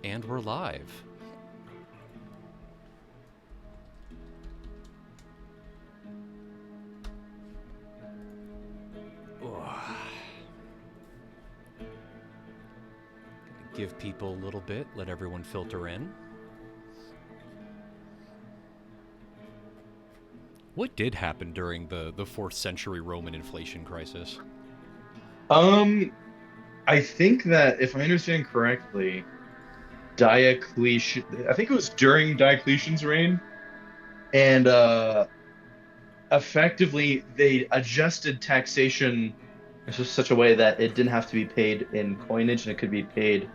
And we're live. Give people a little bit, let everyone filter in. What did happen during the 4th century Roman inflation crisis? I think that if I understand correctly, Diocletian, I think it was during Diocletian's reign, and effectively they adjusted taxation in just such a way that it didn't have to be paid in coinage and it could be paid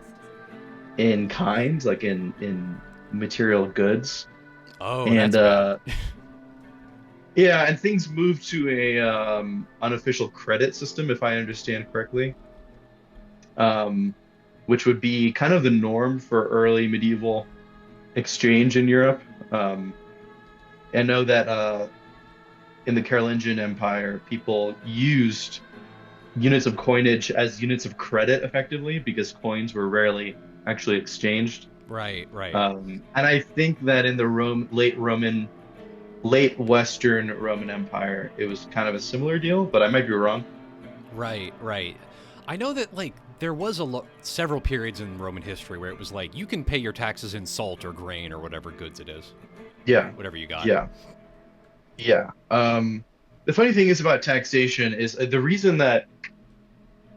in kind, like in material goods. Oh, And that's bad. yeah, and things moved to a unofficial credit system, if I understand correctly. Um, which would be kind of the norm for early medieval exchange in Europe. I know that in the Carolingian Empire, people used units of coinage as units of credit effectively because coins were rarely actually exchanged. Right, right. And I think that in the late Western Roman Empire, it was kind of a similar deal, but I might be wrong. Right, right. I know that there was several periods in Roman history where it was like you can pay your taxes in salt or grain or whatever goods it is, Yeah, whatever you got. yeah, yeah. The funny thing is about taxation is the reason that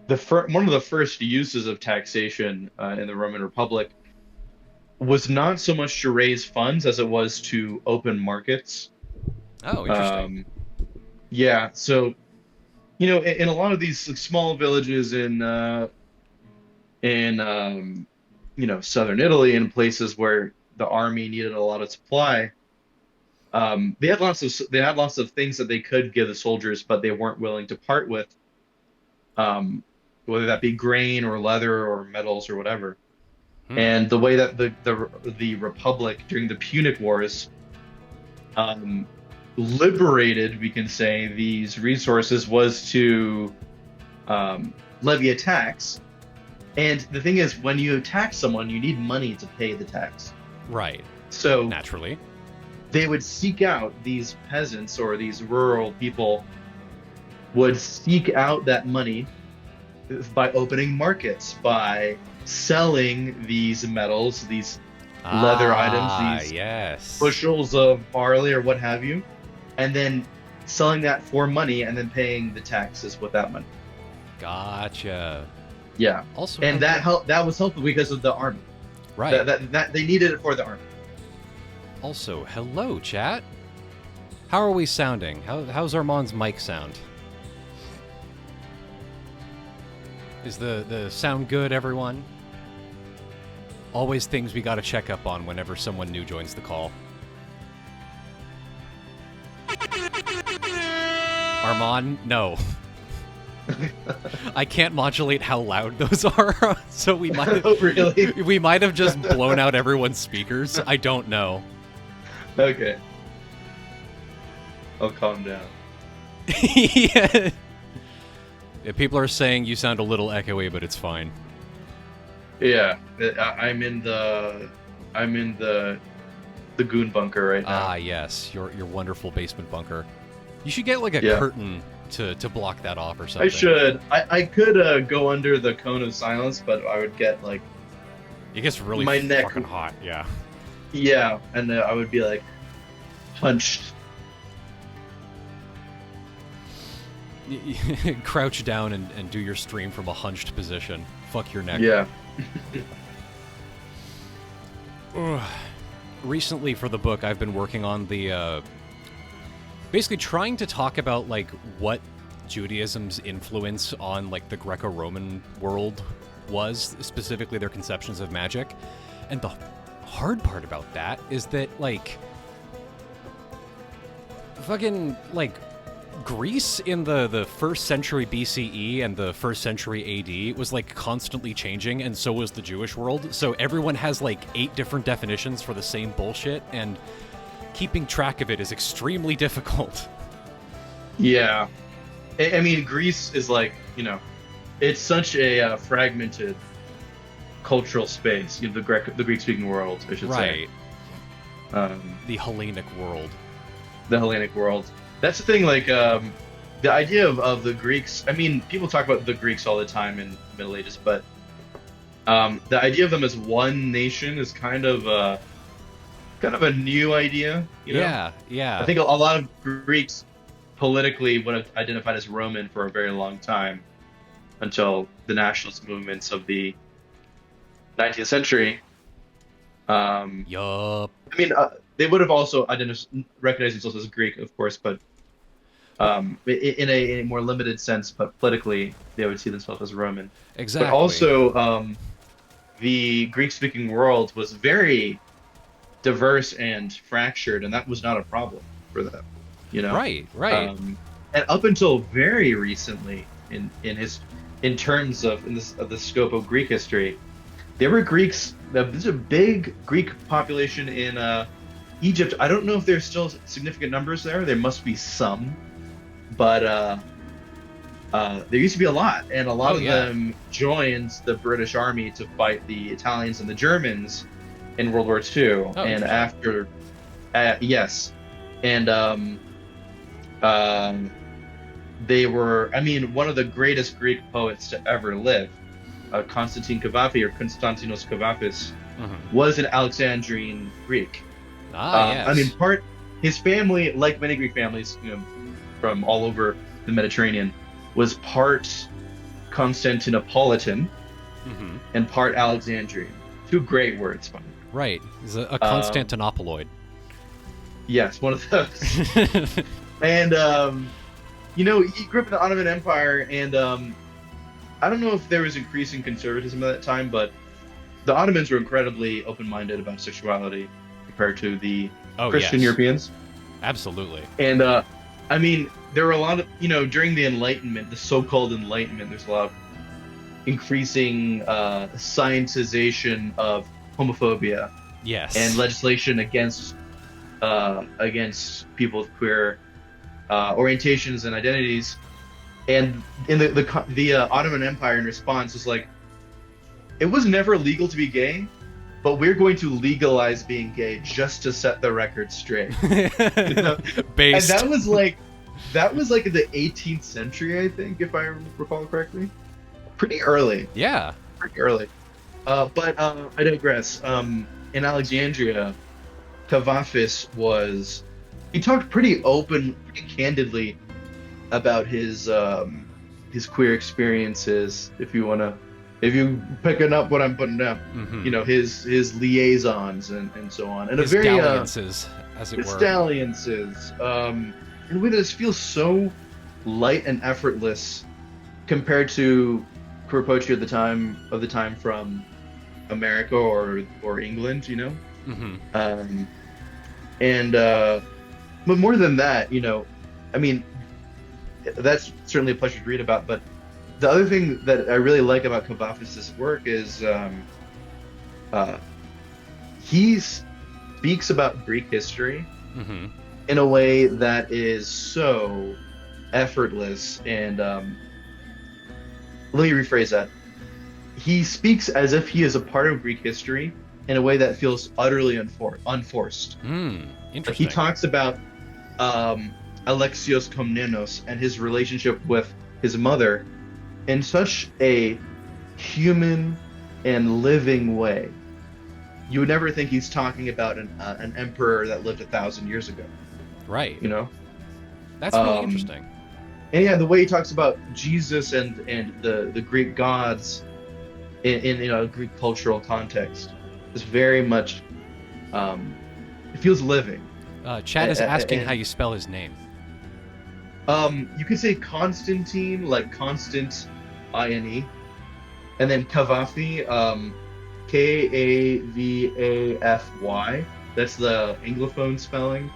one of the first uses of taxation in the Roman Republic was not so much to raise funds as it was to open markets. Oh, interesting. Um, yeah, so in a lot of these like, small villages in southern Italy and places where the army needed a lot of supply, they had lots of things that they could give the soldiers, but they weren't willing to part with, um, whether that be grain or leather or metals or whatever. Hmm. And the way that the Republic during the Punic Wars um, liberated, we can say, these resources was to levy a tax. And the thing is, when you tax someone, you need money to pay the tax. Right. So Naturally. they would seek out these peasants or these rural people would seek out that money by opening markets, by selling these metals, these leather items, Ah, these yes. bushels of barley or what have you, and then selling that for money and then paying the taxes with that money. Gotcha. Yeah. Also, And that was helpful because of the army. right. That they needed it for the army. Also, hello, chat. How are we sounding? How's Armand's mic sound? Is the sound good, everyone? Always things we gotta check up on whenever someone new joins the call. Armand, no. I can't modulate how loud those are, so Oh, really? we might have just blown out everyone's speakers. I don't know. Okay. I'll calm down. Yeah. Yeah, people are saying you sound a little echoey, but it's fine. Yeah, I'm in the goon bunker right now. Ah, yes, your wonderful basement bunker. You should get like a Yeah, curtain to block that off or I something. should. I could go under the cone of silence, but I would get like It gets really my neck. fucking hot. Yeah. Yeah, and I would be like hunched. Crouch down and do your stream from a hunched position. Fuck your neck. Yeah. Ugh. Recently, for the book, I've been working on the basically trying to talk about like what Judaism's influence on like the Greco-Roman world was, specifically their conceptions of magic. And the hard part about that is that like fucking like Greece in the first century BCE and the first century AD was like constantly changing, and so was the Jewish world. So everyone has like 8 different definitions for the same bullshit, and keeping track of it is extremely difficult. Yeah. I mean, Greece is like, it's such a fragmented cultural space, the Greek-speaking world, I should say. Right. The Hellenic world. The Hellenic world. That's the thing, like the idea of the Greeks. I mean, people talk about the Greeks all the time in the Middle Ages, but the idea of them as one nation is kind of a new idea. Yeah, yeah. I think a lot of Greeks politically would have identified as Roman for a very long time, until the nationalist movements of the 19th century. Yup. I mean, they would have also recognized themselves as Greek, of course, but in a more limited sense. But politically, they would see themselves as Roman. Exactly. But also, the Greek-speaking world was very diverse and fractured, and that was not a problem for them. Right. And up until very recently, in terms of the scope of Greek history, there were Greeks. There's a big Greek population in Egypt. I don't know if there's still significant numbers there. There must be some, but there used to be a lot, and a lot of them joined the British Army to fight the Italians and the Germans in World War II. And after, yes, and they were, I mean, one of the greatest Greek poets to ever live, Constantine Kavafi, or Konstantinos Kavafis, was an Alexandrian Greek. Yes. I mean, his family, like many Greek families, from all over the Mediterranean, was part Constantinopolitan and part Alexandrian. Two great words, by the way. Right. He's a Constantinopolid. Yes, one of those. And he grew up in the Ottoman Empire, and I don't know if there was increasing conservatism at that time, but the Ottomans were incredibly open-minded about sexuality compared to the Christian Europeans. Absolutely. And I mean, there were a lot of, during the Enlightenment, the so-called Enlightenment, there's a lot of increasing scientization of homophobia. Yes. And legislation against people with queer orientations and identities. And in the Ottoman Empire, in response, was like, it was never legal to be gay, but we're going to legalize being gay just to set the record straight. Based. And that was like in the 18th century, I think, if I recall correctly. Pretty early. Yeah. Pretty early. But I digress. In Alexandria, Kavafis he talked pretty candidly about his queer experiences. If you picking up what I'm putting down, his liaisons and so on, and his a very dalliances, as it were. Dalliances, in a way that just feels so light and effortless compared to queer poetry of the time from America or England, but more than that, I mean, that's certainly a pleasure to read about. But the other thing that I really like about Kavafis' work is he speaks about Greek history in a way that is so effortless. And let me rephrase that. He speaks as if he is a part of Greek history in a way that feels utterly unforced. Interesting. He talks about Alexios Komnenos and his relationship with his mother in such a human and living way. You would never think he's talking about an emperor that lived 1,000 years ago. Right. That's really interesting. And yeah, the way he talks about Jesus and the Greek gods in a Greek cultural context is very much it feels living. Chad is asking how you spell his name. You could say Constantine, like Constant, I-N-E, and then Kavafy, K-A-V-A-F-Y. That's the Anglophone spelling.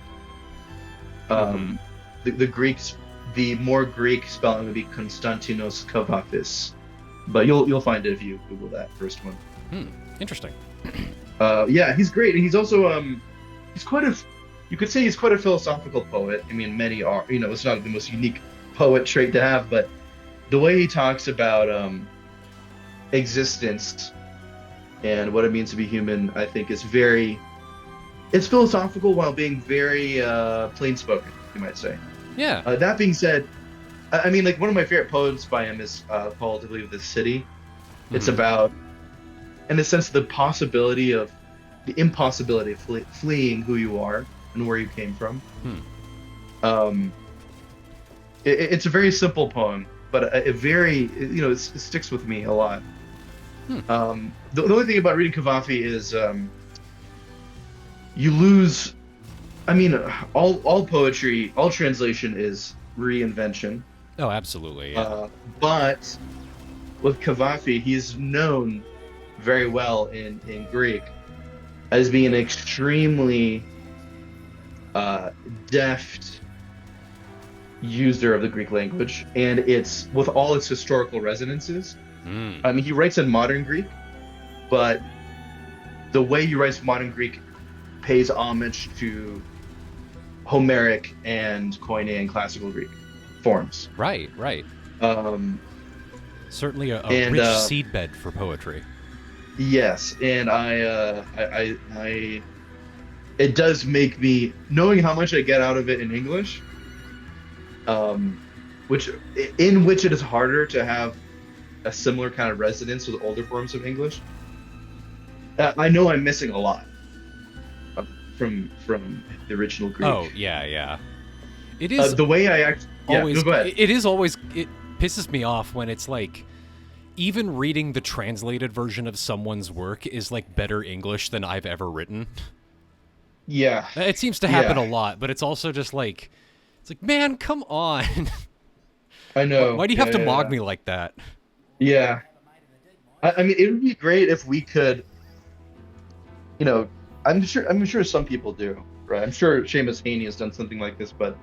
The Greeks, the more Greek spelling would be Konstantinos Kavafis, but you'll find it if you Google that first one. Interesting. Yeah, he's great, and he's also you could say he's quite a philosophical poet. I mean, many are. It's not the most unique poet trait to have, but the way he talks about existence and what it means to be human, I think is very, it's philosophical while being very plain spoken, you might say. Yeah. That being said, I mean, like one of my favorite poems by him is called, I believe, "The City." It's Mhm. about, in a sense, the impossibility of fleeing who you are and where you came from. Hmm. Um, it's a very simple poem, but it very, it sticks with me a lot. Hmm. The only thing about reading Cavafy is you lose. I mean, all poetry, all translation is reinvention. Oh, absolutely. Yeah. But with Cavafy, he's known very well in Greek as being an extremely deft user of the Greek language, and it's with all its historical resonances. Mm. I mean, he writes in modern Greek, but the way he writes modern Greek pays homage to Homeric and Koine classical Greek forms. Right. Right. Um, Certainly a and rich seedbed for poetry. yes, and it does make me, knowing how much I get out of it in English, which it is harder to have a similar kind of resonance with older forms of English. I know I'm missing a lot from the original Greek. Oh, yeah, yeah. It is the way I act. Yeah, always. no, go ahead. It is always. It pisses me off when it's like, even reading the translated version of someone's work is like better English than I've ever written. Yeah, It seems to happen Yeah. a lot, but it's also just like, it's like, man, come on. I know. Why do you have to Yeah, mog yeah. me like that? Yeah. I mean, it would be great if we could, I'm sure some people do, right? I'm sure Seamus Haney has done something like this, but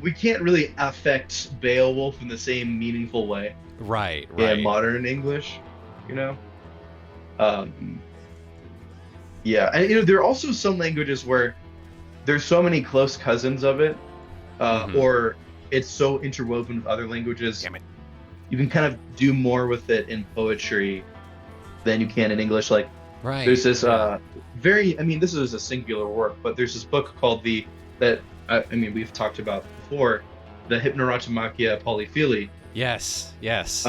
we can't really affect Beowulf in the same meaningful way Right, in right. modern English, you know? Um, yeah, and there are also some languages where there's so many close cousins of it, Mhm. or it's so interwoven with other languages. Damn it. You can kind of do more with it in poetry than you can in English. Like Right. there's this yeah. this is a singular work, but there's this book called we've talked about before, the Hypnerotomachia Polyphili, Yes, yes.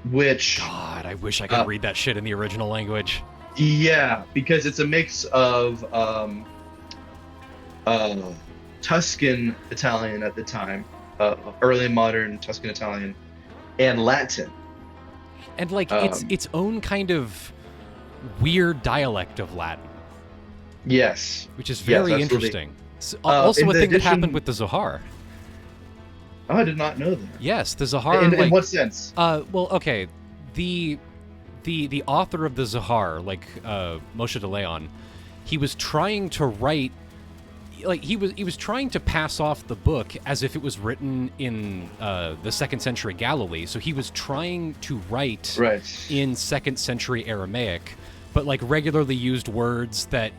which God, I wish I could uh, read that shit in the original language. yeah, because it's a mix of Tuscan Italian at the time, early modern Tuscan Italian, and Latin. And like it's Um, its own kind of weird dialect of Latin, yes, which is yes, very absolutely. interesting. Also, In a the thing that happened edition- with the Zohar. Oh, I did not know that. Yes, the Zohar. In what sense? Well, okay, the author of the Zohar, like Moshe de Leon, he was trying to write, like he was trying to pass off the book as if it was written in the 2nd century Galilee. So he was trying to write Right. in 2nd century Aramaic, but like regularly used words that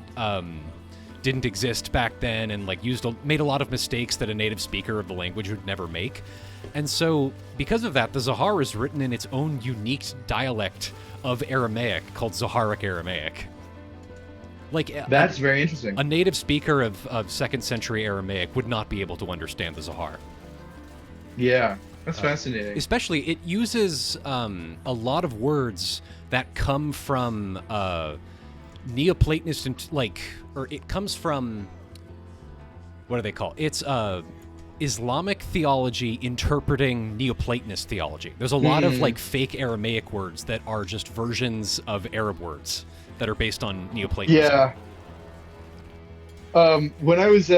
didn't exist back then, and like made a lot of mistakes that a native speaker of the language would never make. And so, because of that, the Zohar is written in its own unique dialect of Aramaic called Zoharic Aramaic. Like That's very interesting. a native speaker of 2nd century Aramaic would not be able to understand the Zohar. Yeah, that's fascinating. Especially, it uses a lot of words that come from Neoplatonist, or it comes from, what do they call it? It's Islamic theology interpreting Neoplatonist theology. There's a lot of like fake Aramaic words that are just versions of Arab words that are based on Neoplatonism. Yeah. When I was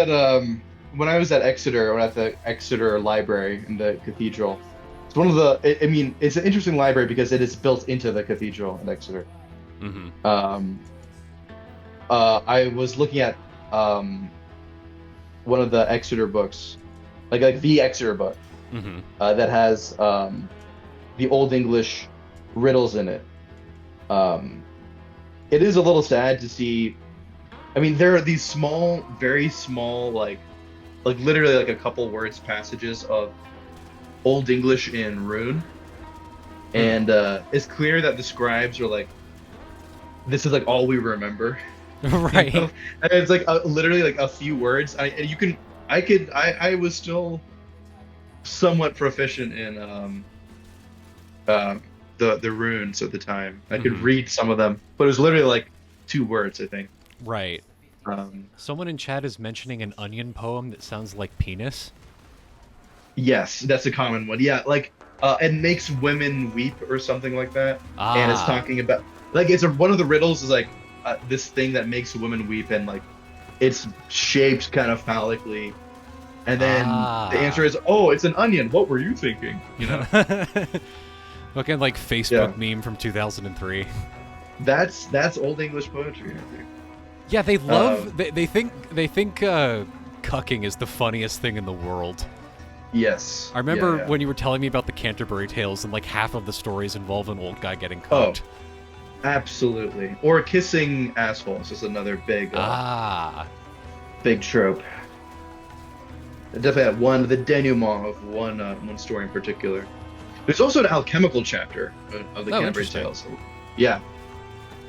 at Exeter, or at the Exeter Library in the cathedral, it's one of the. I mean, it's an interesting library because it is built into the cathedral in Exeter. Mm-hmm. I was looking at one of the Exeter books, like the Exeter book, Mm-hmm. that has the Old English riddles in it. It is a little sad to see. I mean, there are these small, very small, like literally like a couple words passages of Old English in rune, Hmm. and it's clear that the scribes are like, this is like all we remember, you Right. know. And it's like literally like a few words. And you can, I was still somewhat proficient in uh, the runes at the time. I could Hmm. read some of them, but it was literally like 2 words, I think. Right. Um, Someone in chat is mentioning an onion poem that sounds like penis. yes, that's a common one. Yeah, like it makes women weep or something like that. And it's Ah. talking about like one of the riddles is like this thing that makes women weep, and like it's shaped kind of phallically. And then the answer Ah. is, oh, it's an onion. What were you thinking? You know? Fucking like Facebook Yeah, meme from 2003. that's Old English poetry, I think. Yeah, they Um, love. They think cucking is the funniest thing in the world. yes, I yeah, remember yeah. when you were telling me about the Canterbury Tales, and like half of the stories involve an old guy getting Oh, cucked. absolutely. Or kissing assholes is another Ah. big trope. Definitely had one, the denouement of one story in particular. There's also an alchemical chapter of the Oh, Canterbury interesting. Tales. Yeah,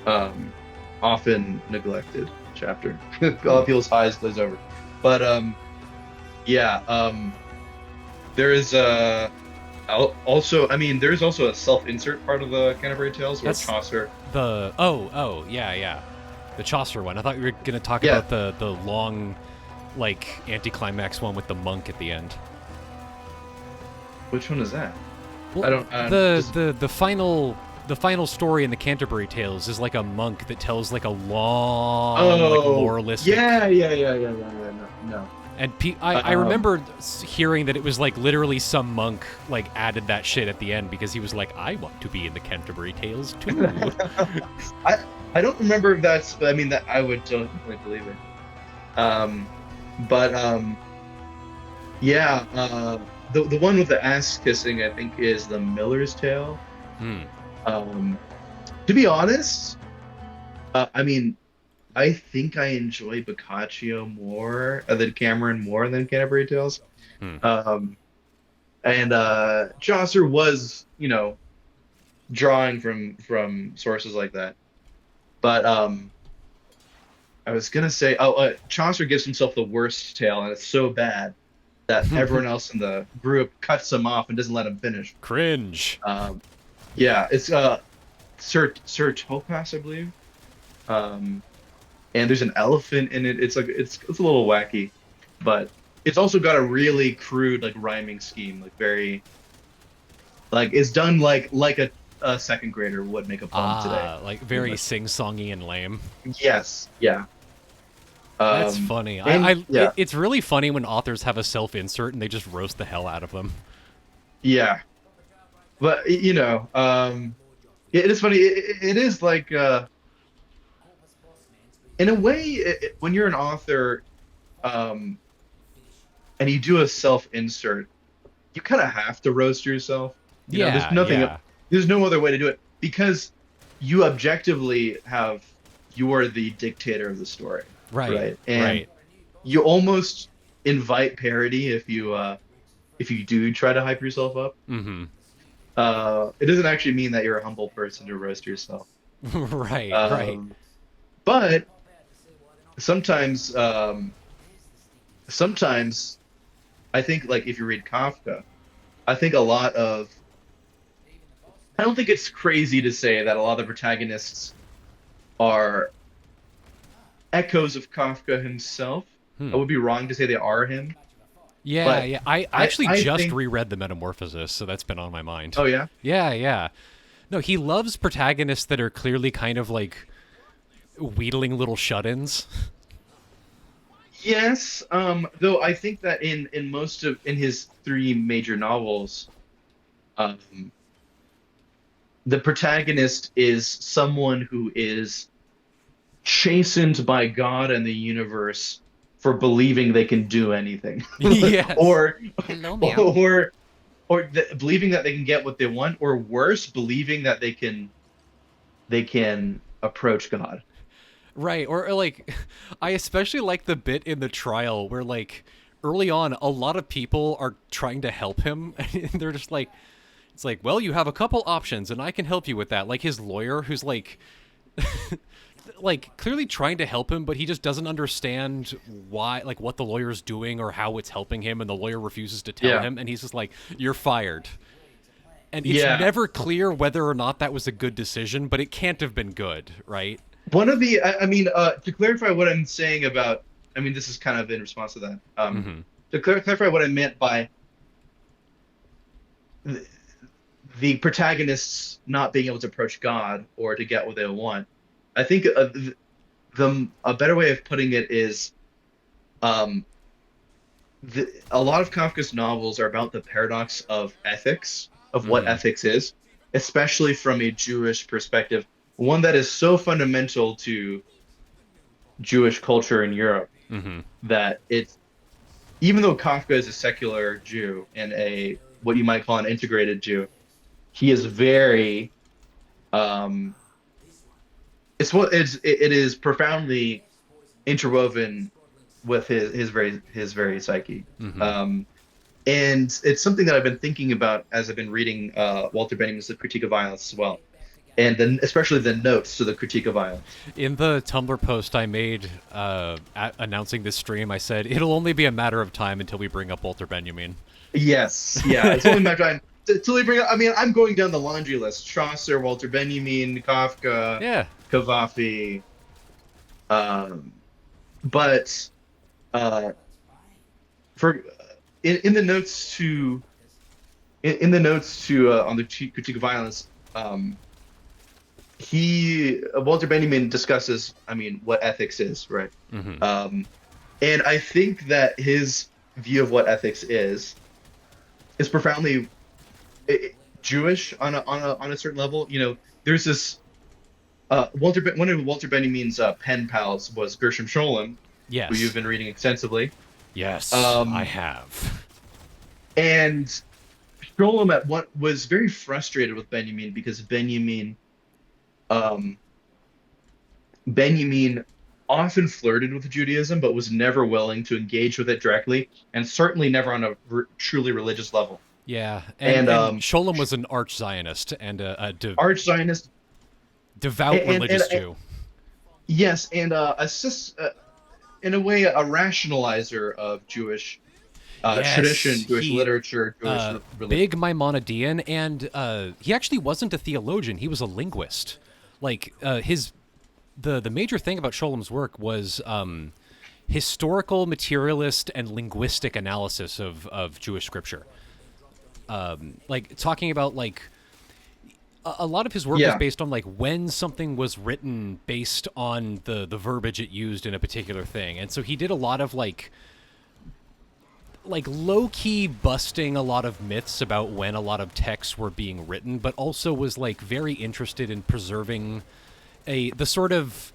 um, often neglected chapter. A lot of people's eyes glaze over. But yeah, there is also, I mean, there's also a self-insert part of the Canterbury Tales where That's Chaucer. the oh yeah, yeah, the Chaucer one. I thought you were gonna talk Yeah, about the long, like, anticlimax one with the monk at the end. which one is that? I Well, don't. the Just the the final the final story in the Canterbury Tales is like a monk that tells like a long, like, oh moralistic. yeah, yeah, yeah, yeah, yeah, yeah. No, no. And I Um, remember hearing that it was like literally some monk like added that shit at the end because he was like, I want to be in the Canterbury Tales too. I I don't remember if that's. I mean, that I would totally believe it. Um, but yeah. The one with the ass kissing, I think, is the Miller's Tale. Hmm. Um, to be honest, I mean, I think I enjoy Boccaccio more than Cameron more than Canterbury Tales. Hmm. Um, and Chaucer was, drawing from sources like that. But I was gonna say, oh, Chaucer gives himself the worst tale, and it's so bad that everyone else in the group cuts him off and doesn't let him finish. Cringe. Um, yeah, it's Sir Topas, I believe. Um, and there's an elephant in it. It's like it's a little wacky, but it's also got a really crude like rhyming scheme, like very like it's done like a second grader would make a poem today. Ah, like Pretty very much. sing-songy and lame. Yes, yeah. That's funny. And yeah, It's really funny when authors have a self-insert and they just roast the hell out of them. yeah. But it is funny. It is like in a way, when you're an author, um, and you do a self-insert, you kind of have to roast yourself. There's Yeah, nothing, yeah. there's no other way to do it because you objectively you're the dictator of the story, Right, right? And right. you almost invite parody if you do try to hype yourself up. Mm-hmm. It doesn't actually mean that you're a humble person to roast yourself. Right, right. Um, but sometimes, sometimes I think like if you read Kafka, I think a lot of I don't think it's crazy to say that a lot of the protagonists are echoes of Kafka himself. I Hmm. would be wrong to say they are him, Yeah, but yeah. I actually I just think. reread The Metamorphosis, so that's been on my mind. Oh yeah. Yeah, yeah. No, he loves protagonists that are clearly kind of like wheedling little shut-ins. Yes, though I think that in most of in his three major novels, um, the protagonist is someone who is chastened by God and the universe for believing they can do anything, Yes. or Hello, meow. or believing that they can get what they want, or worse, believing that they can approach God. Right, or like, I especially like the bit in the trial where like early on, a lot of people are trying to help him, and they're just like, It's like, well, you have a couple options, and I can help you with that. Like his lawyer, who's like, like clearly trying to help him, but he just doesn't understand why, like what the lawyer's doing or how it's helping him, and the lawyer refuses to tell Yeah. him, and he's just like, "You're fired." And it's Yeah. never clear whether or not that was a good decision, but it can't have been good, right? One of the, I mean, to clarify what I'm saying about, I mean, this is kind of in response to that. Mm-hmm. To clarify what I meant by the protagonists not being able to approach God or to get what they want, I think a better way of putting it is, um, a lot of Kafka's novels are about the paradox of ethics, of what Mhm. ethics is, especially from a Jewish perspective, one that is so fundamental to Jewish culture in Europe Mm-hmm. that it's, even though Kafka is a secular Jew and a what you might call an integrated Jew, he is very um it is profoundly interwoven with his very psyche. Mm-hmm. Um and it's something that I've been thinking about as I've been reading Walter Benjamin's The Critique of Violence as well. And then especially the notes to the Critique of Violence. In the Tumblr post I made announcing this stream, I said it'll only be a matter of time until we bring up Walter Benjamin. Yes, yeah, it's only a matter of time. Till we bring up, I mean, I'm going down the laundry list: Chaucer, Walter Benjamin, Kafka, Yeah. Cavafy. Um, but for in the notes to in the notes to on the Critique of Violence, he Walter Benjamin discusses, I mean, what ethics is, right? Mm-hmm. And I think that his view of what ethics is profoundly Jewish on a certain level. You know, there's this one of Walter Benjamin's pen pals was Gershom Scholem, Yes. who you've been reading extensively. Yes, Um, I have. And Scholem at what was very frustrated with Benjamin because Benjamin often flirted with Judaism, but was never willing to engage with it directly, and certainly never on a truly religious level. Yeah, And and Sholem was an arch Zionist and a arch Zionist, devout religious Jew. yes, and in a way, a rationalizer of Jewish Yes, tradition, Jewish he, literature, Jewish religion. big Maimonidean, and he actually wasn't a theologian. He was a linguist. Like the major thing about Sholem's work was historical, materialist, and linguistic analysis of Jewish scripture. Like talking about like a lot of his work was based on like when something was written based on the verbiage it used in a particular thing, and so he did a lot of like low-key busting a lot of myths about when a lot of texts were being written, but also was like very interested in preserving the sort of,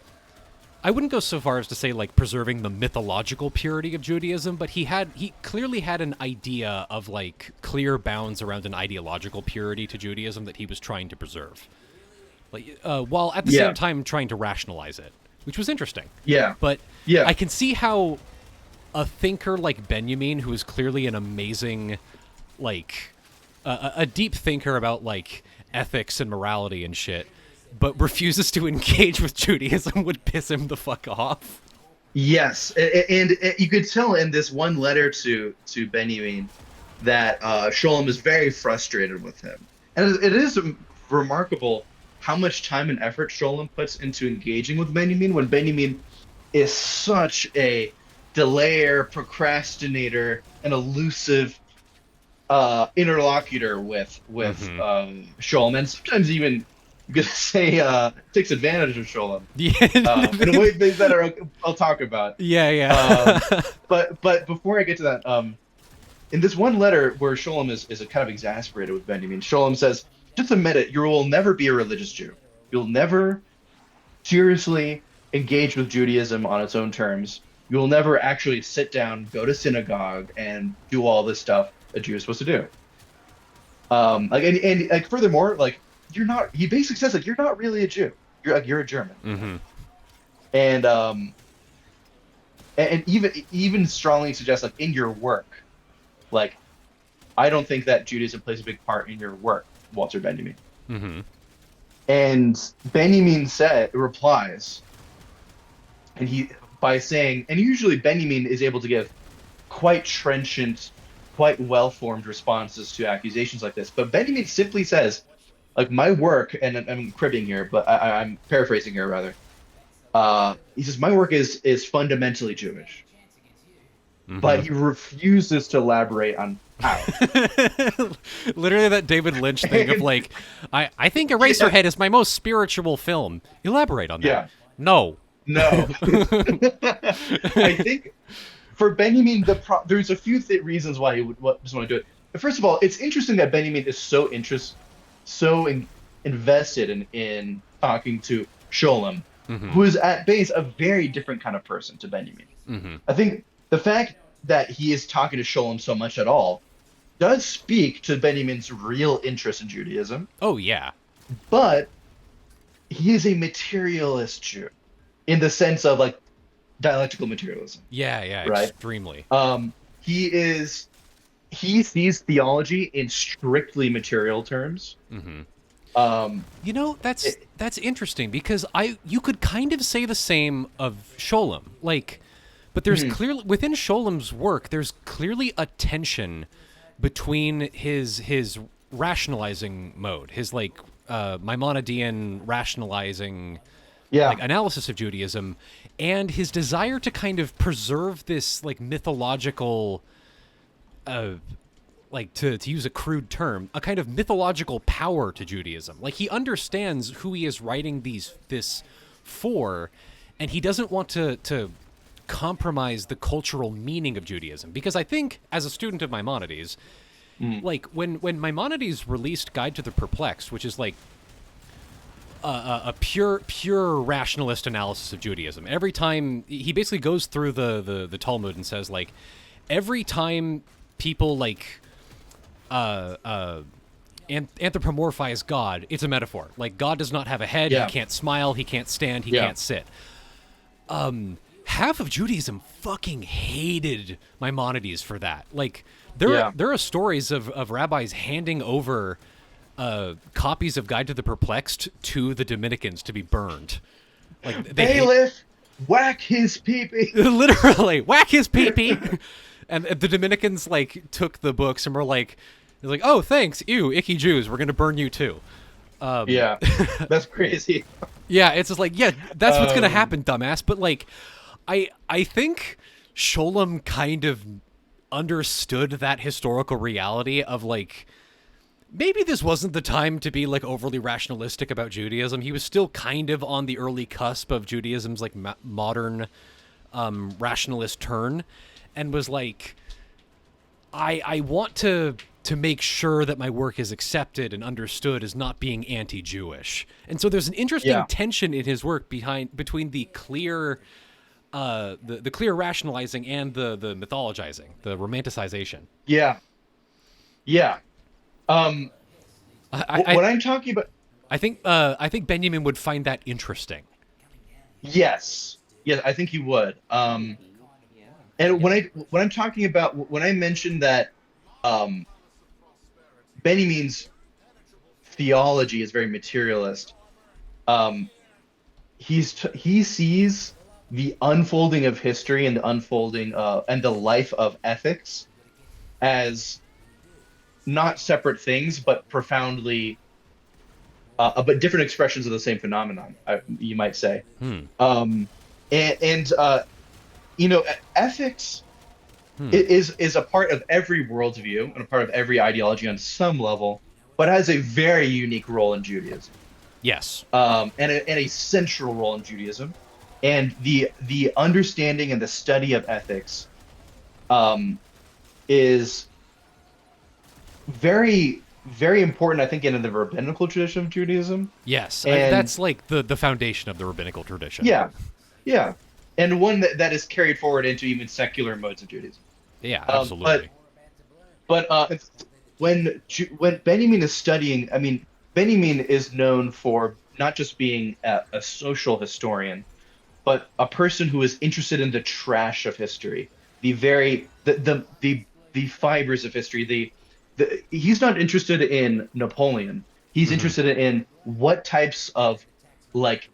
I wouldn't go so far as to say like preserving the mythological purity of Judaism, but he clearly had an idea of like clear bounds around an ideological purity to Judaism that he was trying to preserve, like while at the same time trying to rationalize it, which was interesting. Yeah, But yeah, I can see how a thinker like Benjamin, who is clearly an amazing, like, a deep thinker about like ethics and morality and shit, but refuses to engage with Judaism, would piss him the fuck off. yes, and you could tell in this one letter to Benjamin that Sholem is very frustrated with him, and it is remarkable how much time and effort Sholem puts into engaging with Benjamin when Benjamin is such a delayer, procrastinator, and elusive interlocutor with Sholem, and sometimes even you could say takes advantage of Sholem Yeah. in a way that I'll talk about. Yeah. But before I get to that, in this one letter where Sholem is kind of exasperated with Benjamin, Sholem says, "Just admit it, you will never be a religious Jew. You'll never seriously engage with Judaism on its own terms. You will never actually sit down, go to synagogue, and do all this stuff a Jew is supposed to do. And like furthermore, like you're not. He basically says like you're not really a Jew. You're a German. Mm-hmm. And even strongly suggests like in your work, like I don't think that Judaism plays a big part in your work. Walter Benjamin. Mm-hmm. And Benjamin replies, and he by saying, and usually Benjamin is able to give quite trenchant, quite well-formed responses to accusations like this. But Benjamin simply says, like, my work, and I'm cribbing here, but I'm paraphrasing here rather. He says my work is fundamentally Jewish, but he refuses to elaborate on how. Literally that David Lynch thing of like, I think Eraserhead is my most spiritual film. Elaborate on that. Yeah. No. No. I think for Benjamin, there's a few reasons why he would just want to do it. But first of all, it's interesting that Benjamin is invested in talking to Sholem, who is at base a very different kind of person to Benjamin. I think the fact that he is talking to Sholem so much at all does speak to Benjamin's real interest in Judaism. Oh, yeah. But he is a materialist Jew in the sense of like dialectical materialism. Yeah, right? Extremely. He sees theology in strictly material terms. You know, that's interesting because you could kind of say the same of Sholem. Like, but there's clearly within Sholem's work, there's clearly a tension between his rationalizing mode, his like Maimonidean rationalizing like analysis of Judaism, and his desire to kind of preserve this like mythological like to use a crude term, a kind of mythological power to Judaism. Like he understands who he is writing this for, and he doesn't want to compromise the cultural meaning of Judaism. Because I think, as a student of Maimonides, like when Maimonides released Guide to the Perplexed, which is like a pure rationalist analysis of Judaism, every time he basically goes through the Talmud and says like every time people like anthropomorphize God, it's a metaphor. Like God does not have a head, he can't smile, he can't stand, he can't sit. Half of Judaism fucking hated Maimonides for that. Like there are stories of rabbis handing over copies of Guide to the Perplexed to the Dominicans to be burned. Like Bailiff, whack his pee-pee. Literally, whack his pee-pee. And the Dominicans like took the books and were like, oh, thanks, ew, icky Jews, we're gonna burn you too. That's crazy. Yeah, it's just like, yeah, that's what's gonna happen, dumbass. But like, I think Sholem kind of understood that historical reality of like, maybe this wasn't the time to be like overly rationalistic about Judaism. He was still kind of on the early cusp of Judaism's like modern rationalist turn, and was like, I want to make sure that my work is accepted and understood as not being anti-Jewish. And so there's an interesting tension in his work between the clear the clear rationalizing and the mythologizing, the romanticization. Yeah. What I'm talking about, I think Benjamin would find that interesting. Yes, I think he would. And when I'm talking about, when I mentioned that Benjamin's theology is very materialist, he sees the unfolding of history and the unfolding and the life of ethics as not separate things, but profoundly, but different expressions of the same phenomenon, you might say. You know, ethics is a part of every worldview and a part of every ideology on some level, but has a very unique role in Judaism. Yes. And a central role in Judaism. And the understanding and the study of ethics is very, very important, I think, in the rabbinical tradition of Judaism. Yes, that's like the foundation of the rabbinical tradition. Yeah. And one that is carried forward into even secular modes of Judaism. Yeah, absolutely. But when Benjamin is studying, I mean, Benjamin is known for not just being a social historian, but a person who is interested in the trash of history, the fibers of history, he's not interested in Napoleon. He's Hmm. interested in what types of like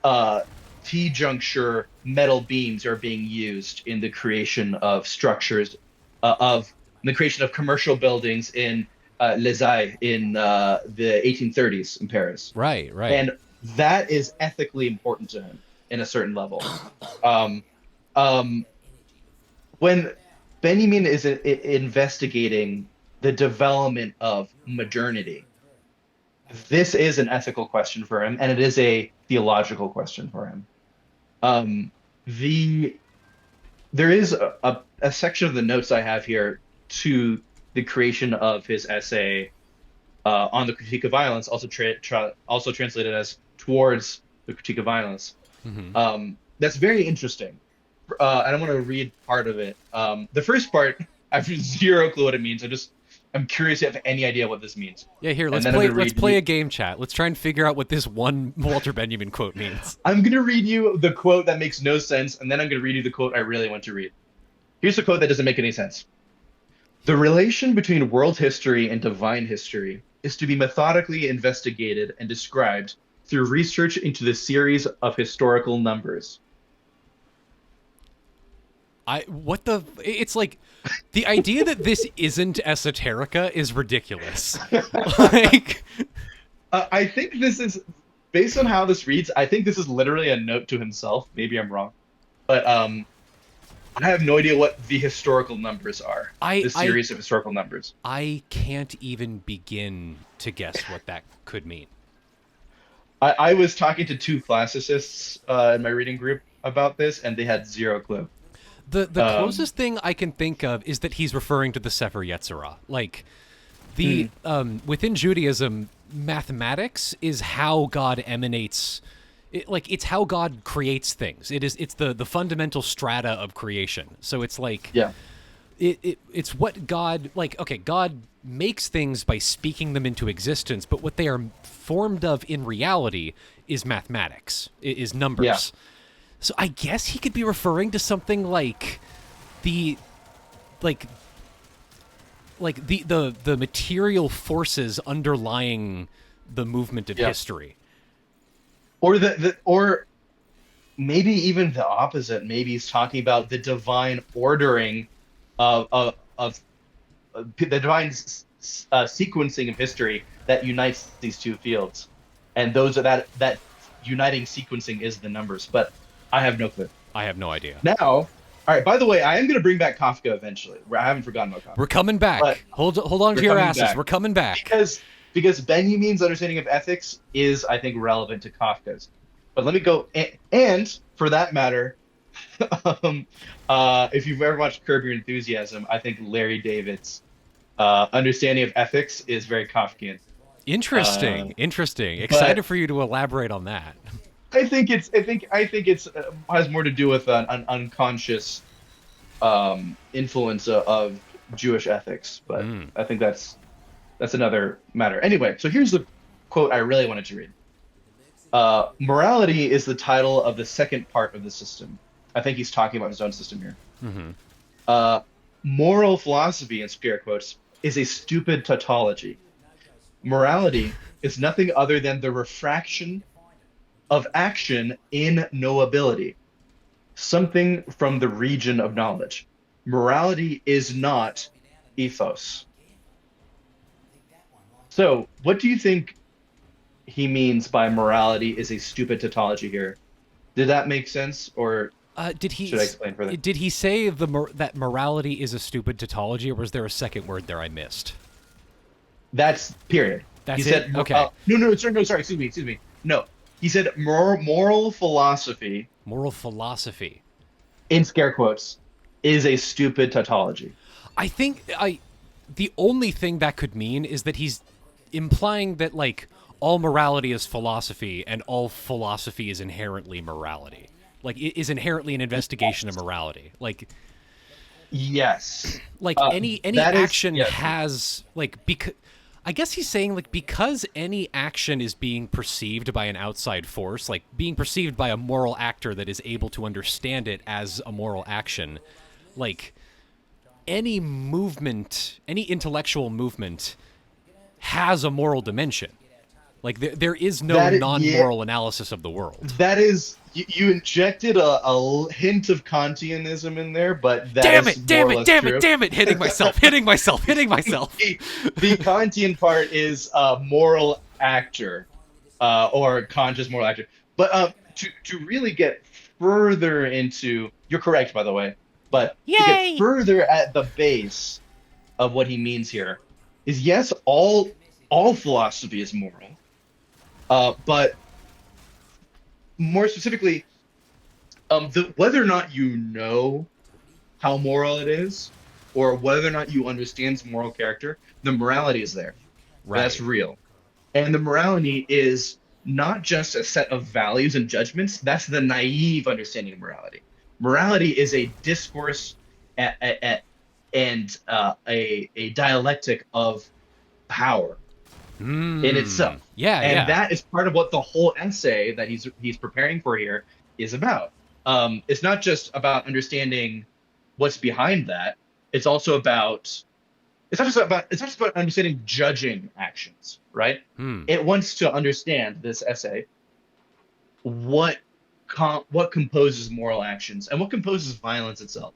uh, T-juncture metal beams are being used in the creation of structures of the creation of commercial buildings in Les Halles in the 1830s in Paris, Right, right. and that is ethically important to him in a certain level. Um, um, when Benjamin is investigating the development of modernity, this is an ethical question for him, and it is a theological question for him. Um, the there is a section of the notes I have here to the creation of his essay on the critique of violence, also translated as towards the critique of violence. Hmm. That's very interesting, and I want to read part of it. The first part, I have zero clue what it means. I'm curious if you have any idea what this means, Yeah, here, and let's then I'm play. going to Let's read play you. a game chat. Let's try and figure out what this one Walter Benjamin quote means. I'm going to read you the quote that makes no sense, and then I'm going to read you the quote I really want to read. Here's the quote that doesn't make any sense. The relation between world history and divine history is to be methodically investigated and described through research into the series of historical numbers. What the? It's like the idea that this isn't esoterica is ridiculous. Like, I think this is based on how this reads. I think this is literally a note to himself. Maybe I'm wrong, but I have no idea what the historical numbers are. I The I series of historical numbers. I can't even begin to guess what that could mean. I was talking to two classicists in my reading group about this, and they had zero clue. The Um, closest thing I can think of is that he's referring to the Sefer Yetzirah. Like hmm, the within Judaism, mathematics is how God emanates. It's how God creates things. It's the fundamental strata of creation. So it's like yeah, it's what God like. Okay, God makes things by speaking them into existence, but what they are formed of in reality is mathematics. Is yeah, numbers. So I guess he could be referring to something like the like the material forces underlying the movement of yeah. history. Or or maybe even the opposite. Maybe he's talking about the divine ordering of the divine sequencing of history that unites these two fields, and those are that uniting sequencing is the numbers. But I have no clue. I have no idea. Now, all right. By the way, I am going to bring back Kafka eventually. I haven't forgotten about We're Kafka, coming but back. Hold on we're to your coming asses. back We're coming back. because Benjamin's understanding of ethics is, I think, relevant to Kafka's. But let me go, and for that matter, um, if you've ever watched Curb Your Enthusiasm, I think Larry David's understanding of ethics is very Kafkian. Uh, Interesting. but Excited for you to elaborate on that. I think it's has more to do with an unconscious influence of Jewish ethics. But Mm. I think that's another matter. Anyway, so here's the quote I really wanted to read. Morality is the title of the second part of the system. I think he's talking about his own system here. Hmm. Uh, Moral philosophy, in scare quotes, is a stupid tautology. Morality is nothing other than the refraction of action in knowability, something from the region of knowledge. Morality is not ethos. So, what do you think he means by morality is a stupid tautology here? Did that make sense, or Did he should I explain further? did he say that morality is a stupid tautology, or was there a second word there I missed? That's period. He That's it. said, Okay. no, sorry, excuse me. No, he said moral philosophy, Moral philosophy. in scare quotes, is a stupid tautology. I think the only thing that could mean is that he's implying that like all morality is philosophy and all philosophy is inherently morality. Like it is inherently an investigation of morality. Yes. Like any That is, action yes. has like because I guess he's saying like because any action is being perceived by an outside force, like being perceived by a moral actor that is able to understand it as a moral action, like any movement, any intellectual movement, has a moral dimension. Like there is no Yeah, non-moral analysis of the world. that is, you injected a hint of Kantianism in there, but that Damn is it! more Damn or it! less Damn it! true. Damn it! Hitting myself! Hitting myself! Hitting myself! The Kantian part is moral actor, or conscious moral actor. But to really get further into, you're correct, by the way, but to get Yay! further at the base of what he means here is, yes, all philosophy is moral, but more specifically, whether or not you know how moral it is, or whether or not you understand moral character, the morality is there. That's Right. real. And the morality is not just a set of values and judgments. That's the naive understanding of morality. Morality is a discourse and a dialectic of power in itself. Yeah. And Yeah. that is part of what the whole essay that he's preparing for here is about. It's not just about understanding what's behind that. It's also about it's not just about understanding judging actions, right? Hmm. It wants to understand, this essay, what what composes moral actions and what composes violence itself.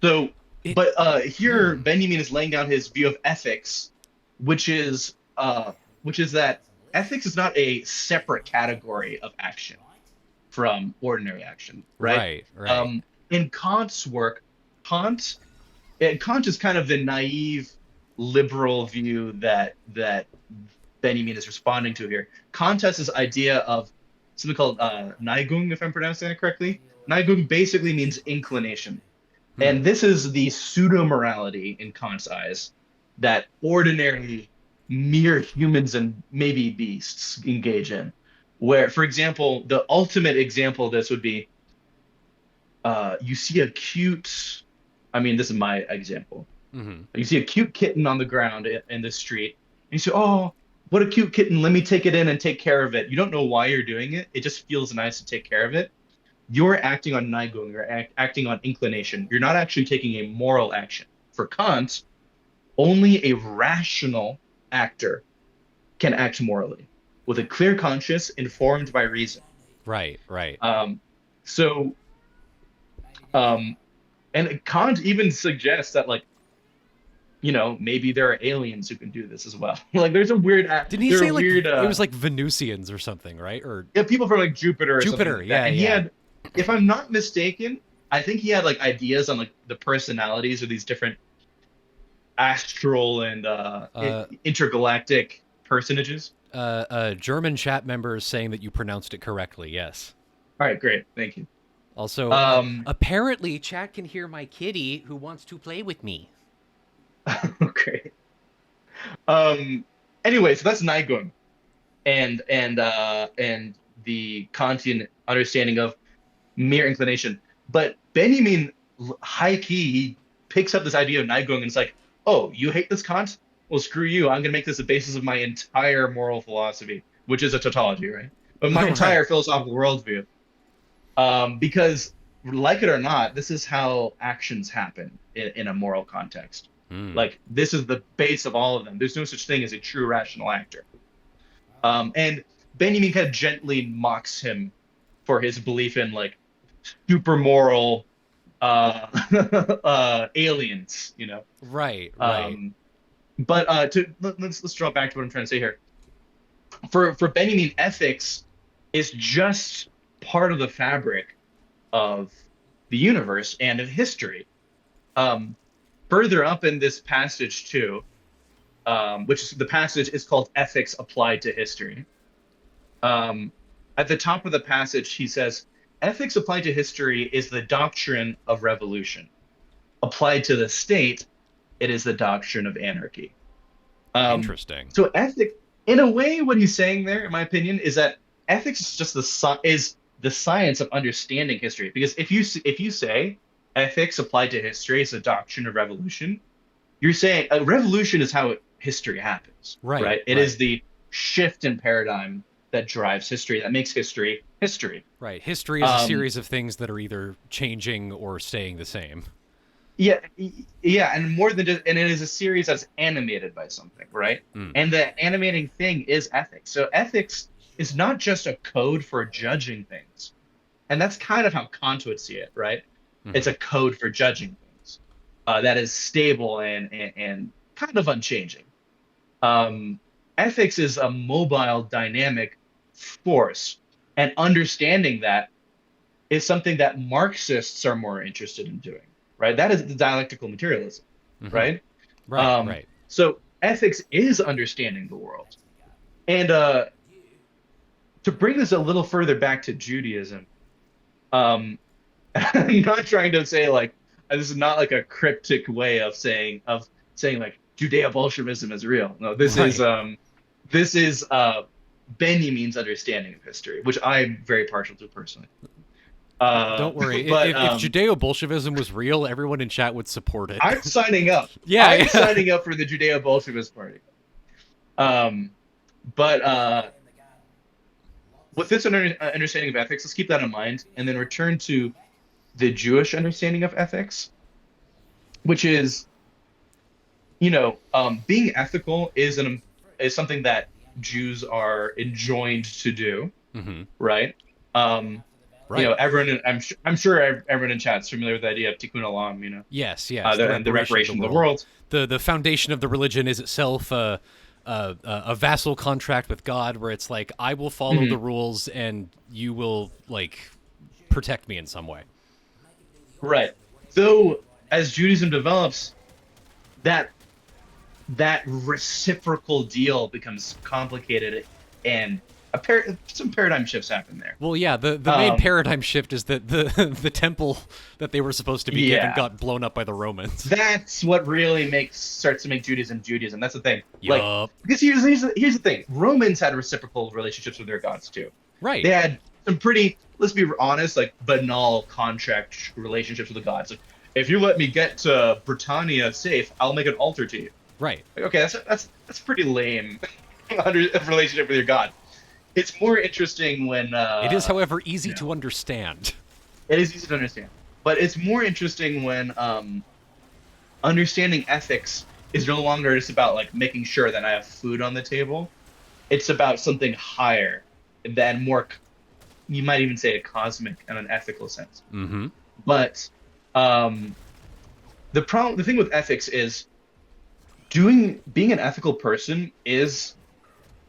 So, It. but here Benjamin is laying down his view of ethics, which is that ethics is not a separate category of action from ordinary action, right? Right. Right. In Kant's work, Kant Kant is kind of the naive liberal view that Benjamin is responding to here. Kant has this idea of something called Neigung, if I'm pronouncing it correctly. Neigung basically means inclination. And this is the pseudo morality in Kant's eyes that ordinary mere humans and maybe beasts engage in. Where, for example, the ultimate example of this would be you see a cute, I mean, this is my example. Mm-hmm. You see a cute kitten on the ground in the street, and you say, "Oh, what a cute kitten! Let me take it in and take care of it." You don't know why you're doing it. It just feels nice to take care of it. You're acting on Neigung, you're acting on inclination. You're not actually taking a moral action. For Kant, only a rational actor can act morally, with a clear conscience informed by reason. Right. Right. So, and Kant even suggests that, like, maybe there are aliens who can do this as well. Like, there's a weird, Didn't he there say are like weird, it was like Venusians or something, right? Or yeah, people from like Jupiter or something Jupiter? like Yeah. that. And he Yeah. had, if I'm not mistaken, I think he had like ideas on like the personalities of these different astral and intergalactic personages. German chat member is saying that you pronounced it correctly. Yes. All right, great, thank you. Also, Um, apparently, chat can hear my kitty who wants to play with me. great. Anyway, so that's Neigung, and the Kantian understanding of mere inclination. But Benjamin, high key, he picks up this idea of Neigung and it's like, oh, you hate this Kant? Well, screw you. I'm gonna make this the basis of my entire moral philosophy, which is a tautology, right? But my entire philosophical worldview. Because, like it or not, this is how actions happen in a moral context. Like, this is the base of all of them. There's no such thing as a true rational actor. And Benjamin kind of gently mocks him for his belief in like super moral aliens, Right. Right. But let's draw back to what I'm trying to say here. For Benjamin, ethics is just part of the fabric of the universe and of history. Further up in this passage too, which is, the passage is called Ethics Applied to History. At the top of the passage, he says, ethics applied to history is the doctrine of revolution. Applied to the state, it is the doctrine of anarchy. Interesting. So ethics, in a way, what he's saying there, in my opinion, is that ethics is just the science of understanding history. Because if you say ethics applied to history is the doctrine of revolution, you're saying a revolution is how history happens. Right. It is the shift in paradigm that drives history, that makes history history. Right. History is a series of things that are either changing or staying the same. yeah, and more than just, and it is a series that's animated by something, right? Mm. And the animating thing is ethics. So ethics is not just a code for judging things, and that's kind of how Kant would see it, right? It's Hmm. a code for judging things that is stable and kind of unchanging. Um, Ethics is a mobile, dynamic force, and understanding that is something that Marxists are more interested in doing, right? That is the dialectical materialism, Hmm. right? Right. Right. So ethics is understanding the world. And to bring this a little further back to Judaism, um, I'm not trying to say like this is not like a cryptic way of saying like Judeo-Bolshevism is real. No, Right. this is Benjamin's understanding of history, which I'm very partial to personally. Don't worry. But If Judeo-Bolshevism was real, everyone in chat would support it. I'm signing up. Yeah. I'm Yeah. signing up for the Judeo-Bolshevist party. Um, but with this understanding of ethics, let's keep that in mind, and then return to the Jewish understanding of ethics, which is, being ethical is something that Jews are enjoined to do, Hmm. right? Um, Right. I'm sure everyone in chat's familiar with the idea of tikkun olam, Yes. Yes. The and the reparation of the reparation of the world. world. The foundation of the religion is itself a vassal contract with God, where it's like I will follow the Mhm. rules and you will like protect me in some way. Right. Though, as Judaism develops, that that reciprocal deal becomes complicated, and some paradigm shifts happen there. Well, yeah, the main Um, paradigm shift is that the the temple that they were supposed to be given yeah, got blown up by the Romans. that's what really makes starts to make Judaism Judaism. That's the thing. Like, Yup. because here's the thing: Romans had reciprocal relationships with their gods too. Right. They had some pretty, let's be honest, like banal contract relationships with the gods. Like, if you let me get to Britannia safe, I'll make an altar to you. Right. Like, okay, that's pretty lame relationship with your god. It's more interesting when It is, however, easy you know to understand. it is easy to understand, but it's more interesting when understanding ethics is no longer just about like making sure that I have food on the table. It's about something higher than more. You might even say a cosmic and an ethical sense. Mm-hmm. But um, the thing with ethics is being an ethical person is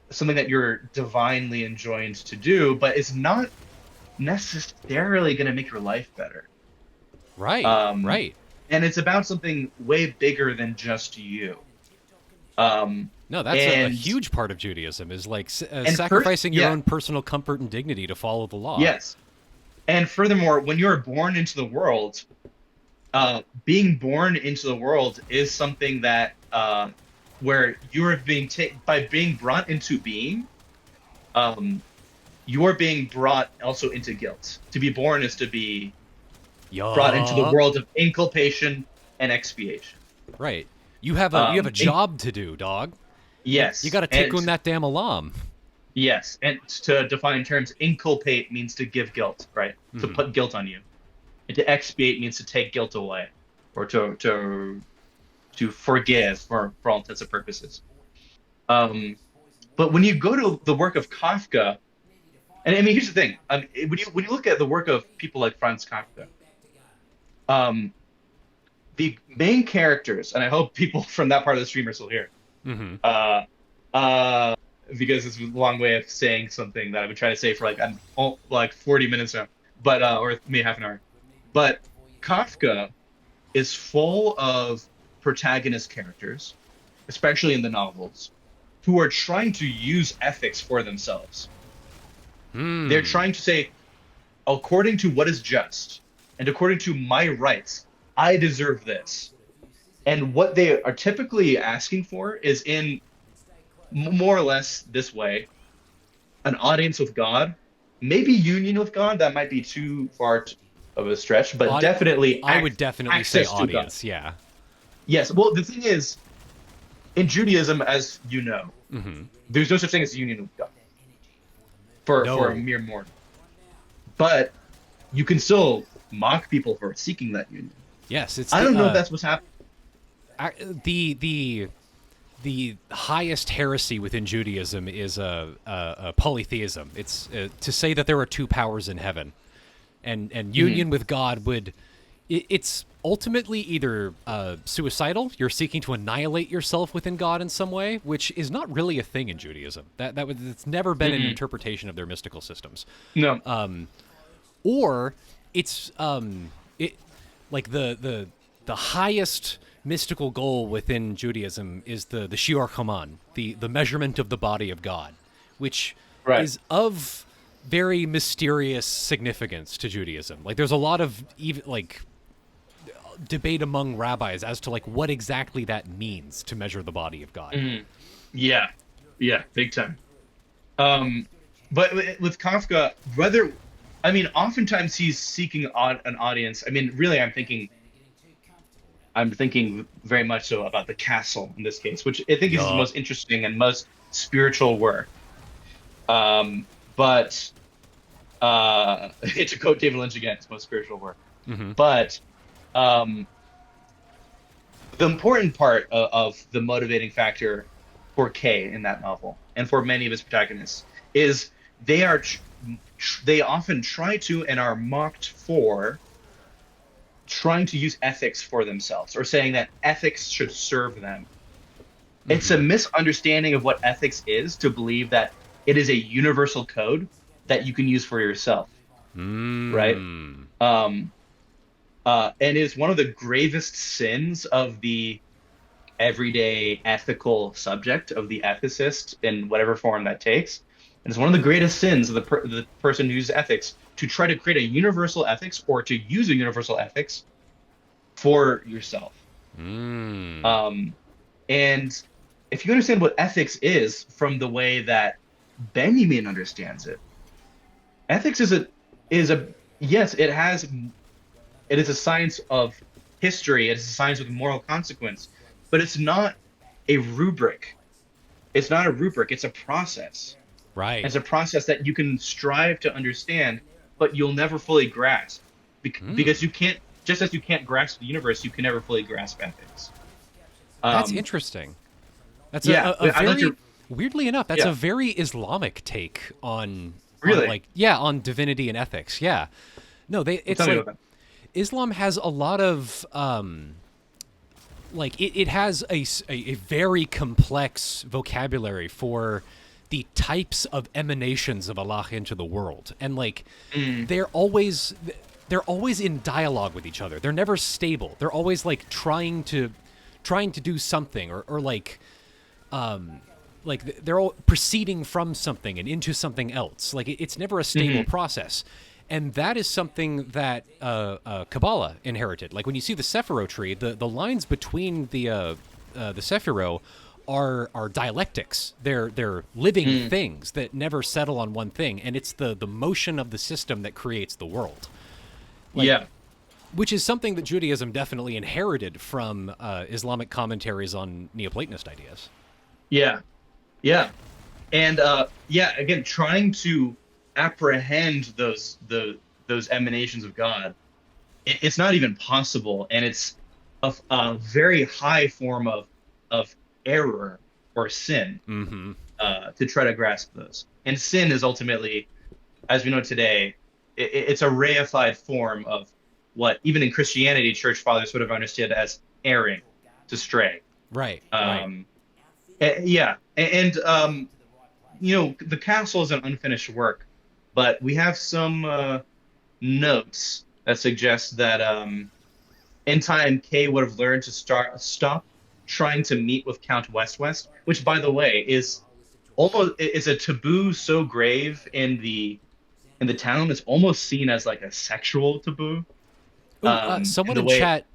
something that you're divinely enjoined to do, but it's not necessarily going to make your life better. Right. Um, Right. and it's about something way bigger than just you. Um, No, that's a and huge part of Judaism is like first, sacrificing your yeah, own personal comfort and dignity to follow the law. yes. And furthermore, when you're born into the world, being born into the world is something that where you're being taken by being brought into being. Um, you're being brought also into guilt. To be born is to be brought into the Yup. world of inculpation and expiation. Right. You have a In, job to do, dog. You yes, got to take and on that damn alarm. yes, and to define terms, inculpate means to give guilt, right? To Hmm. put guilt on you, and to expiate means to take guilt away, or to forgive for all intents and purposes. Um, but when you go to the work of Kafka, and I mean, here's the thing: when you look at the work of people like Franz Kafka, um, the main characters, and I hope people from that part of the stream are still here, Hmm. uh, uh, because it's a long way of saying something that I've been trying to say for like 40 minutes now, but or maybe half an hour. But Kafka is full of protagonist characters, especially in the novels, who are trying to use ethics for themselves. They're Hmm. trying to say, according to what is just, and according to my rights, I deserve this. And what they are typically asking for is in more or less this way an audience with God, maybe union with God. That might be too far of a stretch, but Audi- definitely I would definitely say access to God. audience. Yeah. Yes. Well, the thing is, in Judaism, as you know, Hmm. there's no such thing as union with God for a No. mere mortal. But you can still mock people for seeking that union. Yes, it's I don't know if that's what's happening. The highest heresy within Judaism is a polytheism. It's to say that there are two powers in heaven, and union with God would. It's ultimately either suicidal. You're seeking to annihilate yourself within God in some way, which is not really a thing in Judaism. It's never been an interpretation of their mystical systems. No. Or it's like the highest mystical goal within Judaism is the Shiur Haman, the measurement of the body of God, which Right. is of very mysterious significance to Judaism. Like there's a lot of even like debate among rabbis as to like what exactly that means to measure the body of God. Yeah, big time. But with Kafka, oftentimes he's seeking an audience. I mean, really, I'm thinking very much so about The Castle in this case, which I think is his most interesting and most spiritual work. But to quote David Lynch again, it's most spiritual work. But the important part of the motivating factor for Kay in that novel and for many of his protagonists is they often try to and are mocked for trying to use ethics for themselves or saying that ethics should serve them. It's a misunderstanding of what ethics is to believe that it is a universal code that you can use for yourself, right? And is one of the gravest sins of the everyday ethical subject of the ethicist in whatever form that takes. And it's one of the greatest sins of the person who uses ethics to try to create a universal ethics or to use a universal ethics for yourself. And if you understand what ethics is from the way that Benjamin understands it, ethics is a yes, it is a science of history. It is a science with moral consequence, but it's not a rubric. It's not a rubric. It's a process. Right. It's a process that you can strive to understand, but you'll never fully grasp because you can't. Just as you can't grasp the universe, you can never fully grasp ethics. That's interesting. That's weirdly enough, that's a very Islamic take on on divinity and ethics. Yeah. No, it's like Islam has a lot of it has a very complex vocabulary for the types of emanations of Allah into the world, and they're always in dialogue with each other. They're never stable. They're always like trying to do something or they're all proceeding from something and into something else. Like it's never a stable process. And that is something that Kabbalah inherited. Like when you see the Sephiro tree, the lines between the Sephiro are dialectics. They're living things that never settle on one thing, and it's the motion of the system that creates the world. Which is something that Judaism definitely inherited from Islamic commentaries on Neoplatonist ideas. Yeah. And again, trying to apprehend those emanations of God, it's not even possible, and it's a very high form of error or sin to try to grasp those. And sin is ultimately, as we know today, it's a reified form of what even in Christianity church fathers would have understood as erring, to stray. Right. The Castle is an unfinished work, but we have some notes that suggest that in time Kay would have learned to stop trying to meet with Count West, which, by the way, is a taboo so grave in the town. It's almost seen as like a sexual taboo. Someone in chat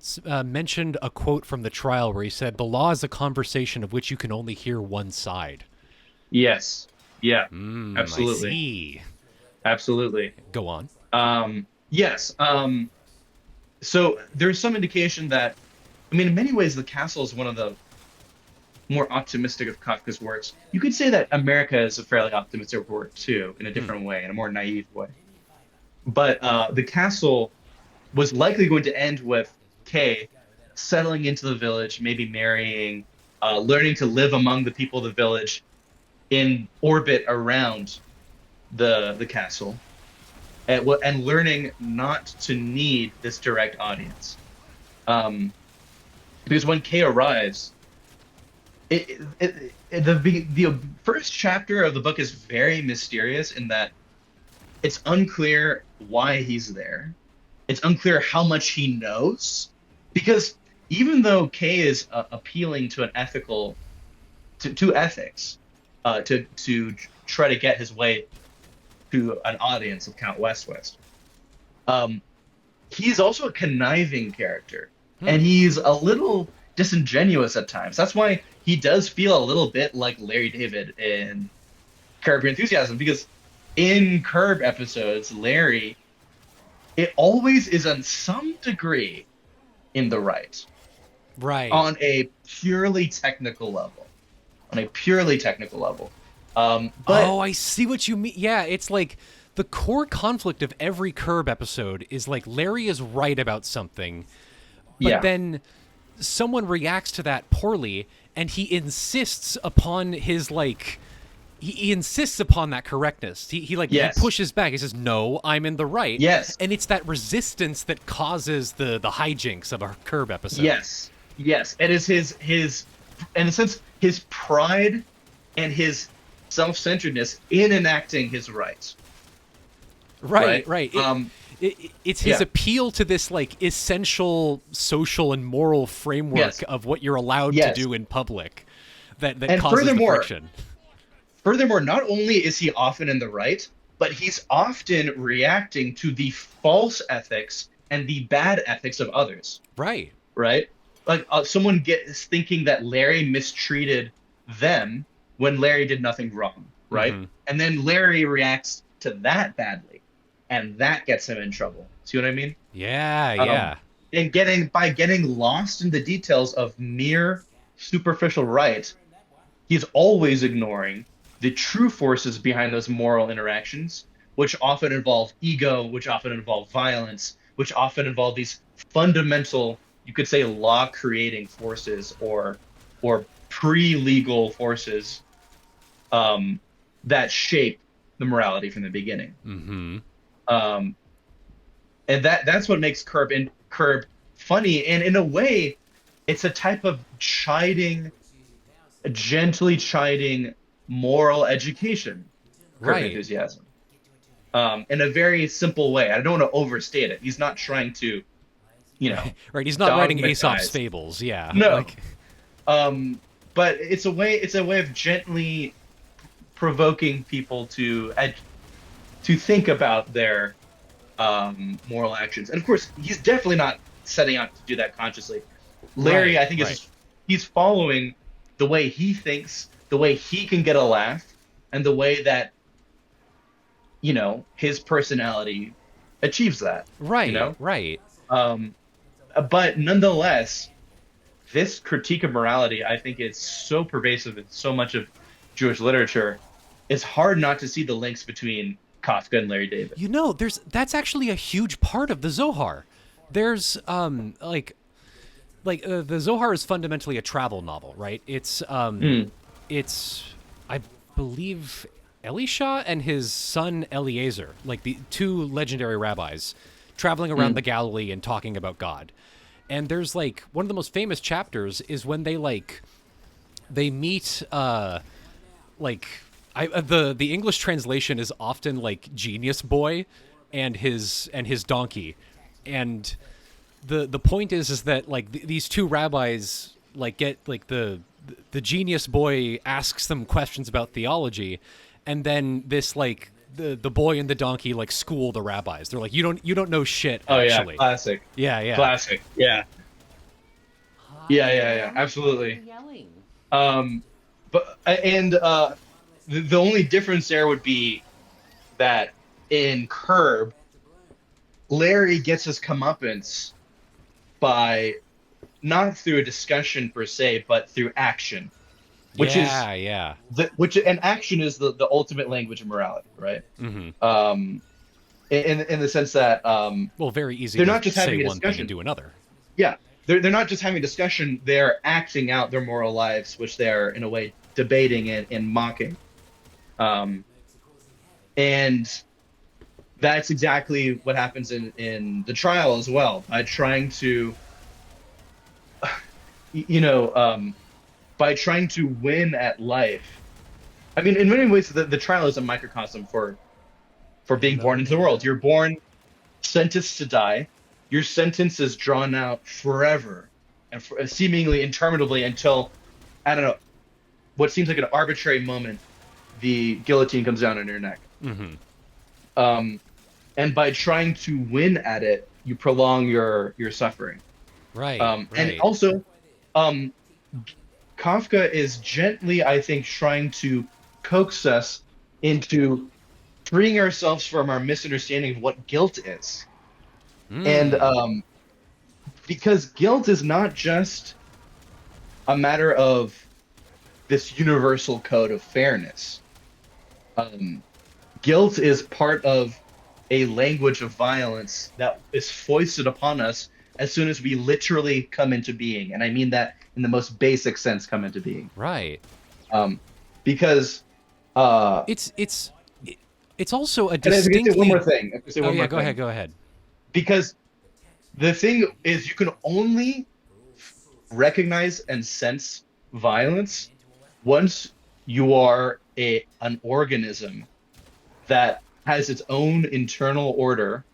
mentioned a quote from the trial where he said, "The law is a conversation of which you can only hear one side." Yes. Yeah. Absolutely. I see. Absolutely. Go on. Yes. So there's some indication that, in many ways, The Castle is one of the more optimistic of Kafka's works. You could say that America is a fairly optimistic work too, in a different way, in a more naive way. But The Castle was likely going to end with Kay settling into the village, maybe marrying, learning to live among the people of the village in orbit around the castle, and learning not to need this direct audience. Because when Kay arrives, the first chapter of the book is very mysterious in that it's unclear why he's there. It's unclear how much he knows, because even though Kay is appealing to to ethics, to try to get his way to an audience of Count West, he's also a conniving character, and he's a little disingenuous at times. That's why he does feel a little bit like Larry David in Curb Your Enthusiasm, because in Curb episodes, Larry, it always is on some degree in the right. Right. On a purely technical level. But oh, I see what you mean. Yeah, it's like the core conflict of every Curb episode is like Larry is right about something, but then someone reacts to that poorly, and he insists upon his like he insists upon that correctness. He pushes back. He says, "No, I'm in the right." Yes. And it's that resistance that causes the hijinks of a Curb episode. Yes. It is his in a sense his pride and his self-centeredness in enacting his rights. Right. It's his appeal to this like essential social and moral framework of what you're allowed to do in public that causes the friction. Furthermore, not only is he often in the right, but he's often reacting to the false ethics and the bad ethics of others. Right. Like someone gets thinking that Larry mistreated them when Larry did nothing wrong, right? Mm-hmm. And then Larry reacts to that badly, and that gets him in trouble. See what I mean? Yeah. And getting lost in the details of mere superficial right, he's always ignoring the true forces behind those moral interactions, which often involve ego, which often involve violence, which often involve these fundamental, you could say, law-creating forces or pre-legal forces that shape the morality from the beginning. Mm-hmm. And that's what makes Curb funny, and in a way, it's a type of gently chiding moral education. Curb Enthusiasm. In a very simple way. I don't want to overstate it. He's not trying to, right. He's not writing Aesop's fables. Yeah. No. But it's a way of gently provoking people to think about their moral actions. And of course, he's definitely not setting out to do that consciously. Larry, I think, he's following the way he thinks, the way he can get a laugh, and the way that his personality achieves that. Right. Right. But nonetheless, this critique of morality, I think, is so pervasive in so much of Jewish literature. It's hard not to see the links between Kafka and Larry David. That's actually a huge part of the Zohar. There's the Zohar is fundamentally a travel novel, right? It's I believe Elisha and his son Eliezer, like the two legendary rabbis, traveling around the Galilee and talking about God. And there's like one of the most famous chapters is when they meet the English translation is often like Genius Boy and his donkey. And the point is that like these two rabbis like get like the Genius Boy asks them questions about theology, and then this like the boy and the donkey like school the rabbis. They're like, you don't know shit, actually. Yeah, classic. Yeah. Classic. Yeah. Yeah, absolutely. But the only difference there would be that in Curb, Larry gets his comeuppance by not through a discussion per se, but through action, which and action is the ultimate language of morality, right? Mm-hmm. In the sense that very easy. They're to not just say having a one thing discussion and do another. yeah, they're not just having a discussion, they're acting out their moral lives, which they're in a way debating and mocking. Um, and that's exactly what happens in the trial as well. By trying to, you know, by trying to win at life. I mean, in many ways, the trial is a microcosm for being born into the world. You're born sentenced to die. Your sentence is drawn out forever and seemingly interminably until, I don't know, what seems like an arbitrary moment, the guillotine comes down on your neck. Hmm. Um, and by trying to win at it, you prolong your suffering. Right, And right. also, um, Kafka is gently, I think, trying to coax us into freeing ourselves from our misunderstanding of what guilt is. And Mm. because guilt is not just a matter of this universal code of fairness. Um, Guilt is part of a language of violence that is foisted upon us as soon as we literally come into being. And I mean that in the most basic sense, come into being. Right. Um, because, uh, It's it's also a and I was going to say one more distinctly. thing. I was gonna say Oh one yeah, more go ahead, thing. go ahead. Because the thing is, you can only recognize and sense violence once you are an organism that has its own internal order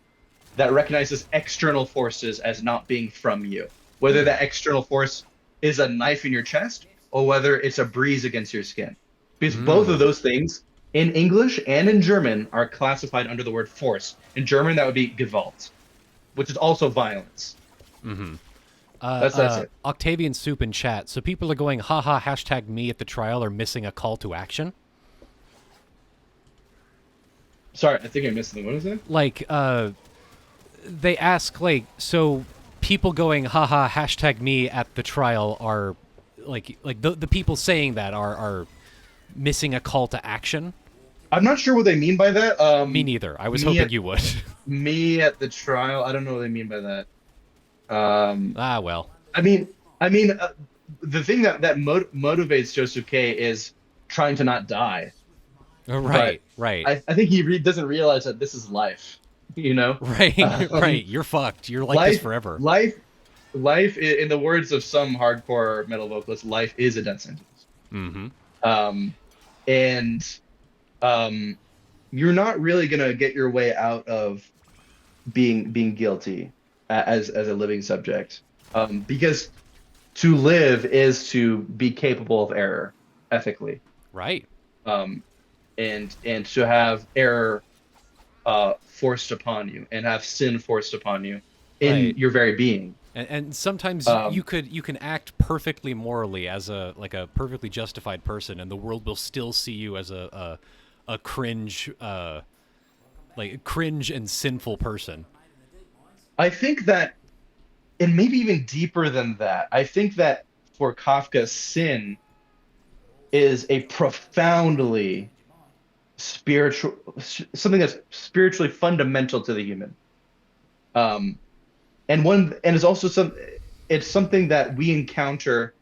that recognizes external forces as not being from you. Whether Hmm. that external force is a knife in your chest or whether it's a breeze against your skin. Because both of Mm. those things in English and in German are classified under the word force. In German, that would be Gewalt, which is also violence. Hmm. That's it. Octavian Soup in chat. So people are going, haha, hashtag me at the trial are missing a call to action. Sorry, I think I missed something. What is it? Like, they ask, like, so people going, haha, hashtag me at the trial are, like the people saying that are missing a call to action. I'm not sure what they mean by that. Me neither. I was Me hoping at you would. me at the trial. I don't know what they mean by that. Um, Ah, well. I mean, I mean, the thing that motivates Joseph K is trying to not die, but Right, right. I think he doesn't realize that this is life. You know, Right, um, right. You're fucked. You're like this life, forever. life, life. In the words of some hardcore metal vocalists, life is a death sentence. Mm-hmm. Um, and um, you're not really gonna get your way out of being guilty as a living subject, because to live is to be capable of error ethically, Right. um, and to have error forced upon you and have sin forced upon you in Right. your very being. And sometimes Um, you can act perfectly morally as a perfectly justified person, and the world will still see you as a cringe like cringe and sinful person. I think that, and maybe even deeper than that, I think that for Kafka, sin is a profoundly spiritual, something that's spiritually fundamental to the human. Um, and it's also it's something that we encounter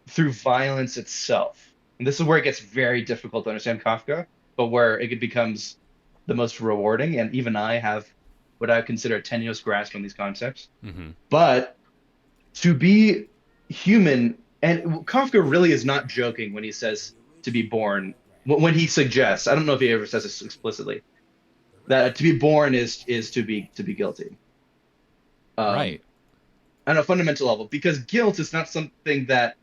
through violence itself. And this is where it gets very difficult to understand Kafka, but where it becomes the most rewarding. And even I have what I consider a tenuous grasp on these concepts. Mm-hmm. But to be human, and Kafka really is not joking when he says to be born, when he suggests, I don't know if he ever says this explicitly, that to be born is to be guilty. Um, Right. on a fundamental level, because guilt is not something that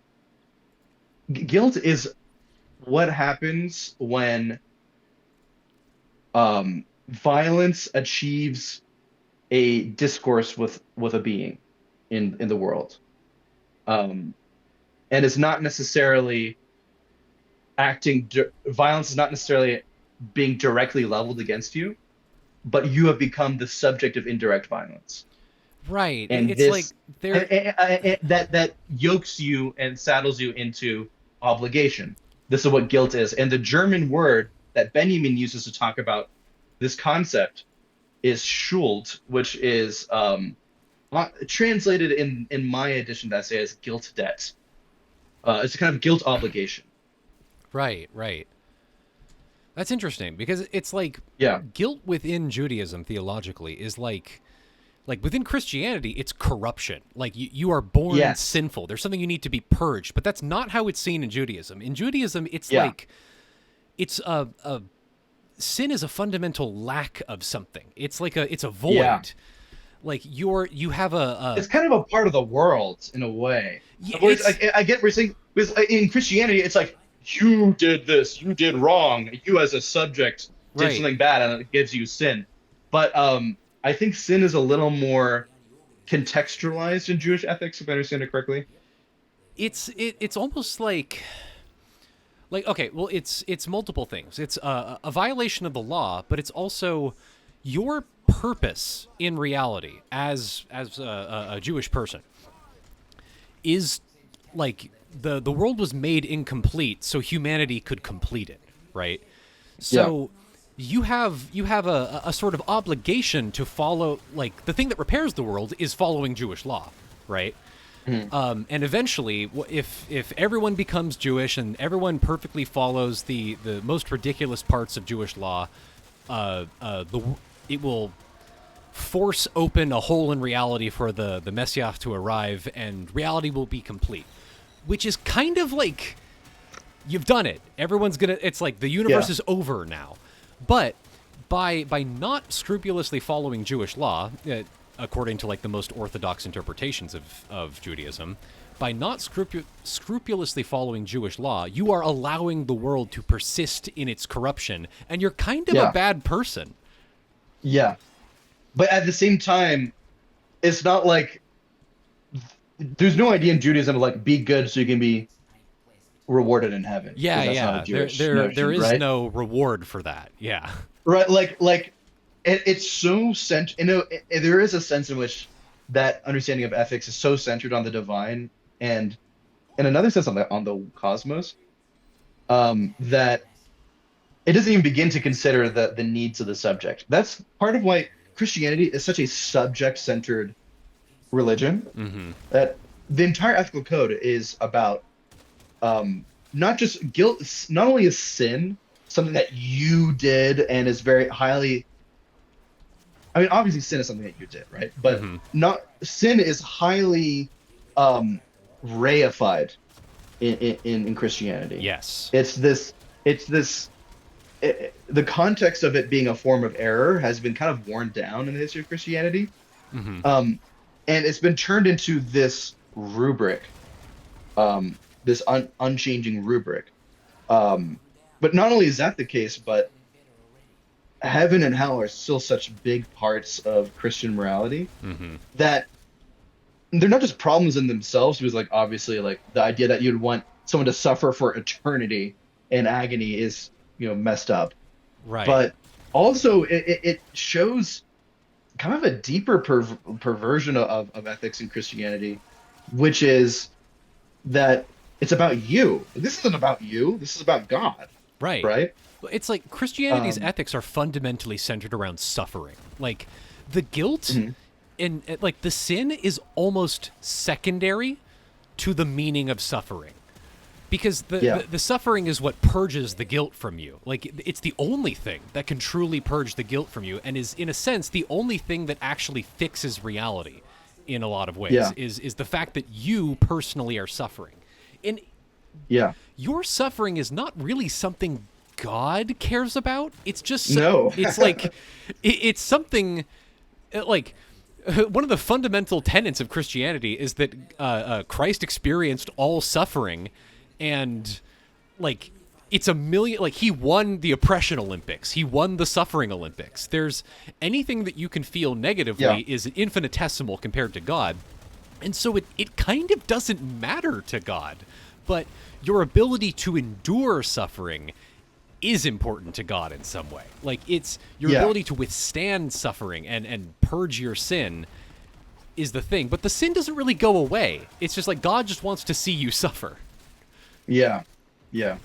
guilt is what happens when violence achieves a discourse with a being in the world, um, and it's not necessarily violence is not necessarily being directly leveled against you, but you have become the subject of indirect violence, Right. and It's like this they're that yokes you and saddles you into obligation. This is what guilt is, and the German word that Benjamin uses to talk about this concept is Schuld, which is translated in my edition of the essay as guilt debt. It's a kind of guilt obligation. Right, right. That's interesting because it's like Yeah, guilt within Judaism theologically is like within Christianity, it's corruption. Like you are born yes, sinful. There's something you need to be purged, but that's not how it's seen in Judaism. In Judaism, it's yeah, like it's a sin is a fundamental lack of something. It's a yeah. void. Like you have a It's kind of a part of the world in a way. yeah, Whereas, it's I get what you're saying. Because in Christianity, it's like you did this, you did wrong. You as a subject did right. something bad, and it gives you sin. But I think sin is a little more contextualized in Jewish ethics, if I understand it correctly. It's almost like okay, well it's multiple things. It's a violation of the law, but it's also your purpose in reality as a Jewish person is like the world was made incomplete so humanity could complete it, right? Yeah, So you have a sort of obligation to follow, like the thing that repairs the world is following Jewish law, right? Mhm. And eventually, if everyone becomes Jewish and everyone perfectly follows the most ridiculous parts of Jewish law, it will force open a hole in reality for the Messiah to arrive, and reality will be complete. Which is kind of like you've done it. Everyone's gonna. It's like the universe yeah, is over now. But by not scrupulously following Jewish law, according to like the most orthodox interpretations of Judaism, by not scrupulously following Jewish law, you are allowing the world to persist in its corruption, and you're kind of a yeah, bad person. yeah. But at the same time, it's not like there's no idea in Judaism of like be good so you can be rewarded in heaven, Yeah, because that's not a yeah. There Jewish there notion, is right? no reward for that. Yeah. Right, like it's so cent. There is a sense in which that understanding of ethics is so centered on the divine, and in another sense on the cosmos, that it doesn't even begin to consider the needs of the subject. That's part of why Christianity is such a subject-centered religion. Mm-hmm. That the entire ethical code is about not just guilt. Not only is sin something that you did and is very highly, I mean, obviously sin is something that you did, right? But Mm-hmm. not sin is highly um reified in Christianity. Yes. It's this it's this the context of it being a form of error has been kind of worn down in the history of Christianity. Mm-hmm. Um and it's been turned into this rubric, this unchanging rubric. But not only is that the case, but heaven and hell are still such big parts of Christian morality Mm-hmm. that they're not just problems in themselves. Because, like, obviously, like the idea that you'd want someone to suffer for eternity in agony is, messed up. Right. But also, it shows kind of a deeper perversion of ethics in Christianity, which is that it's about you. This isn't about you. This is about God, Right. right? It's like Christianity's Um, ethics are fundamentally centered around suffering. Like the guilt mhm. and like the sin is almost secondary to the meaning of suffering. Because Yeah, the suffering is what purges the guilt from you. Like it's the only thing that can truly purge the guilt from you, and is in a sense the only thing that actually fixes reality in a lot of ways yeah, is the fact that you personally are suffering. And yeah. your suffering is not really something God cares about. It's just No. it's like it's something like one of the fundamental tenets of Christianity is that Christ experienced all suffering, and like it's a million, like he won the oppression Olympics, he won the suffering Olympics. There's anything that you can feel Yeah, negatively is infinitesimal compared to God, and so it kind of doesn't matter to God, but your ability to endure suffering is important to God in some way. Like it's your yeah, ability to withstand suffering and purge your sin is the thing. But the sin doesn't really go away. It's just like God just wants to see you suffer. yeah, yeah.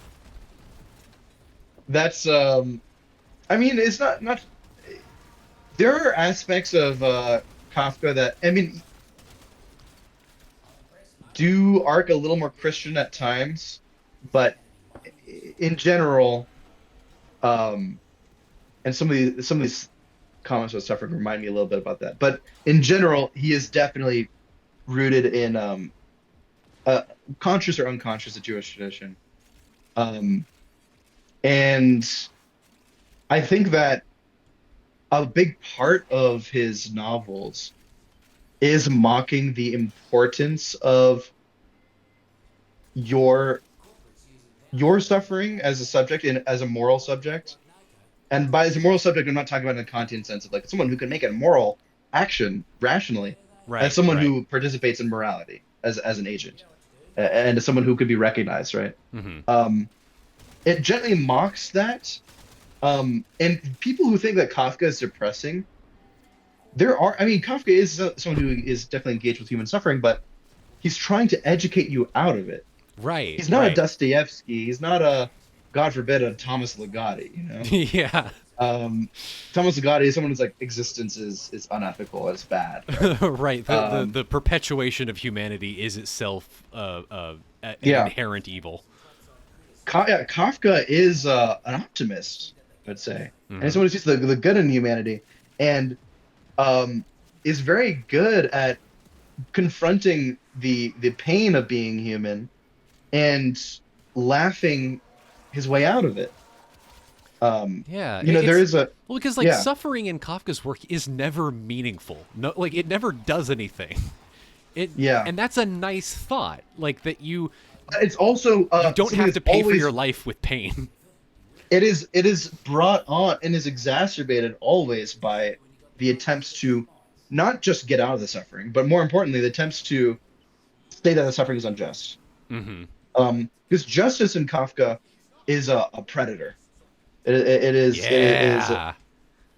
That's I mean, it's not. There are aspects of Kafka that, I mean, do arc a little more Christian at times, but in general, um, and some of these comments about suffering remind me a little bit about that. But in general, he is definitely rooted in uh, conscious or unconscious, a Jewish tradition. Um, and I think that a big part of his novels is mocking the importance of your your suffering as a subject and as a moral subject. And by as a moral subject, I'm not talking about in a Kantian sense of like someone who can make a moral action rationally, as Right, someone right. who participates in morality as an agent, and as someone who could be recognized, right? Hmm. Um, it gently mocks that. And people who think that Kafka is depressing, I mean, Kafka is someone who is definitely engaged with human suffering, but he's trying to educate you out of it. Right, He's not a right. Dostoevsky. He's not a, God forbid, a Thomas Ligotti, you know? Yeah. Um, Thomas Ligotti is someone who's like existence is unethical, it's bad, right? Right. The Um, perpetuation of humanity is itself an yeah, inherent evil. Yeah, Kafka is an optimist, I'd say, and Hmm. someone who sees the good in humanity, and um, is very good at confronting the pain of being human and laughing his way out of it. Yeah, There it's is a well because like yeah, suffering in Kafka's work is never meaningful. No, like it never does anything. It yeah. and that's a nice thought. Like that It's also you don't something have that's to pay for your always life with pain. it is brought on and is exacerbated always by the attempts to not just get out of the suffering, but more importantly, the attempts to say that the suffering is unjust. Hmm. Because justice in Kafka is a predator. It is Yeah.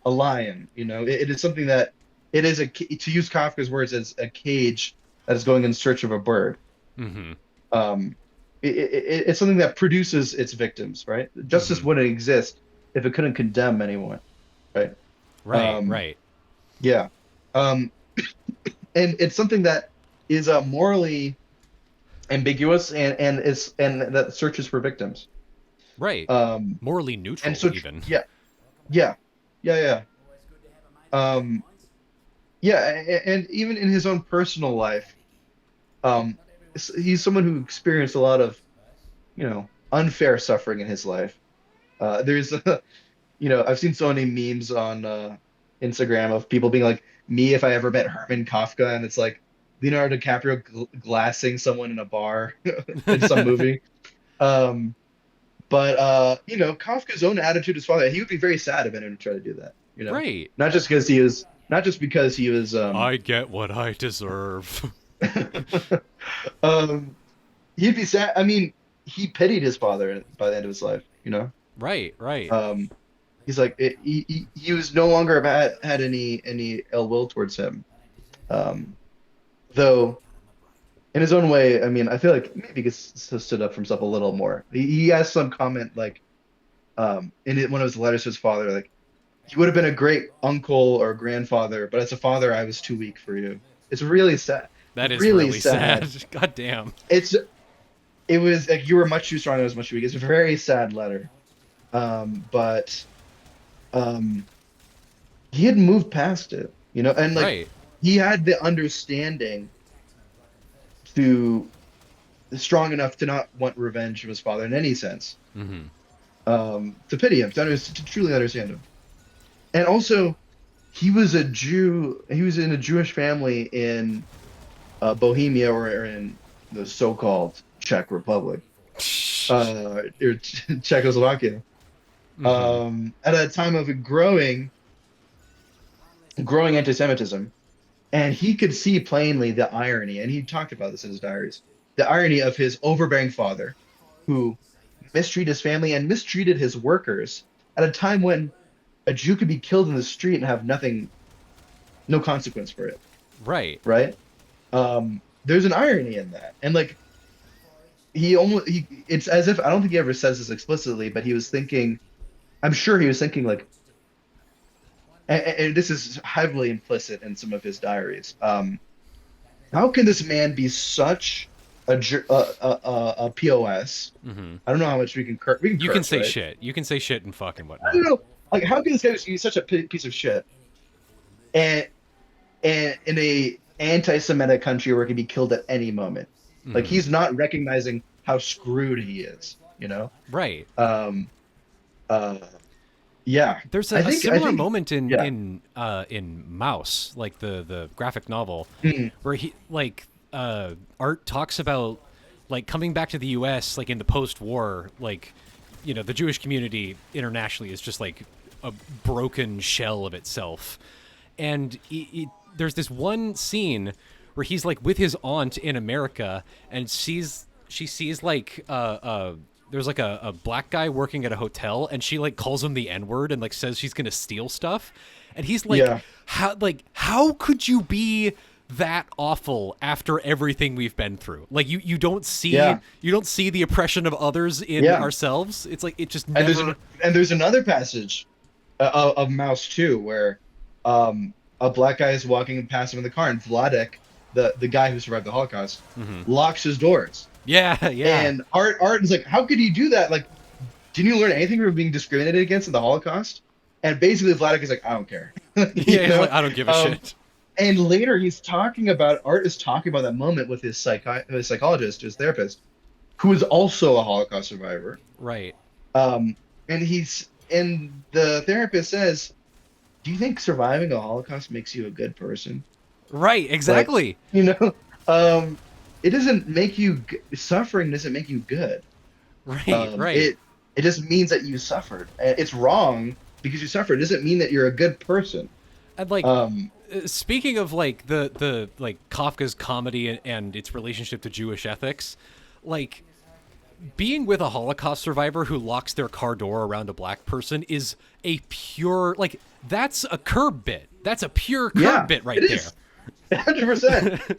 a lion. It is something that it is to use Kafka's words as a cage that is going in search of a bird. Hmm. Um, it's something that produces its victims, right? Justice Hmm. wouldn't exist if it couldn't condemn anyone, right? Right. Um, Right. yeah. Um, and it's something that is morally ambiguous and that searches for victims. Right. Um, Morally and neutral, so even. yeah, yeah, yeah, yeah. Yeah, and even in his own personal life, um, he's someone who experienced a lot of, unfair suffering in his life. There's, I've seen so many memes on Instagram of people being like, me if I ever met Herman Kafka, and it's like Leonardo DiCaprio glassing someone in a bar in some movie. Um, but Kafka's own attitude as father, he would be very sad if anyone tried to do that. Right. Not just because he was I get what I deserve. um he'd be sad. I mean, he pitied his father by the end of his life, Right. Right. Um he's like he was no longer had any ill will towards him. Um though in his own way, I mean, I feel like maybe he stood up for himself a little more. He has some comment like one of his letters to his father, like, you would have been a great uncle or grandfather, but as a father, I was too weak for you. It's really sad. That is Really really sad. sad. God damn. It's it was like you were much too strong. I was much too weak. It's a very sad letter. But um, he had moved past it, and like Right. he had the understanding to strong enough to not want revenge from his father in any sense. Hmm. To pity him, to truly understand him, and also he was a Jew. He was in a Jewish family in Bohemia or in the so-called Czech Republic, or Czechoslovakia, Hmm. at a time of growing anti-Semitism, and he could see plainly the irony, and he talked about this in his diaries, the irony of his overbearing father, who mistreated his family and mistreated his workers at a time when a Jew could be killed in the street and have no consequence for it, Right. right? There's an irony in that, and like it's as if I don't think he ever says this explicitly, but he was thinking, I'm sure he was thinking like, and this is heavily implicit in some of his diaries. How can this man be such a POS. Hmm. I don't know how much we can curse. We can You can curse, say right? shit. You can say shit and fucking I don't whatnot. know. Like, how can this guy just be such a piece of shit? And in a anti-Semitic country where he can be killed at any moment, like Hmm. he's not recognizing how screwed he is. Right. Um. Uh. Yeah. There's I a think. I similar think. moment in Yeah. Mouse, like the graphic novel, Mm, where Art talks about like coming back to the U.S. like in the post-war, like the Jewish community internationally is just like a broken shell of itself, and there's this one scene where he's like with his aunt in America and she sees like there's like a black guy working at a hotel and she like calls him the N-word and like says she's gonna steal stuff, and he's yeah. how could you be that awful after everything we've been through? Like Yeah. you don't see the oppression of others in Yeah. ourselves. It's like it just And never. there's another passage of Mouse 2 where a black guy is walking past him in the car, and Vladek, the guy who survived the Holocaust, Mhm. locks his doors. Yeah, yeah. And Art is like, how could he do that? Like, didn't you learn anything from being discriminated against in the Holocaust? And basically, Vladek is like, I don't care. Yeah, he's like, I don't give a Um, shit. and later, Art is talking about that moment with his psychologist, his therapist, who is also a Holocaust survivor. Right. Um, and the therapist says, "Do you think surviving a Holocaust makes you a good person?" Right, Like, exactly. you know, um, it doesn't make you suffering doesn't make you good. Right, right. It just means that you suffered. It's wrong because you suffered. It doesn't mean that you're a good person. And like Um, speaking of like the like Kafka's comedy and its relationship to Jewish ethics, like being with a Holocaust survivor who locks their car door around a black person is a pure like that's a curb bit. That's a pure curb yeah, bit right it there. is 100%.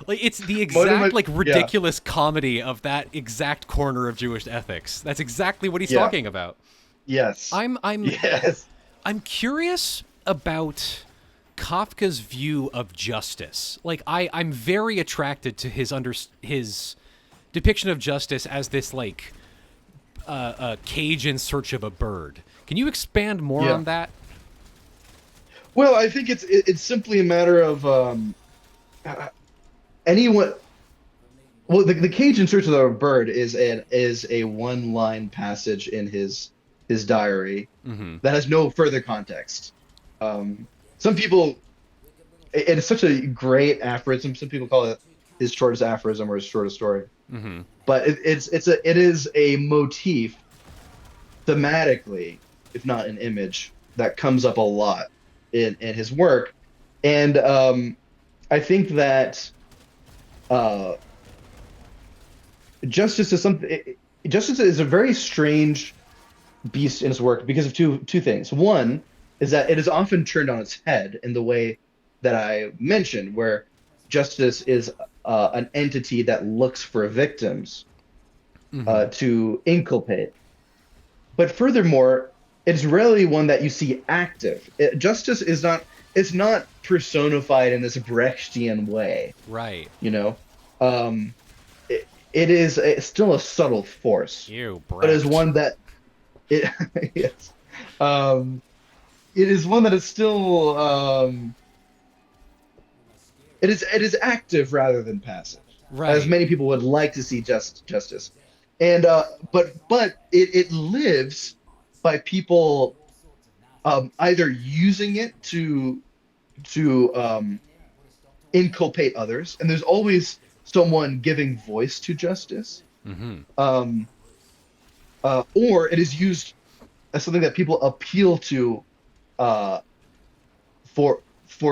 Like it's the One of exact my- like yeah, ridiculous comedy of that exact corner of Jewish ethics. That's exactly what he's yeah, talking about. yes, I'm yes, I'm curious about Kafka's view of justice. Like I'm very attracted to his depiction of justice as this like a cage in search of a bird. Can you expand more yeah. on that? Well, I think it's simply a matter of uh, anyone. Well, the cage in search of the bird is a one line passage in his diary Mm-hmm. that has no further context. Some people, it's such a great aphorism. Some people call it his shortest aphorism or his shortest story. Mm-hmm. But it is a motif thematically, if not an image, that comes up a lot in his work. And I think that uh, justice is something. Justice is a very strange beast in his work because of two things. One is that it is often turned on its head in the way that I mentioned, where justice is an entity that looks for victims Mm-hmm. to inculpate. But furthermore, it's rarely one that you see active. Justice is not it's not personified in this Brechtian way, Right. you know. Um, it is still a subtle force, Ew, but is Brecht. one that it yes, um, it is one that is still it is active rather than passive, as Right. many people would like to see justice. And but it lives by people either using it to inculpate others, and there's always someone giving voice to justice, Mm-hmm. um, or it is used as something that people appeal to uh, for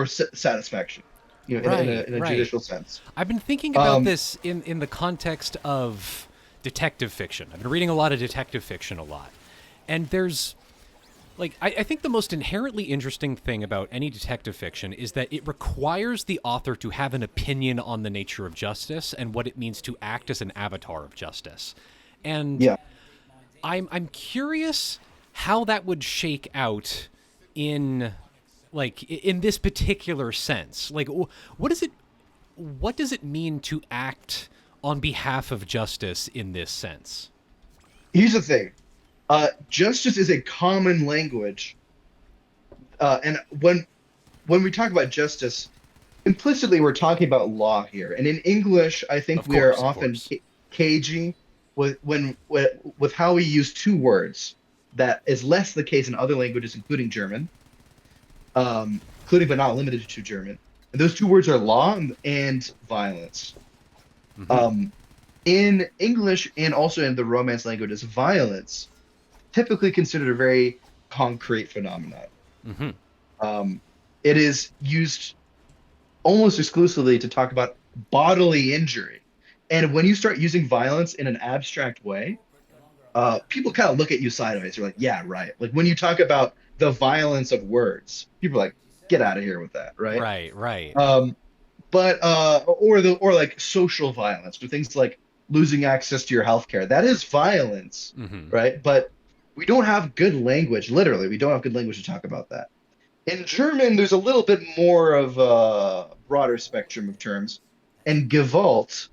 satisfaction, Right. in a Right. judicial sense. I've been thinking about Um, this in the context of detective fiction. I've been reading a lot of detective fiction a lot. And there's like I think the most inherently interesting thing about any detective fiction is that it requires the author to have an opinion on the nature of justice and what it means to act as an avatar of justice. And yeah, I'm curious how that would shake out in like in this particular sense. Like what is it what does it mean to act on behalf of justice in this sense? Here's the thing. Justice is a common language. And when we talk about justice, implicitly we're talking about law here. And in English, I think Of we are course, of often course. cagey with how we use two words. That is less the case in other languages, including German, including but not limited to German. And those two words are law and violence. Mhm. In English and also in the Romance languages, violence typically considered a very concrete phenomenon. Mhm. Um, it is used almost exclusively to talk about bodily injury. And when you start using violence in an abstract way, people kind of look at you sideways. They're like, yeah, right. Like when you talk about the violence of words, people are like, get out of here with that, right? Right, right. Um, but or like social violence, or things like losing access to your healthcare. That is violence, Mhm. right? But we don't have good language. Literally, we don't have good language to talk about that. In German, there's a little bit more of a broader spectrum of terms, and Gewalt,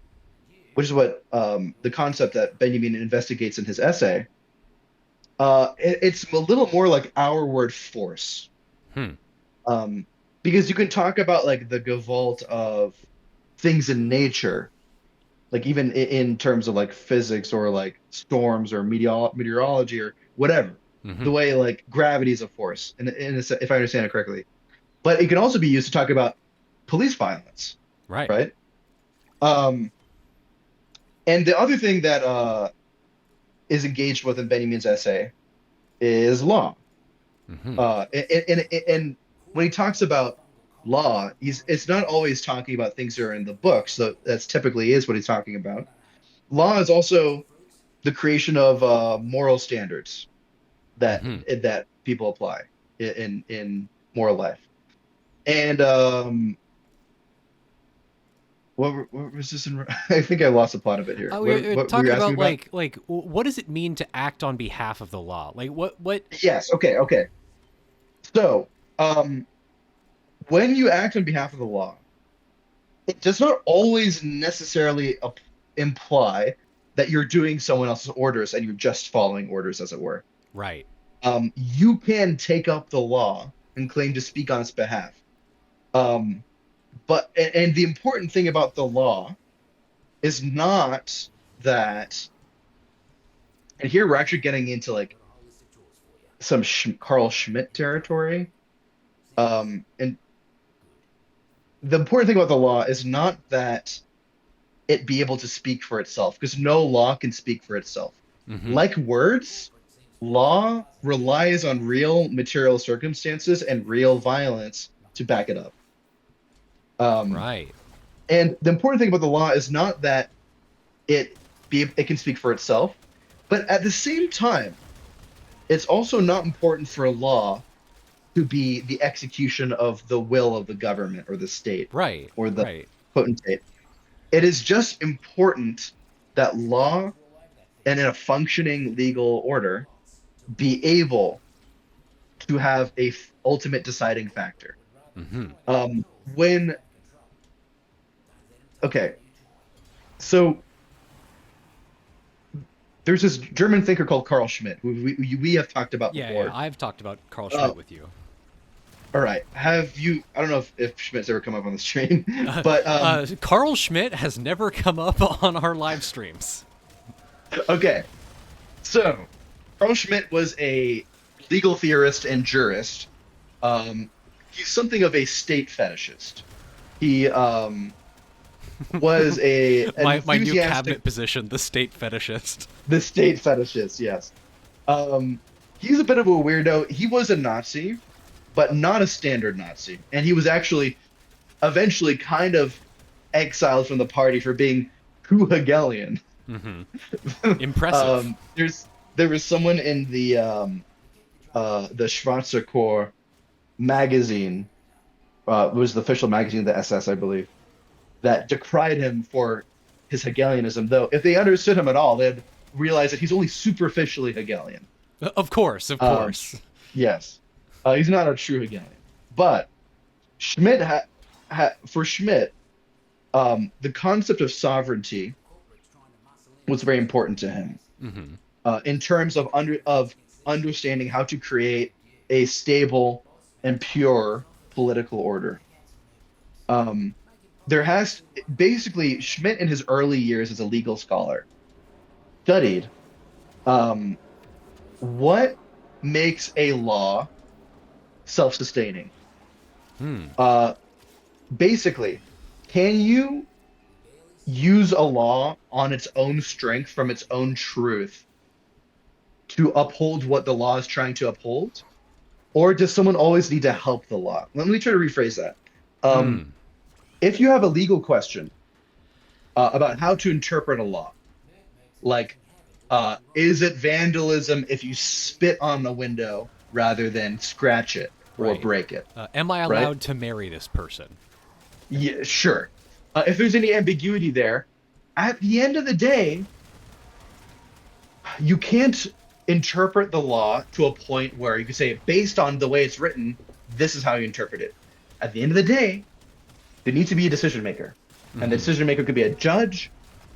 which is what the concept that Benjamin investigates in his essay, it's a little more like our word force. Hmm. Um, because you can talk about like the Gewalt of things in nature, like even in terms of like physics or like storms or meteorology or whatever, the Mhm. way like gravity is a force, and if I understand it correctly. But it can also be used to talk about police violence, Right. right? Um, and the other thing that is engaged with in Benjamin's essay is law. Mhm. And when he talks about law, it's not always talking about things that are in the book. So that's typically is what he's talking about. Law is also the creation of moral standards that Mhm. that people apply in moral life. And what was this in? I think I lost the plot of it here. We're What were you talking asking about about? what does it mean to act on behalf of the law? Like what Yes. Okay. Okay. So um, when you act on behalf of the law, it does not always necessarily imply that you're doing someone else's orders and you're just following orders, as it were. right. You can take up the law and claim to speak on its behalf. Um, and the important thing about the law is not that, and here we're actually getting into like some Carl Schmitt territory. And the important thing about the law is not that it be able to speak for itself, because no law can speak for itself. Mhm. Like words, law relies on real material circumstances and real violence to back it up. Um, Right. and the important thing about the law is not that it can speak for itself, but at the same time, it's also not important for a law to be the execution of the will of the government or the state Right. or the Right. potentate. It is just important that law and in a functioning legal order be able to have a ultimate deciding factor. Mhm. When okay, so there's this German thinker called Carl Schmitt, who we have talked about Yeah, yeah. before. I've talked about Carl Uh, Schmitt with you. all right, have you? I don't know if Schmidt's ever come up on the stream, but Carl Schmitt has never come up on our live streams. okay. So Carl Schmitt was a legal theorist and jurist. He's something of a state fetishist. He was a an My new enthusiastic cabinet position, the state fetishist. the state fetishist. Yes. Um, he's a bit of a weirdo. He was a Nazi, but not a standard Nazi, and he was actually eventually kind of exiled from the party for being too Hegelian. Mhm. Impressive. There was someone in the Schwarzer Korps magazine, was the official magazine of the SS, I believe, that decried him for his Hegelianism. Though, if they understood him at all, they'd realize that he's only superficially Hegelian. Of course, of Um, course. yes, he's not a true Hegelian. But Schmidt, for Schmidt, The concept of sovereignty was very important to him Hmm. in terms of understanding how to create a stable and pure political order. Um, there has basically Schmidt in his early years as a legal scholar studied um, what makes a law self-sustaining. Hmm. Uh, Basically, can you use a law on its own strength from its own truth to uphold what the law is trying to uphold? Or does someone always need to help the law? Let me try to rephrase that. Um, Hmm. if you have a legal question about how to interpret a law, like is it vandalism if you spit on the window rather than scratch it or Right. break it, Am I right? allowed to marry this person? Yeah, sure. If there's any ambiguity there, at the end of the day, you can't interpret the law to a point where you can say, based on the way it's written, this is how you interpret it. At the end of the day, there needs to be a decision maker. And the Hmm. decision maker could be a judge,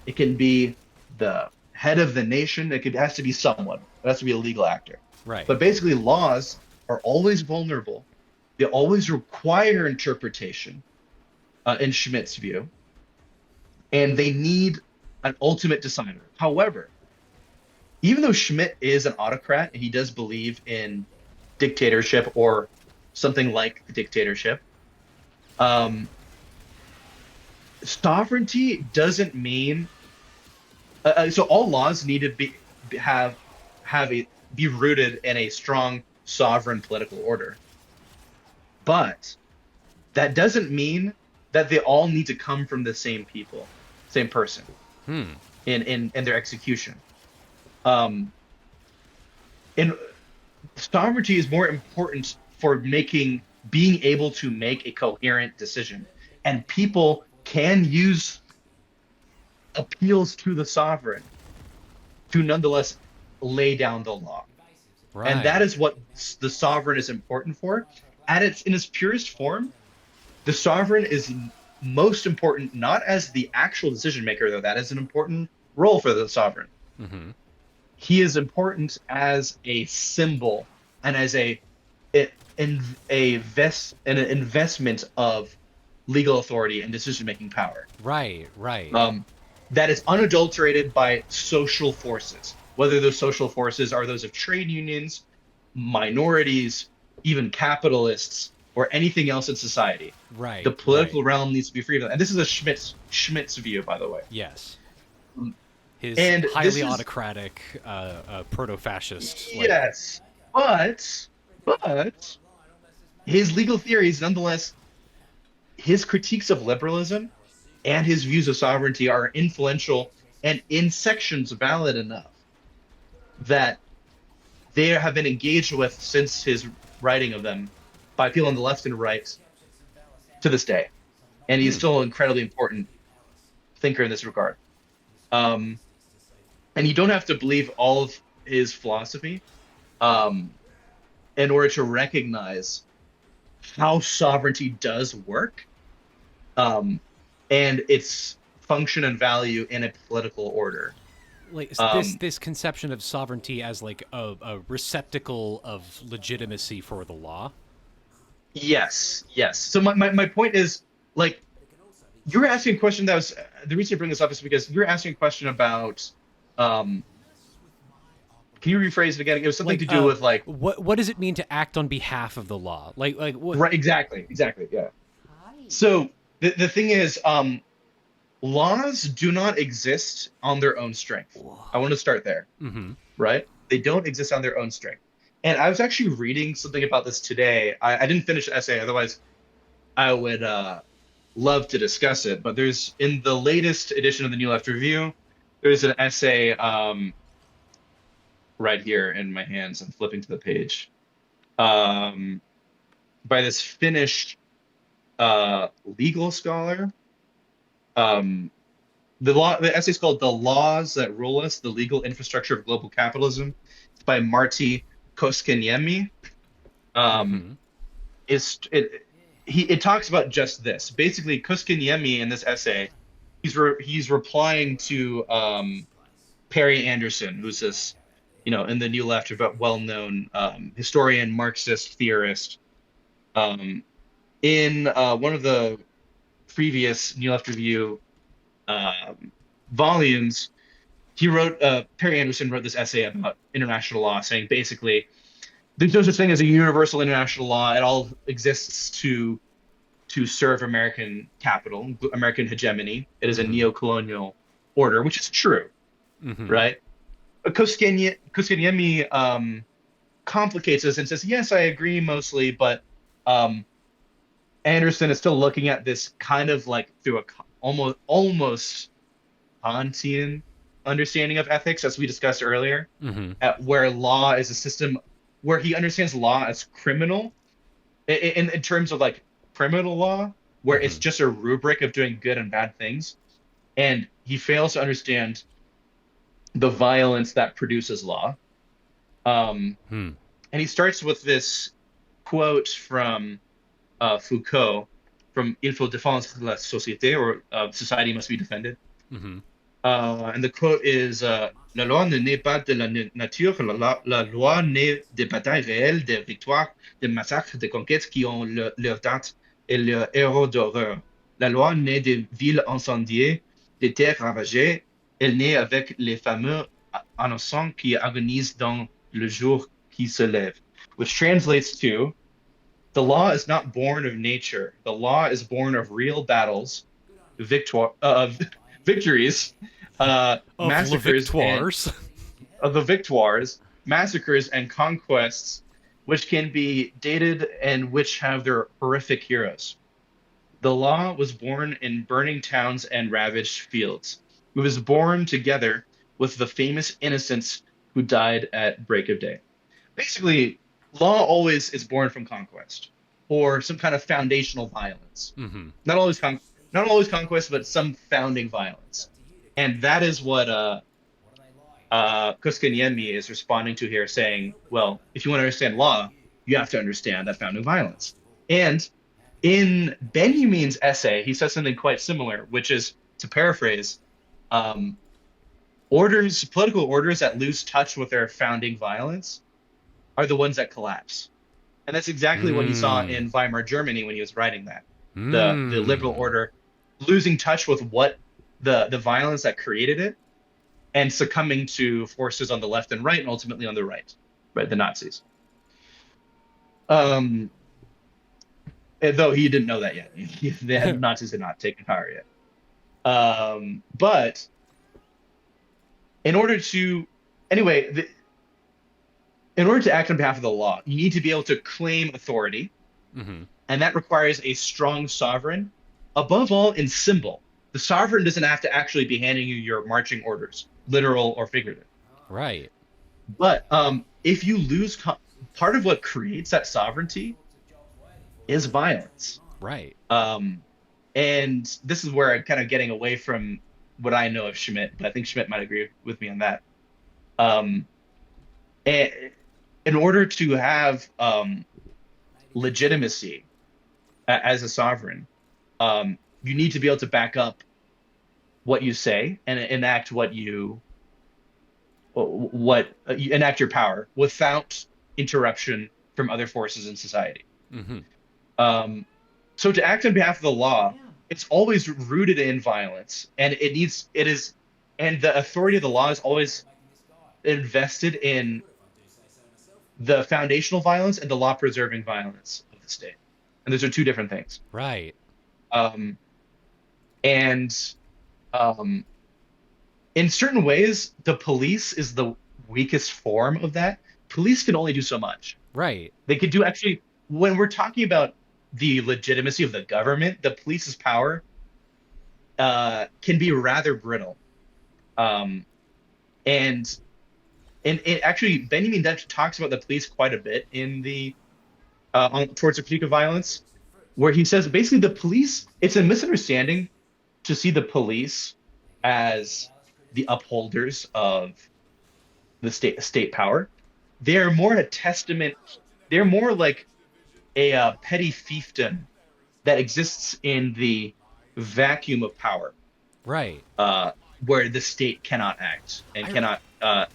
it can be the head of the nation, it has to be someone. It has to be a legal actor. Right. But basically, laws are always vulnerable. They always require interpretation, in Schmidt's view, and they need an ultimate decider. However, even though Schmidt is an autocrat and he does believe in dictatorship or something like dictatorship, um, sovereignty doesn't mean so all laws need to have have a be rooted in a strong sovereign political order. But that doesn't mean that they all need to come from the same people, same person Hmm. in their execution. Um, and sovereignty is more important for being able to make a coherent decision. And people can use appeals to the sovereign to nonetheless lay down the law. And that Right. is what the sovereign is important for. In its purest form, the sovereign is most important not as the actual decision maker, though that is an important role for the sovereign. Hmm. He is important as a symbol and as in an investment of legal authority and decision making power. Right. Right. Um, that is unadulterated by social forces, whether those social forces are those of trade unions, minorities, even capitalists, or anything else in society. The Right. Right. political realm needs to be free of them. And this is a Schmitt's view, by the way. Yes. His And highly this is autocratic, proto-fascist, like. yes, but his legal theories, nonetheless, his critiques of liberalism and his views of sovereignty are influential and in sections valid enough that they have been engaged with since his writing of them by people on the left and right to this day. And he's Hmm. still an incredibly important thinker in this regard. Um, and you don't have to believe all of his philosophy um, in order to recognize how sovereignty does work um, and its function and value in a political order. Like this Um, this conception of sovereignty as like a receptacle of legitimacy for the law. yes, yes. So my point is like you're asking a question that was the reason I bring this up is because you're asking a question about um, can you rephrase it again? It was something Like to do with like what does it mean to act on behalf of the law? Like what? right, exactly, yeah. So the thing is, laws do not exist on their own strength. I want to start there, Mm-hmm. right? They don't exist on their own strength. And I was actually reading something about this today. I didn't finish the essay, otherwise I would love to discuss it. But there's in the latest edition of the New Left Review, there's an essay right here in my hands. I'm flipping to the page um, by this Finnish legal scholar. Um, the essay is called "The Laws That Rule Us: The Legal Infrastructure of Global Capitalism." It's by Martti Koskiniemi. Um, Mm-hmm. is it? it talks about just this. Basically, Koskiniemi in this essay, he's replying to Perry Anderson, who's this, in the New Left, well-known historian, Marxist theorist. Um, in one of the previous New Left Review volumes, Perry Anderson wrote this essay about international law, saying basically there's no such thing as a universal international law. It all exists to serve American capital, American hegemony. It is a neo-colonial order, which is true, right? But Koskiniemi complicates this and says, yes, I agree mostly, but Anderson is still looking at this kind of like through a almost Kantian understanding of ethics, as we discussed earlier, at where law is a system where he understands law as criminal in terms of like criminal law, where it's just a rubric of doing good and bad things, and he fails to understand the violence that produces law. And he starts with this quote from Foucault from Il faut défendre la société, or Society Must Be Defended. And the quote is La loi ne naît pas de la nature, la loi naît des batailles réelles, des victoires, des massacres, des conquêtes qui ont leur date et leur héros d'horreur. La loi naît des villes incendiées, des terres ravagées. Elle naît avec les fameux innocents qui agonisent dans le jour qui se lève. Which translates to, the law is not born of nature. The law is born of real battles, victories, massacres, of the victoires, massacres, and conquests, which can be dated and which have their horrific heroes. The law was born in burning towns and ravaged fields. It was born together with the famous innocents who died at break of day. Basically, law always is born from conquest or some kind of foundational violence. Not always conquest, but some founding violence. And that is what Koskiniemi is responding to here, saying, well, if you want to understand law, you have to understand that founding violence. And in Benjamin's essay, he says something quite similar, which is, to paraphrase, political orders that lose touch with their founding violence are the ones that collapse. And that's exactly what he saw in Weimar Germany when he was writing that. The liberal order losing touch with what the violence that created it, and succumbing to forces on the left and right, and ultimately on the right, the Nazis. Though he didn't know that yet. The Nazis had not taken power yet. But in order to act on behalf of the law, you need to be able to claim authority, and that requires a strong sovereign, above all in symbol. The sovereign doesn't have to actually be handing you your marching orders, literal or figurative. Right. But if you lose, part of what creates that sovereignty is violence. Right. And this is where I'm kind of getting away from what I know of Schmitt, but I think Schmitt might agree with me on that. And in order to have legitimacy as a sovereign, you need to be able to back up what you say and enact enact your power without interruption from other forces in society. So to act on behalf of the law, it's always rooted in violence, and and the authority of the law is always invested in the foundational violence and the law preserving violence of the state. And those are two different things. Right. In certain ways, the police is the weakest form of that. Police can only do so much. Right. They could do, actually, when we're talking about the legitimacy of the government, the police's power can be rather brittle. And actually, Benjamin Dutch talks about the police quite a bit in the towards the critique of violence, where he says basically the police, it's a misunderstanding to see the police as the upholders of the state power. They're more a testament. They're more like a petty fiefdom that exists in the vacuum of power, Right. uh, where the state cannot act and I cannot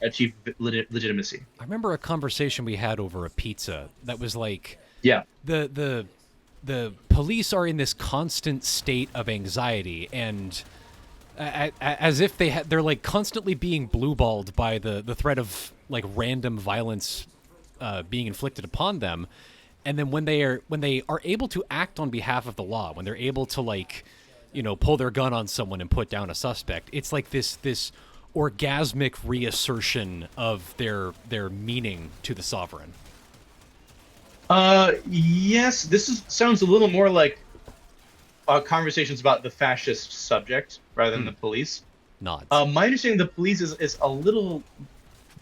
achieve legitimacy. I remember a conversation we had over a pizza that was like Yeah. the police are in this constant state of anxiety and as if they're like constantly being blueballed by the threat of like random violence being inflicted upon them, and then when they are able to act on behalf of the law, when they're able to like, pull their gun on someone and put down a suspect, it's like this orgasmic reassertion of their meaning to the sovereign. Yes, sounds a little more like conversations about the fascist subject rather than the police. Nods. My understanding of the police is a little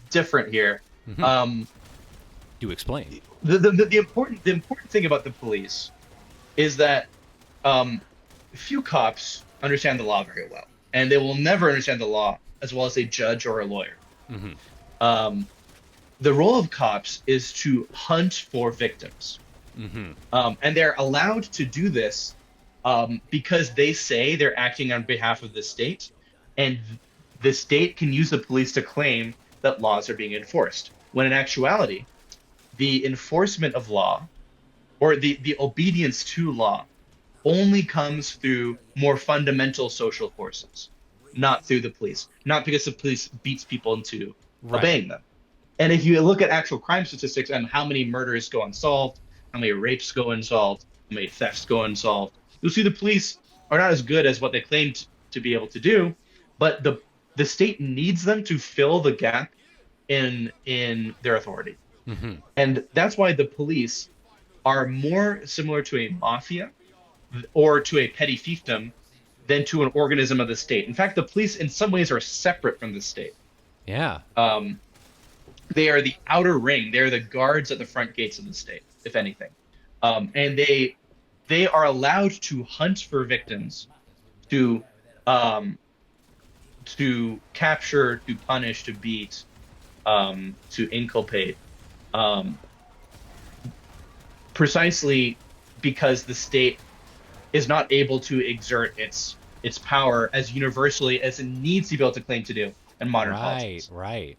different here. Do explain. The important thing about the police is that few cops understand the law very well, and they will never understand the law as well as a judge or a lawyer. The role of cops is to hunt for victims, and they're allowed to do this because they say they're acting on behalf of the state, and the state can use the police to claim that laws are being enforced, when in actuality, the enforcement of law or the obedience to law only comes through more fundamental social forces, not through the police, not because the police beats people into obeying them. And if you look at actual crime statistics and how many murders go unsolved, how many rapes go unsolved, how many thefts go unsolved, you'll see the police are not as good as what they claimed to be able to do, but the state needs them to fill the gap in their authority. And that's why the police are more similar to a mafia or to a petty fiefdom than to an organism of the state. In fact, the police in some ways are separate from the state. Yeah. They are the outer ring. They're the guards at the front gates of the state, if anything. And they are allowed to hunt for victims, to capture, to punish, to beat, to inculpate, precisely because the state is not able to exert its power as universally as it needs to be able to claim to do in modern politics. Right.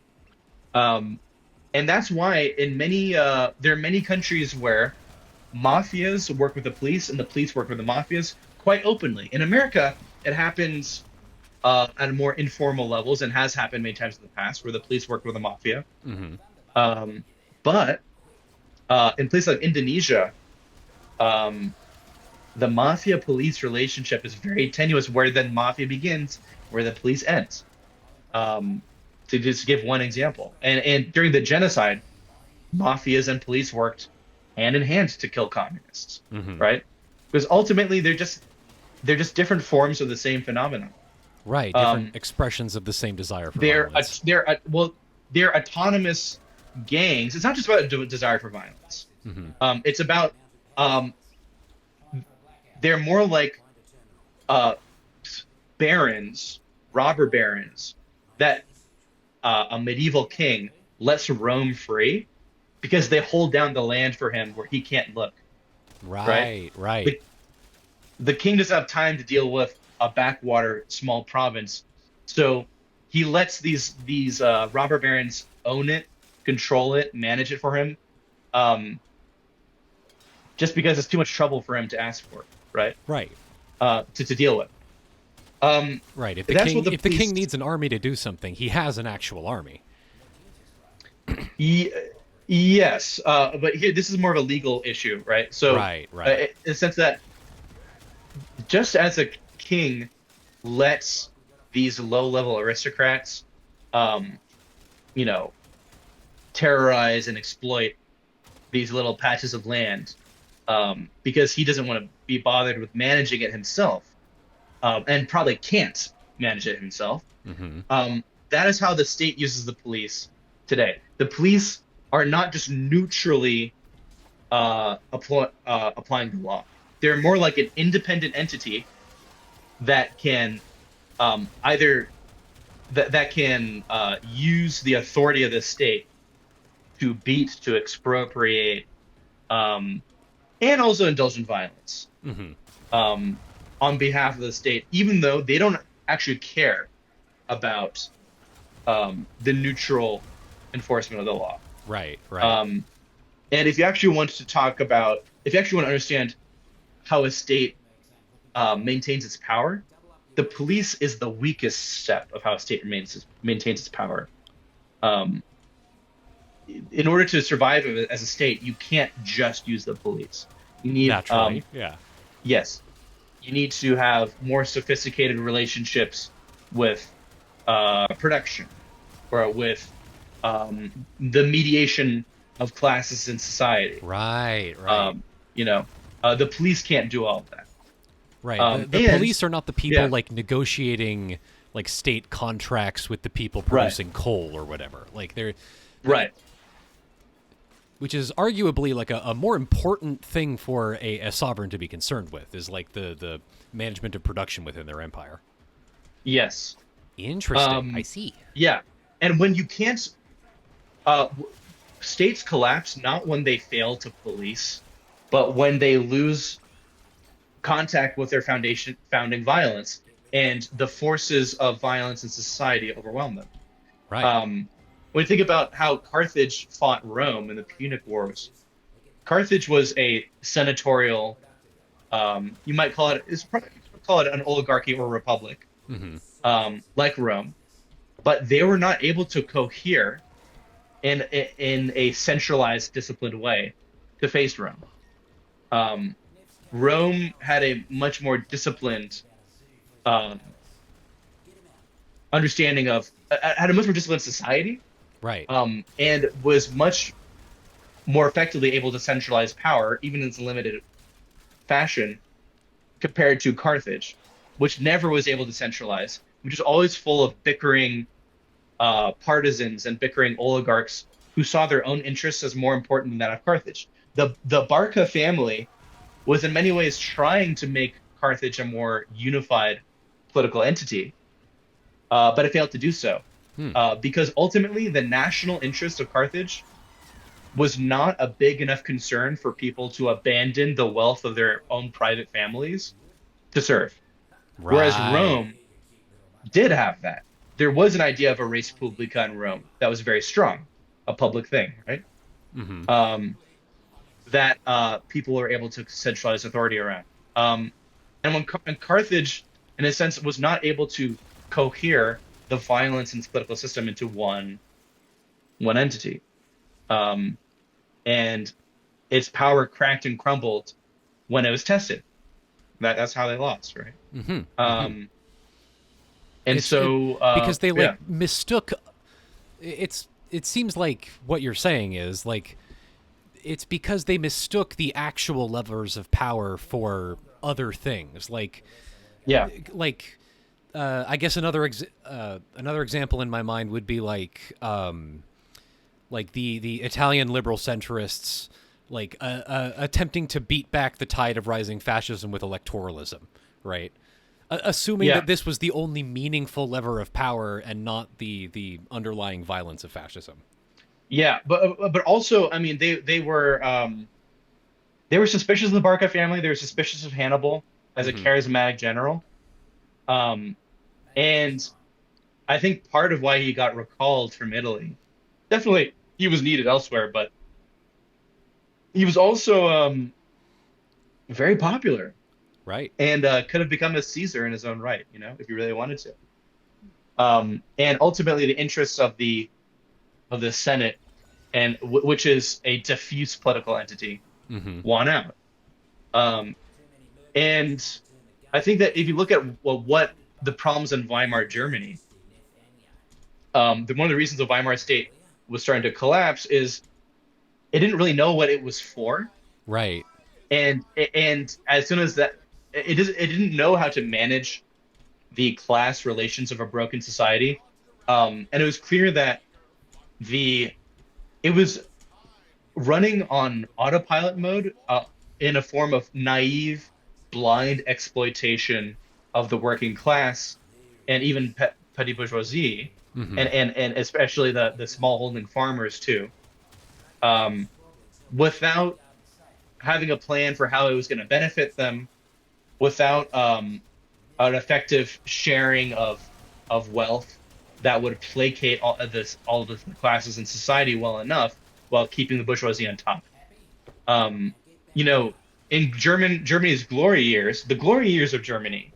And that's why in many there are many countries where mafias work with the police and the police work with the mafias quite openly. In America, it happens at more informal levels and has happened many times in the past where the police work with the mafia. But in places like Indonesia, the mafia police relationship is very tenuous, where the mafia begins, where the police ends. To just give one example, and during the genocide, mafias and police worked hand in hand to kill communists, right? Because ultimately they're just different forms of the same phenomenon. Right, different expressions of the same desire for violence. They're autonomous gangs. It's not just about a desire for violence. It's about they're more like barons, robber barons, that a medieval king lets roam free because they hold down the land for him where he can't look. Right. The king doesn't have time to deal with a backwater small province, so he lets these robber barons own it, control it, manage it for him, just because it's too much trouble for him to ask for, right? To deal with. Right. If the king needs an army to do something, he has an actual army. Yes, but here this is more of a legal issue, right? So, right. In the sense that just as a king lets these low-level aristocrats, terrorize and exploit these little patches of land, because he doesn't want to be bothered with managing it himself. And probably can't manage it himself. That is how the state uses the police today. The police are not just neutrally applying the law. They're more like an independent entity that can use the authority of the state to beat, to expropriate, and also indulge in violence. on behalf of the state, even though they don't actually care about the neutral enforcement of the law. Right, right. Um, and if you actually want to talk about, if you actually want to understand how a state maintains its power, the police is the weakest step of how a state maintains its power. Um, in order to survive as a state, you can't just use the police. You need, Naturally, yeah. yes, you need to have more sophisticated relationships with production or with the mediation of classes in society. Right, right. Um, you know, the police can't do all of that. Right. The And police are not the people yeah, like negotiating like state contracts with the people right, producing coal or whatever. Like right, which is arguably like a more important thing for a sovereign to be concerned with is like the management of production within their empire. yes, Interesting. I see. yeah. And when you can't, uh, states collapse not when they fail to police, but when they lose contact with their founding violence, and the forces of violence in society overwhelm them. Right. When you think about how Carthage fought Rome in the Punic Wars, Carthage was a senatorial, you might call it, call it an oligarchy or republic, Hmm. like Rome, but they were not able to cohere in a centralized, disciplined way to face Rome. Um, Rome had a much more disciplined um, understanding of had a much more disciplined society, Right. and was much more effectively able to centralize power, even in its limited fashion, compared to Carthage, which never was able to centralize, which is always full of bickering partisans and bickering oligarchs who saw their own interests as more important than that of Carthage. The Barca family was in many ways trying to make Carthage a more unified political entity, but it failed to do so Hmm. because ultimately the national interest of Carthage was not a big enough concern for people to abandon the wealth of their own private families to serve. Whereas Right. Rome did have that. There was an idea of a res publica in Rome that was very strong, a public thing, right? Hmm. Um, that people were able to centralize authority around. And when Carthage, in a sense, was not able to cohere the violence in its political system into one entity, um, and its power cracked and crumbled when it was tested. That's how they lost, right? Hmm. Hmm. Um, and It's it so, because they like yeah, mistook. It seems like what you're saying is like it's because they mistook the actual levers of power for other things yeah, like I guess another example in my mind would be like the Italian liberal centrists like attempting to beat back the tide of rising fascism with electoralism, right? Assuming yeah. that this was the only meaningful lever of power and not the underlying violence of fascism. Yeah, but also, I mean, they were suspicious of the Barca family. They were suspicious of Hannibal as a Hmm. charismatic general. Um, and I think part of why he got recalled from Italy, definitely he was needed elsewhere, but he was also very popular Right. and could have become a Caesar in his own right, you know, if he really wanted to. And ultimately, the interests of the Senate and which is a diffuse political entity, Hmm. won out. Um, and I think that if you look at what the problems in Weimar Germany, one of the reasons the Weimar state was starting to collapse is it didn't really know what it was for, Right. and as soon as that it didn't know how to manage the class relations of a broken society, and it was clear that the it was running on autopilot mode in a form of naive, blind exploitation of the working class and even petty bourgeoisie, Hmm. and especially the smallholding farmers too, um, without having a plan for how it was going to benefit them, without an effective sharing of wealth that would placate all of the classes in society well enough while keeping the bourgeoisie on top. Um, you know, in Germany's glory years, the glory years of Germany,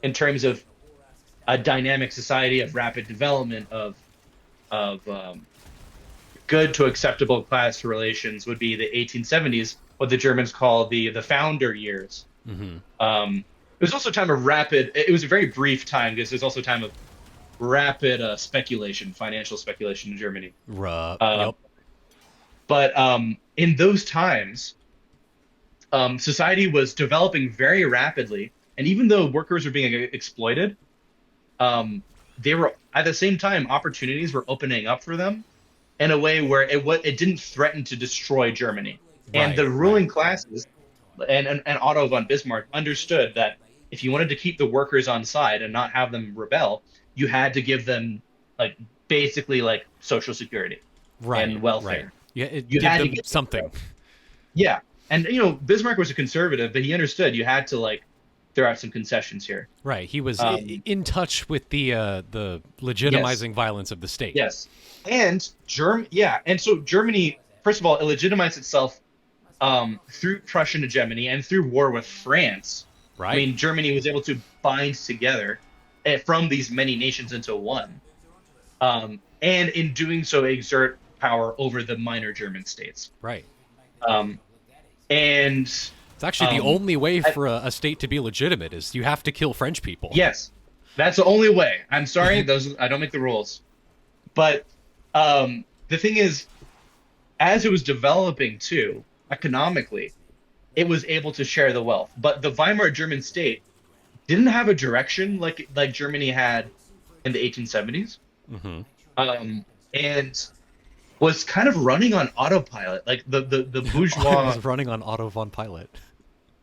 in terms of a dynamic society of rapid development of good to acceptable class relations, would be the 1870s, what the Germans call the founder years. Hmm. It was also a time of rapid. It was a very brief time because there's also a time of rapid speculation, financial speculation in Germany. Yep. But in those times, society was developing very rapidly, and even though workers were being exploited, they were at the same time opportunities were opening up for them in a way where it didn't threaten to destroy Germany. And Right. the ruling classes and Otto von Bismarck understood that if you wanted to keep the workers on side and not have them rebel, you had to give them like basically like social security Right. and welfare. Right. Yeah. You Give had to them get something. Yeah. And Bismarck was a conservative, but he understood you had to like throw out some concessions here. Right. He was in touch with the legitimizing violence of the state. Yes. And and so Germany, first of all, it legitimized itself through Prussian hegemony and through war with France. Right. I mean, Germany was able to bind together from these many nations into one, and in doing so, exert power over the minor German states. Right. Um, and It's actually the only way for a state to be legitimate is you have to kill French people. yes, that's the only way. I'm sorry, I don't make the rules. But the thing is, as it was developing too economically, it was able to share the wealth. But the Weimar German state didn't have a direction like Germany had in the 1870s, and was kind of running on autopilot, like the bourgeois. was running on Otto von Pilot.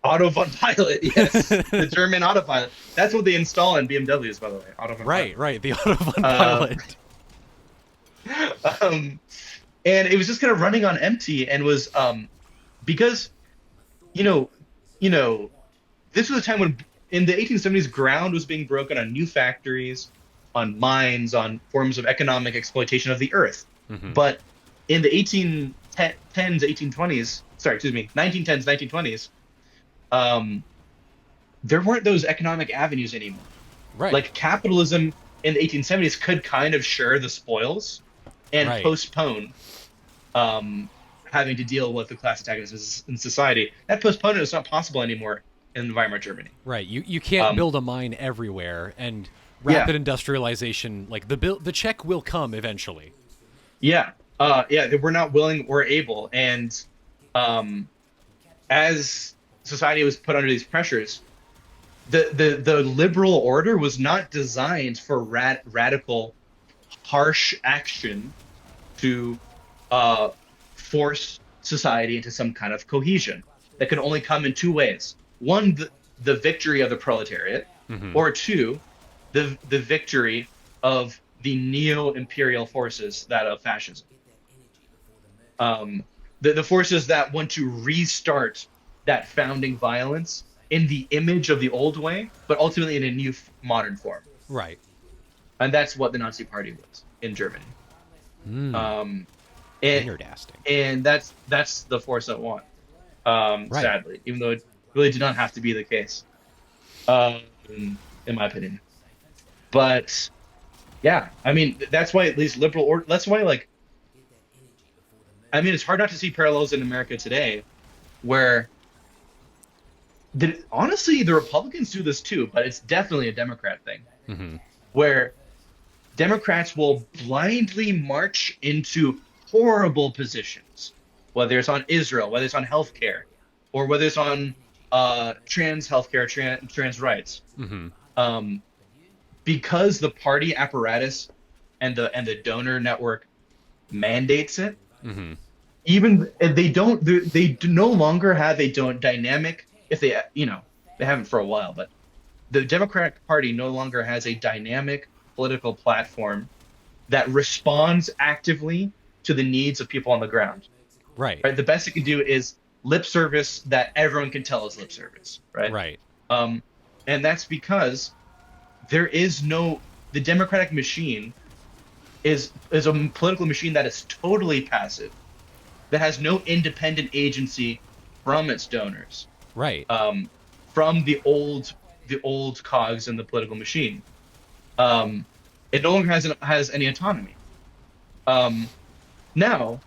Otto von Pilot, yes, the German autopilot. That's what they install in BMWs, by the way. Otto von Right. Pilot. Right. The Otto von Pilot. And it was just kind of running on empty, and was because this was a time when in the 1870s ground was being broken on new factories, on mines, on forms of economic exploitation of the earth. But in the 1910s, 1920s, there weren't those economic avenues anymore. Right. Like capitalism in the 1870s could kind of share the spoils and postpone having to deal with the class antagonisms in society. That postponement is not possible anymore in Weimar Germany. Right. You can't build a mine everywhere, and rapid industrialization, like the check will come eventually. Yeah. We're not willing or able, and as society was put under these pressures, the liberal order was not designed for radical, harsh action to force society into some kind of cohesion. That could only come in two ways: one, the victory of the proletariat, or two, the victory of the neo-imperial forces that of fascism. The forces that want to restart that founding violence in the image of the old way, but ultimately in a new modern form. Right. And that's what the Nazi Party was in Germany. Interesting. And that's the force that won. Sadly, even though it really did not have to be the case, in my opinion. But yeah, I mean, that's why at least liberal order. That's why, like, I mean, it's hard not to see parallels in America today, where honestly the Republicans do this too, but it's definitely a Democrat thing, where Democrats will blindly march into horrible positions, whether it's on Israel, whether it's on healthcare, or whether it's on trans healthcare, trans rights, because the party apparatus and the donor network mandates it. Even they no longer have a dynamic. If they haven't for a while, but the Democratic Party no longer has a dynamic political platform that responds actively to the needs of people on the ground. Right. The best it can do is lip service that everyone can tell is lip service. Right. Right. Um, and that's because the democratic machine is a political machine that is totally passive, that has no independent agency from its donors, Right. um, from the old cogs in the political machine. Um, it no longer has any autonomy. Um, Now,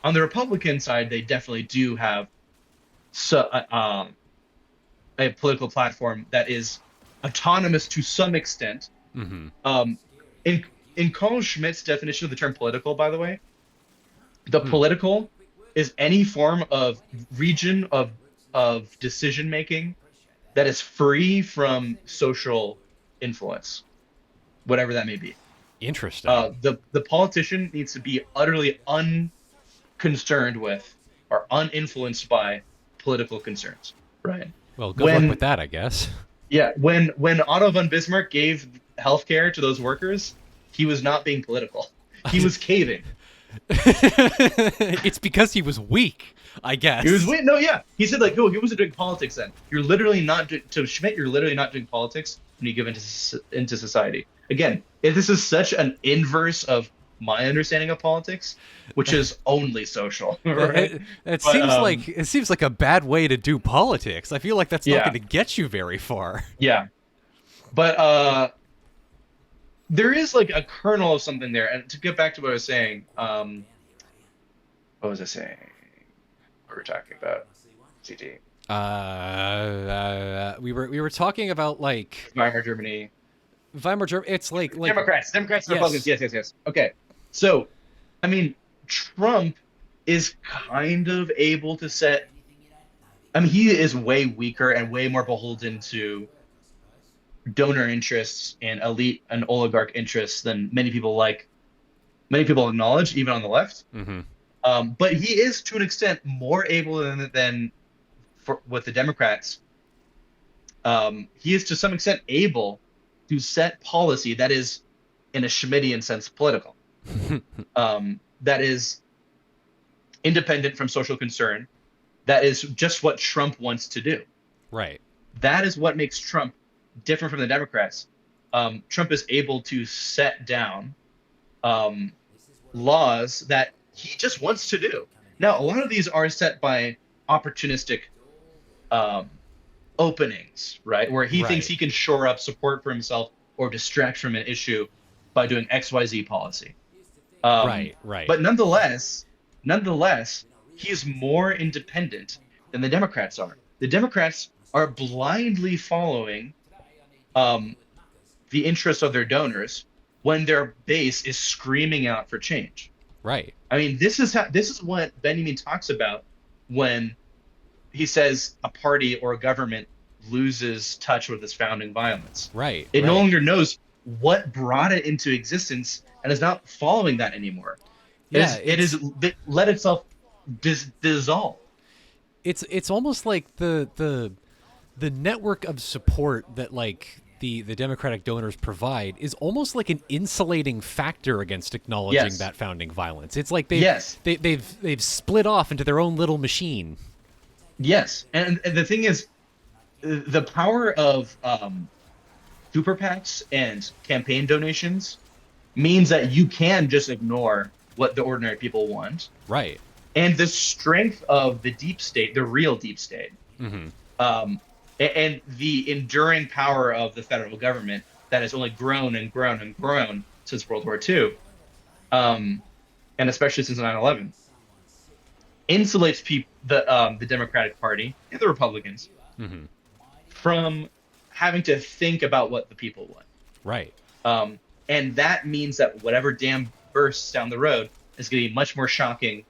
on the Republican side, they definitely do have a political platform that is autonomous to some extent. Mm-hmm. Um, in Carl Schmitt's definition of the term political, by the way, the Hmm. political is any form of region of decision making that is free from social influence, whatever that may be. Interesting. The politician needs to be utterly unconcerned with or uninfluenced by political concerns, right? Well, good luck with When that, I guess. Yeah, when Otto von Bismarck gave healthcare to those workers, he was not being political. He was caving. It's because he was weak, I He was guess. wait, no, yeah. He said like, oh, he wasn't doing politics then. You're literally not to Schmidt. You're literally not doing politics when you give into society. Again, if this is such an inverse of my understanding of politics, which is only social, right? It But seems like a bad way to do politics. I feel like that's not going yeah, to get you very far. yeah. But there is like a kernel of something there. And to get back to what I was saying, what was I saying? What were we talking about? CT. We were talking about like Weimar Germany. Weimar Germany. It's like Democrats and Republicans. yes, Yes. Okay. So, I mean, Trump is kind of able to set. I mean, he is way weaker and way more beholden to donor interests and elite and oligarch interests than many people acknowledge, even on the left. hmm But he is, to an extent, more able than with the Democrats. He is, to some extent, able to set policy that is, in a Schmittian sense, political. That is independent from social concern. That is just what Trump wants to do. right, That is what makes Trump different from the Democrats. Trump is able to set down um, laws that he just wants to do. Now, a lot of these are set by opportunistic um, openings, right? Where he thinks right, he can shore up support for himself or distract from an issue by doing XYZ policy. right. But nonetheless, he is more independent than the Democrats are. The Democrats are blindly following um, the interests of their donors when their base is screaming out for change. Right. I mean, this is what Benjamin talks about when he says a party or a government loses touch with its founding violence. Right. It no Right. longer knows what brought it into existence and is not following that anymore. Yeah. It let itself dissolve. It's almost like the network of support that like the Democratic donors provide is almost like an insulating factor against acknowledging Yes. that founding violence. It's like Yes. they've split off into their own little machine. Yes. And the thing is, the power of super PACs and campaign donations means that you can just ignore what the ordinary people want. Right. And the strength of the deep state, the real deep state, hmm um, and the enduring power of the federal government that has only grown and grown and grown since World War II, and especially since 9/11, insulates the Democratic Party and the Republicans hmm from having to think about what the people want. Right. And that means that whatever dam bursts down the road is going to be much more shocking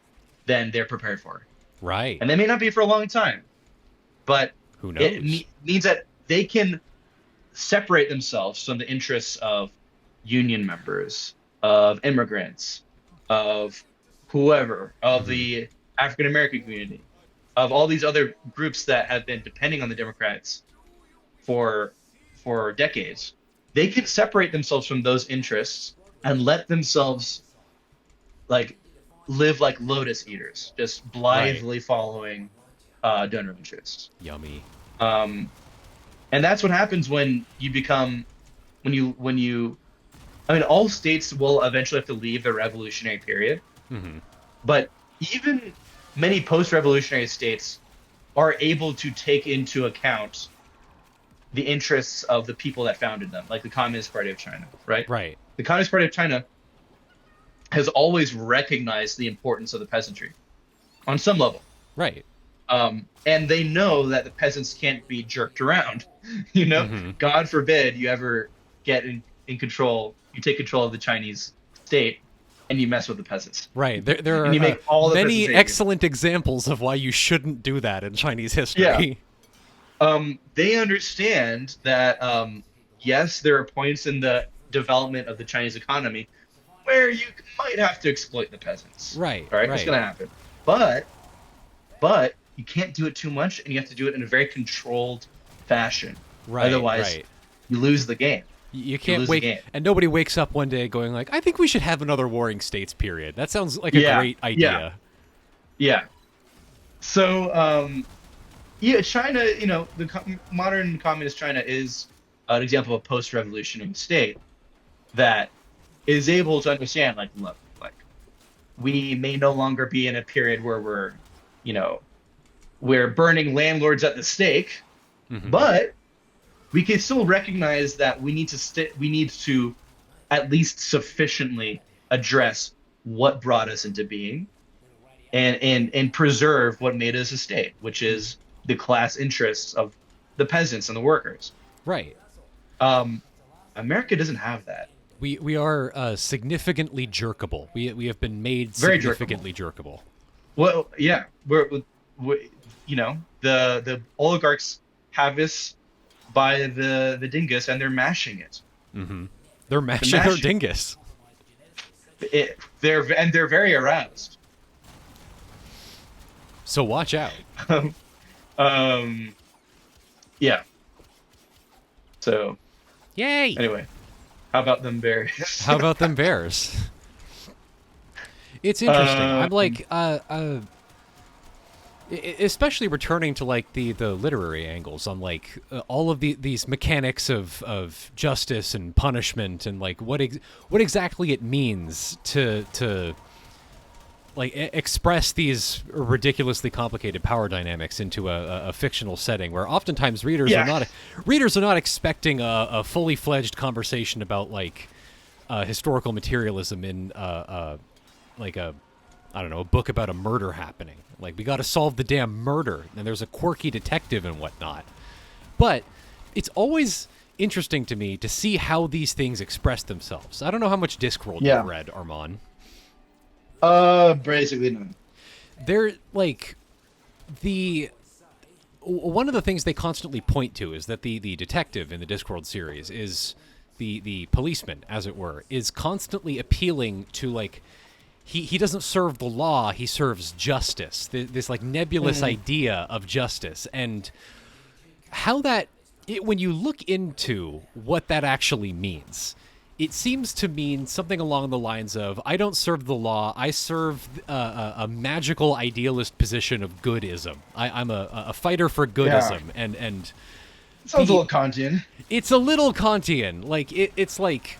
than they're prepared for. Right. And they may not be for a long time, but Who knows? means that they can separate themselves from the interests of union members, of immigrants, of whoever, of the African American community, of all these other groups that have been depending on the Democrats for decades. They can separate themselves from those interests and let themselves like live like lotus eaters, just blithely following donor interests. Yummy. Um, And that's what happens when you become when you I mean, all states will eventually have to leave the revolutionary period, Hmm. but even many post-revolutionary states are able to take into account the interests of the people that founded them, like the Communist Party of China, right? Right. The Communist Party of China has always recognized the importance of the peasantry on some level. Right. And they know that the peasants can't be jerked around. You know, Hmm. God forbid you ever get in control, you take control of the Chinese state and you mess with the peasants. Right. There And are you make all the peasants many hate you. excellent examples of why you shouldn't do that in Chinese Yeah. history. They understand that, yes, there are points in the development of the Chinese economy where you might have to exploit the peasants. Right. All right, it's Right. going to happen. But you can't do it too much, and you have to do it in a very controlled fashion. Right. Otherwise, Right. you lose the game. You You can't lose the wake, game. and nobody wakes up one day going like, "I think we should have another warring states period." That sounds like a Yeah, great yeah, idea. yeah. So, yeah, China, the modern communist China is an example of a post-revolutionary state that is able to understand, like, look, like, we may no longer be in a period where you know, we're burning landlords at the stake, Hmm. but we can still recognize that we need to at least sufficiently address what brought us into being and preserve what made us a state, which is the class interests of the peasants and the workers. Right. Um, America doesn't have that. We are significantly jerkable. We have been made Very jerkable. significantly jerkable. Well, yeah, we're the oligarchs have this by the dingus, and they're mashing it. Hmm. They're mashing our mashing. dingus. They're very aroused. So watch out. um, yeah. So Yay! anyway, how about them berries? How about them bears? It's interesting. I'm like, especially returning to like the literary angles on like all of these mechanics of justice and punishment and like what exactly it means to like express these ridiculously complicated power dynamics into a fictional setting where oftentimes Yeah. readers are not expecting a fully fledged conversation about like historical materialism in like a I don't know, a book about a murder happening. Like we got to solve the damn murder, and there's a quirky detective and whatnot. But it's always interesting to me to see how these things express themselves. I don't know how much Discworld Yeah. you've read, Armand. Basically none. They're like one of the things they constantly point to is that the detective in the Discworld series is the policeman, as it were, is constantly appealing to like he doesn't serve the law, he serves justice. This like nebulous idea of justice and how when you look into what that actually means, it seems to mean something along the lines of I don't serve the law, I serve a magical idealist position of goodism. I'm a fighter for goodism, and Sounds a little Kantian. it's a little Kantian. Like it's like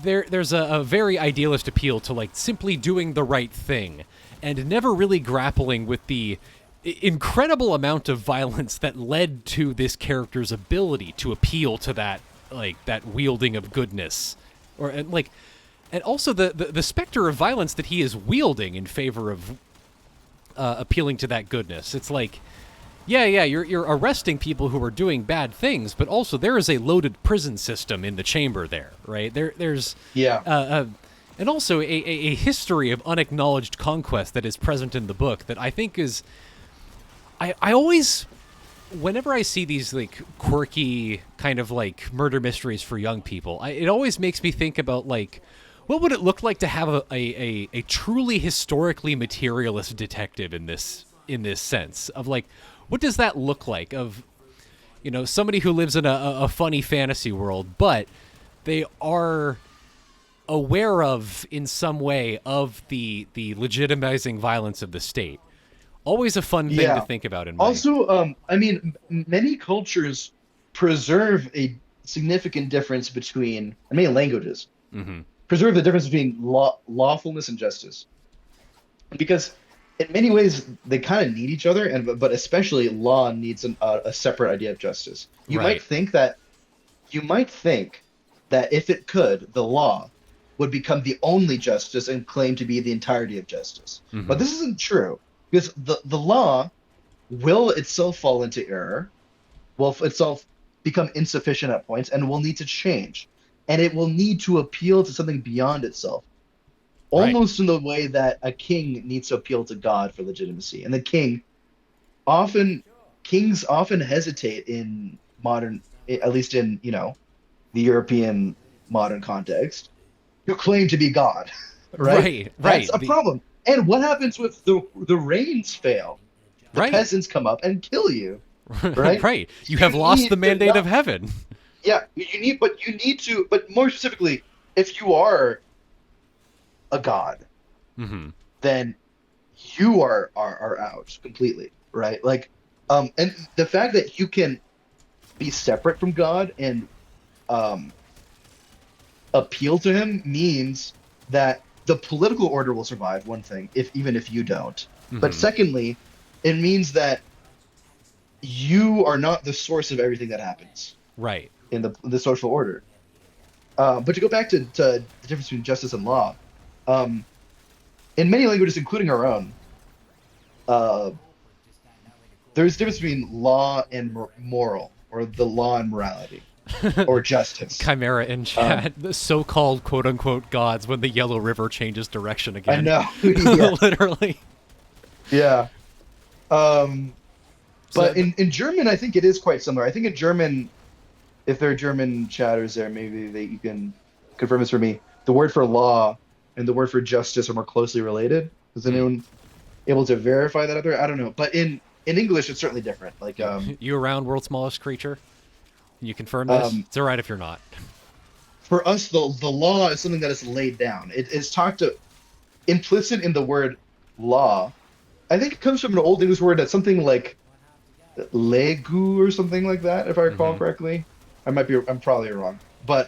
there's a very idealist appeal to like simply doing the right thing and never really grappling with the incredible amount of violence that led to this character's ability to appeal to that like that wielding of goodness and also the specter of violence that he is wielding in favor of appealing to that goodness. It's like yeah, you're arresting people who are doing bad things, but also there is a loaded prison system in the chamber there, right? There's Yeah. and also a history of unacknowledged conquest that is present in the book that I think is I always whenever I see these like quirky kind of like murder mysteries for young people, it always makes me think about like what would it look like to have a truly historically materialist detective in this sense of like what does that look like of somebody who lives in a funny fantasy world, but they are aware of in some way of the legitimizing violence of the state. Always a fun thing to Yeah. think about in my. Also, I mean, many cultures preserve a significant difference between, and many languages Hmm. preserve the difference between lawfulness and justice, because in many ways they kind of need each other, and but especially law needs a separate idea of justice. Right. You might think that if it could, the law would become the only justice and claim to be the entirety of justice. But Hmm. this isn't true because the law will itself fall into error, will itself become insufficient at points, and will need to change. And it will need to appeal to something beyond itself, Right. almost in the way that a king needs to appeal to God for legitimacy. And often, kings often hesitate in modern, at least in, the European modern context, to claim to be God, right? Right. That's Right. a problem. And what happens with the rains fail? The Right. peasants come up and kill you, right? Right. You You have lost the need to mandate of not, heaven. yeah, you need to, but more specifically, if you are a god, Hmm. then you are out completely, right? Like, and the fact that you can be separate from God and um appeal to him means that the political order will survive, one thing, if even if you don't. But Hmm. secondly, it means that you are not the source of everything that happens Right. in the social order. But to go back to the difference between justice and law, um, in many languages, including our own, uh, there's a difference between law and moral, or the law and morality, or justice. Chimera in Um, chat. The so-called quote-unquote gods when the Yellow River changes direction I again. know, yes, Literally. yeah. Um, So, but in German, I think it is quite similar. I think in German, if there are German chatters there, maybe you can confirm this for me. The word for law and the word for justice are more closely related. Is hmm. anyone able to verify that other? I don't know. But in English, it's certainly different. Like You around world's smallest creature? Can you confirm this? um, It's all right if you're not. for us, the law is something that is laid down. It is talked to implicit in the word law. I think it comes from an old English word that's something like legu or something like that, if I recall Hmm. correctly. I'm probably wrong. But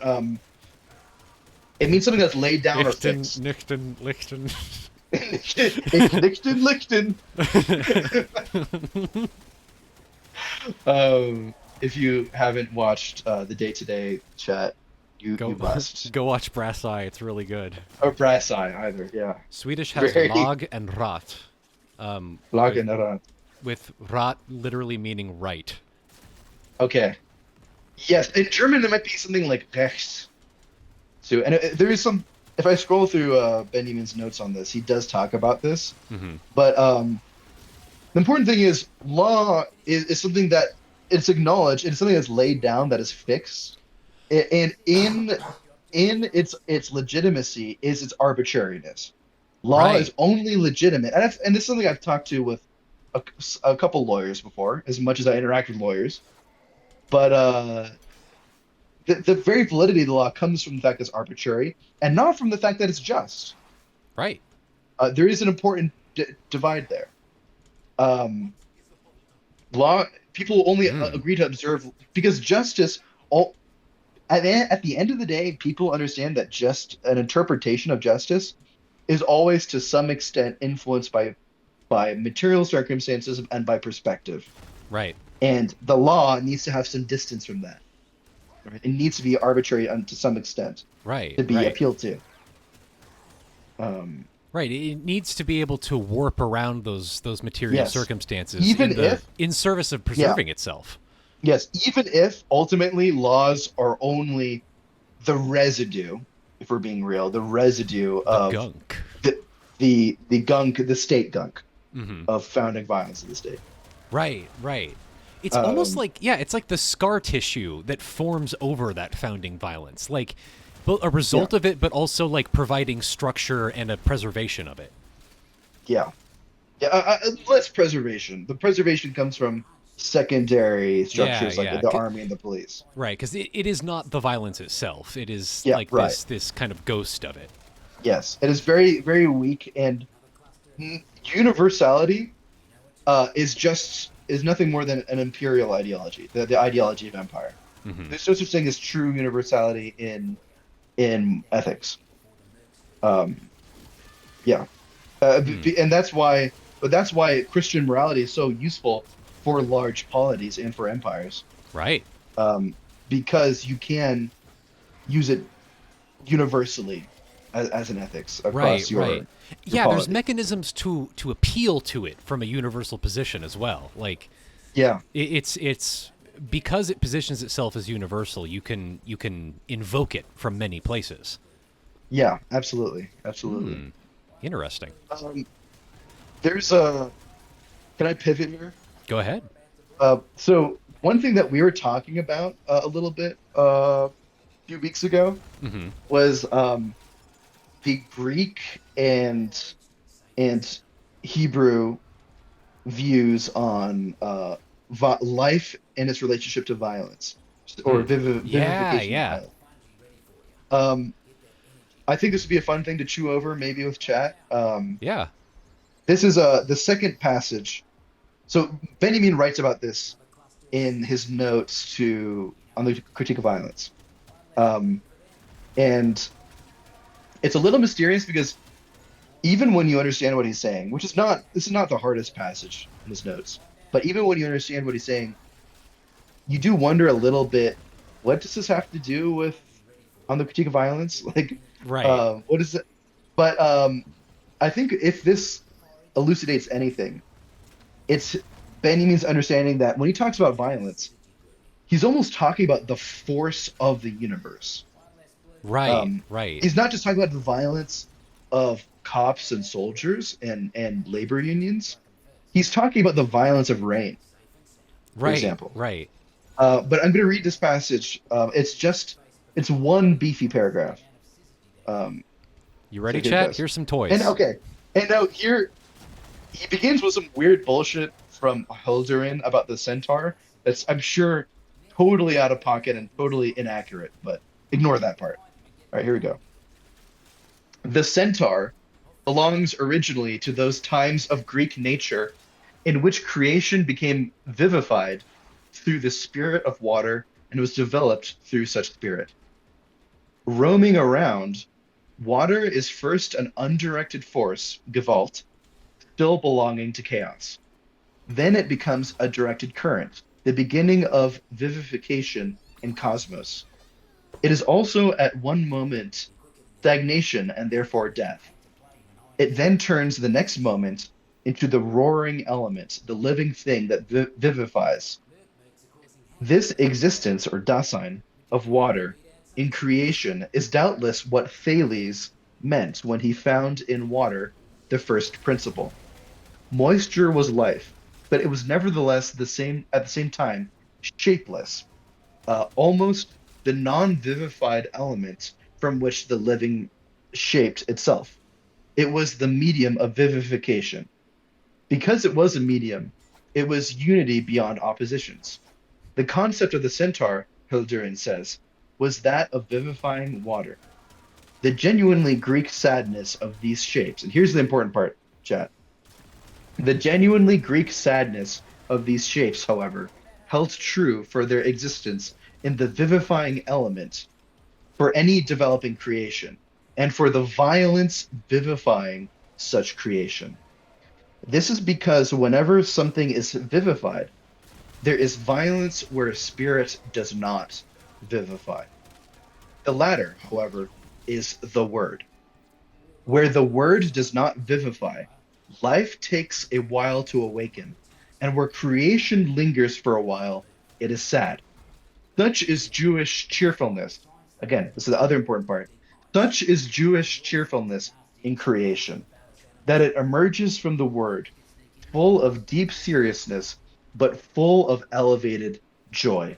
it means something that's laid down or Lichten, fixed. Nichten, Lichten. Lichten, Lichten. If you haven't watched the day-to-day chat, you Go, must. go watch Brass Eye. It's really good. Or Brass Eye, either. Yeah. Swedish has Very lag and rat, um, with, Lagenera. with rat literally meaning right. Okay. Yes, in German there might be something like rechts too, and there is some. If I scroll through Benjamin's notes on this, he does talk about this. Hmm. But the important thing is law is something that it's acknowledged. It's something that's laid down, that is fixed, and in its legitimacy is its arbitrariness. Law is Right. only legitimate, and this is something I've talked to with a, a couple lawyers before, as much as I interact with lawyers. But the very validity of the law comes from the fact that it's arbitrary, and not from the fact that it's just. Right. There is an important divide there. Um, law people only Mm. agree to observe because justice. All at the end of the day, people understand that just an interpretation of justice is always to some extent influenced by material circumstances and by perspective. Right. And the law needs to have some distance from that. Right? It needs to be arbitrary to some extent Right. to be Right. appealed to. Um, Right. It needs to be able to warp around those material yes, circumstances even if in service of yeah, preserving itself. yes, even if ultimately laws are only the residue, if we're being real, the residue The of gunk. the gunk, the state gunk Hmm. of founding violence of the state. Right. Right. It's almost Um, like, yeah, it's like the scar tissue that forms over that founding violence. Like, a yeah, result of it, but also like providing structure and a preservation of it. yeah, yeah. Less preservation. The preservation comes from secondary Yeah, structures like yeah. the army and the police. Right, because it is not the violence itself. It is Yeah, like right. this kind of ghost of it. Yes, it is very, very weak, and universality is nothing more than an imperial ideology, the ideology of empire. Hmm. There's no such thing as true universality in ethics. Um, yeah, Hmm. and that's why Christian morality is so useful for large polities and for empires, Right. um, because you can use it universally as an ethics Right. across Right. your Yeah, there's polity. mechanisms to appeal to it from a universal position as well. Like Yeah, it's because it positions itself as universal. You can invoke it from many places. yeah, absolutely, absolutely. Hmm. Interesting. Um, there's a Can I pivot here? Go ahead. So one thing that we were talking about a little bit a few weeks ago Hmm. was the Greek and Hebrew views on life and its relationship to violence, or Hmm. Yeah. vivification of Yeah. violence. Um, I think this would be a fun thing to chew over, maybe with chat. Yeah. This is the second passage. So Benjamin writes about this in his notes to on the critique of violence. Um, and it's a little mysterious because even when you understand what he's saying, which is not this is not the hardest passage in his notes, but even when you understand what he's saying, you do wonder a little bit, what does this have to do with on the critique of violence? Like, Right. what is it? But I think if this elucidates anything, it's Benjamin's understanding that when he talks about violence, he's almost talking about the force of the universe. Right. Um, Right. he's not just talking about the violence of cops and soldiers and labor unions. He's talking about the violence of rain, for Right. example. Right. But I'm going to read this passage. It's one beefy paragraph. Um, You so ready, here it chat? goes. Here's some And toys. okay, and now here he begins with some weird bullshit from Hildurin about the centaur. That's I'm sure totally out of pocket and totally inaccurate, but ignore that part. All right, here we go. The centaur belongs originally to those times of Greek nature in which creation became vivified through the spirit of water and was developed through such spirit. Roaming around, water is first an undirected force, Gewalt, still belonging to chaos. Then it becomes a directed current, the beginning of vivification in cosmos. It is also at one moment stagnation and therefore death. It then turns the next moment into the roaring element, the living thing that vivifies. This existence or Dasein of water in creation is doubtless what Thales meant when he found in water the first principle. Moisture was life, but it was nevertheless the same at the same time shapeless, almost the non-vivified element from which the living shaped itself. It was the medium of vivification. Because it was a medium, it was unity beyond oppositions. The concept of the centaur, Hildurin says, was that of vivifying water. The genuinely Greek sadness of these shapes, and here's the important part, chat. The genuinely Greek sadness of these shapes, however, held true for their existence in the vivifying element for any developing creation, and for the violence vivifying such creation. This is because whenever something is vivified, there is violence where a spirit does not vivify. The latter, however, is the word. Where the word does not vivify, life takes a while to awaken, and where creation lingers for a while, it is sad. Such is Jewish cheerfulness. Again, this is the other important part. Such is Jewish cheerfulness in creation, that it emerges from the word, full of deep seriousness, but full of elevated joy.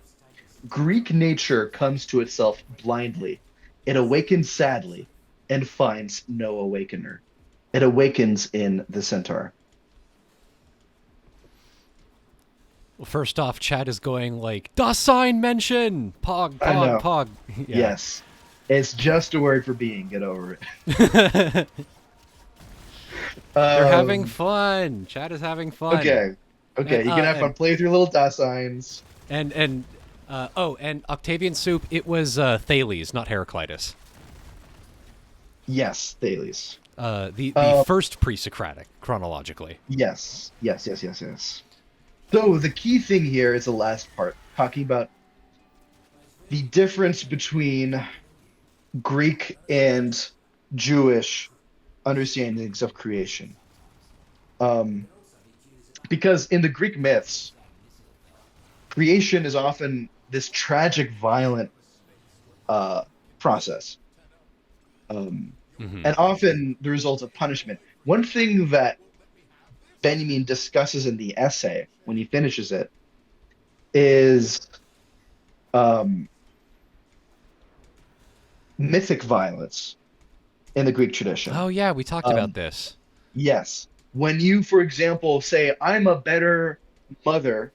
Greek nature comes to itself blindly. It awakens sadly and finds no awakener. It awakens in the centaur. Well, first off, chat is going like, "Das sign mention! Pog, I pog, know. pog." Yeah. Yes. It's just a word for being. Get over it. They're having Um, fun. Chat is having fun. okay. Okay, And, you can have fun. Play with your little dot signs. and Octavian Soup. It was Thales, not Heraclitus. Yes, Thales. The first pre-Socratic chronologically. Yes. Yes, yes, yes, yes. So the key thing here is the last part, talking about the difference between Greek and Jewish understandings of creation. Um, because in the Greek myths, creation is often this tragic, violent process, Hmm. and often the result of punishment. One thing that Benjamin discusses in the essay when he finishes it is um, mythic violence in the Greek tradition. Oh yeah, we talked about Um, this. yes. When you, for example, say, I'm a better mother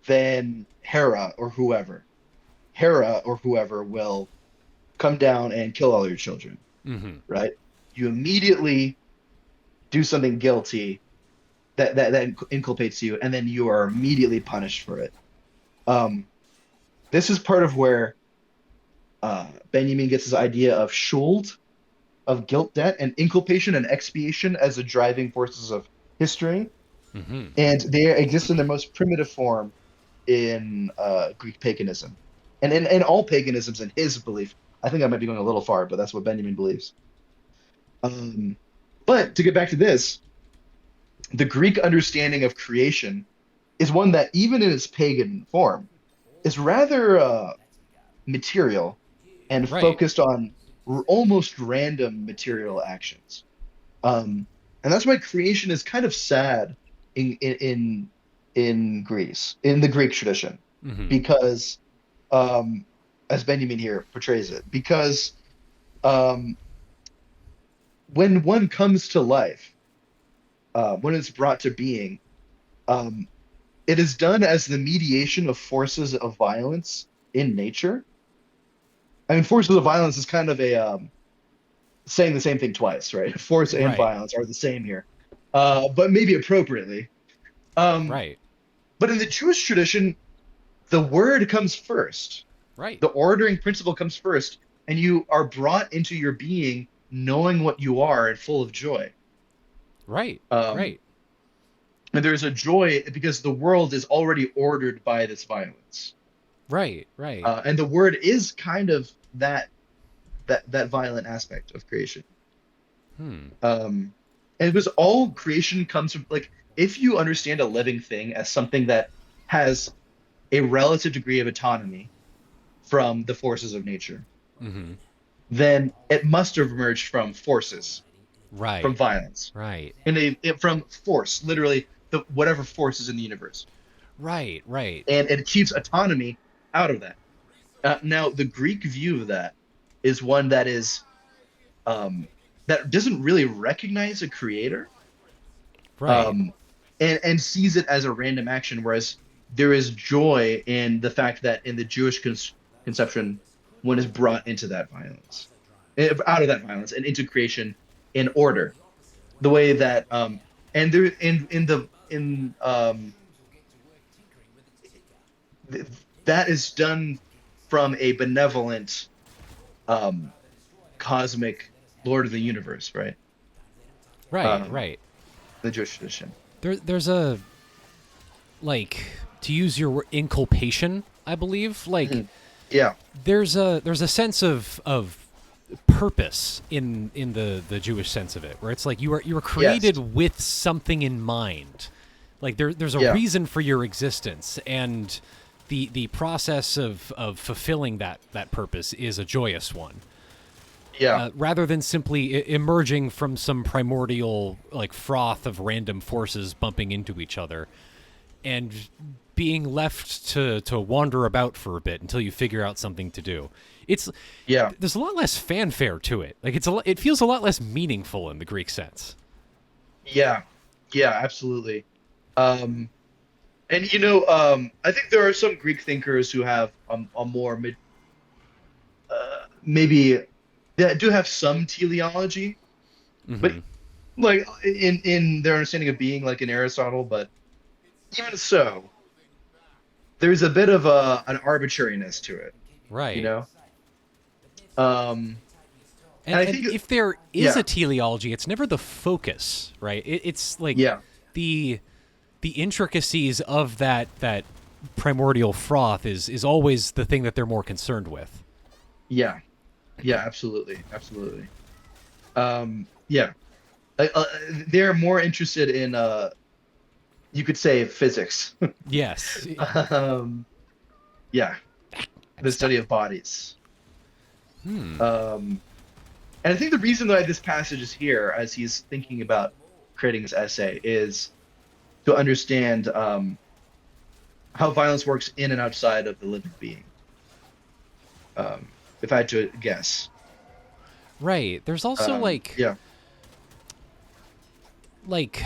than Hera or whoever will come down and kill all your children, Hmm. right? You immediately do something guilty that inculpates you, and then you are immediately punished for it. Um, this is part of where Benjamin gets his idea of Schuld, of guilt, debt, and inculpation and expiation as the driving forces of history, Hmm. and they exist in their most primitive form in Greek paganism, and in all paganisms in his belief. I think I might be going a little far, but that's what Benjamin believes. Um, but to get back to this, the Greek understanding of creation is one that, even in its pagan form, is rather material and Right. focused on almost random material actions. And that's why creation is kind of sad in Greece, in the Greek tradition, Hmm. because um, as Benjamin here portrays it, because um, when one comes to life, when it's brought to being, um, it is done as the mediation of forces of violence in nature. I mean, forces of violence is kind of a saying the same thing twice, right? Force and Right. violence are the same here, but maybe appropriately. Um, Right. but in the Jewish tradition, the word comes first. Right. The ordering principle comes first, and you are brought into your being knowing what you are and full of joy. Right. Um, Right. and there's a joy because the world is already ordered by this violence, Right. Right. and the word is kind of that violent aspect of creation. Hmm. And because all creation comes from, like, if you understand a living thing as something that has a relative degree of autonomy from the forces of nature, Hmm. then it must have emerged from forces, from Right. violence, Right. from force, literally the whatever force is in the universe, Right. Right. and it keeps autonomy out of that. Now, the Greek view of that is one that is um, that doesn't really recognize a creator, Right. um, and sees it as a random action, whereas there is joy in the fact that in the Jewish conception, one is brought into that violence, out of that violence, and into creation in order. The way that and there in the in th- that is done from a benevolent um, cosmic Lord of the universe, right? Right. Um, Right. the Jewish tradition. There's a, like, to use your word, inculpation, I believe. Like, Mhm. Yeah, there's a sense of purpose in the Jewish sense of it, where it's like you are yes, created with something in mind. Like there's a yeah, reason for your existence, and the process of fulfilling that purpose is a joyous one. yeah, Rather than simply emerging from some primordial like froth of random forces bumping into each other and being left to wander about for a bit until you figure out something to do. It's yeah, there's a lot less fanfare to it. Like it feels a lot less meaningful in the Greek sense. yeah, yeah, absolutely. Um, and I think there are some Greek thinkers who have a more maybe that do have some teleology, but Hmm. like in their understanding of being, like in Aristotle, but even so, there's a bit of an arbitrariness to it, you Right. know. Um, and I And think, if there is yeah, a teleology, it's never the focus, right? It's like yeah, the the intricacies of that primordial froth is always the thing that they're more concerned with. yeah, yeah, absolutely, absolutely. Yeah, they're more interested in, you could say, physics. Yes. um, yeah, I'm the stuck. study of bodies. Hmm. Um, and I think the reason that this passage is here, as he's thinking about creating this essay, is to understand how violence works in and outside of the living being. If I had to guess. Right. There's also Yeah, like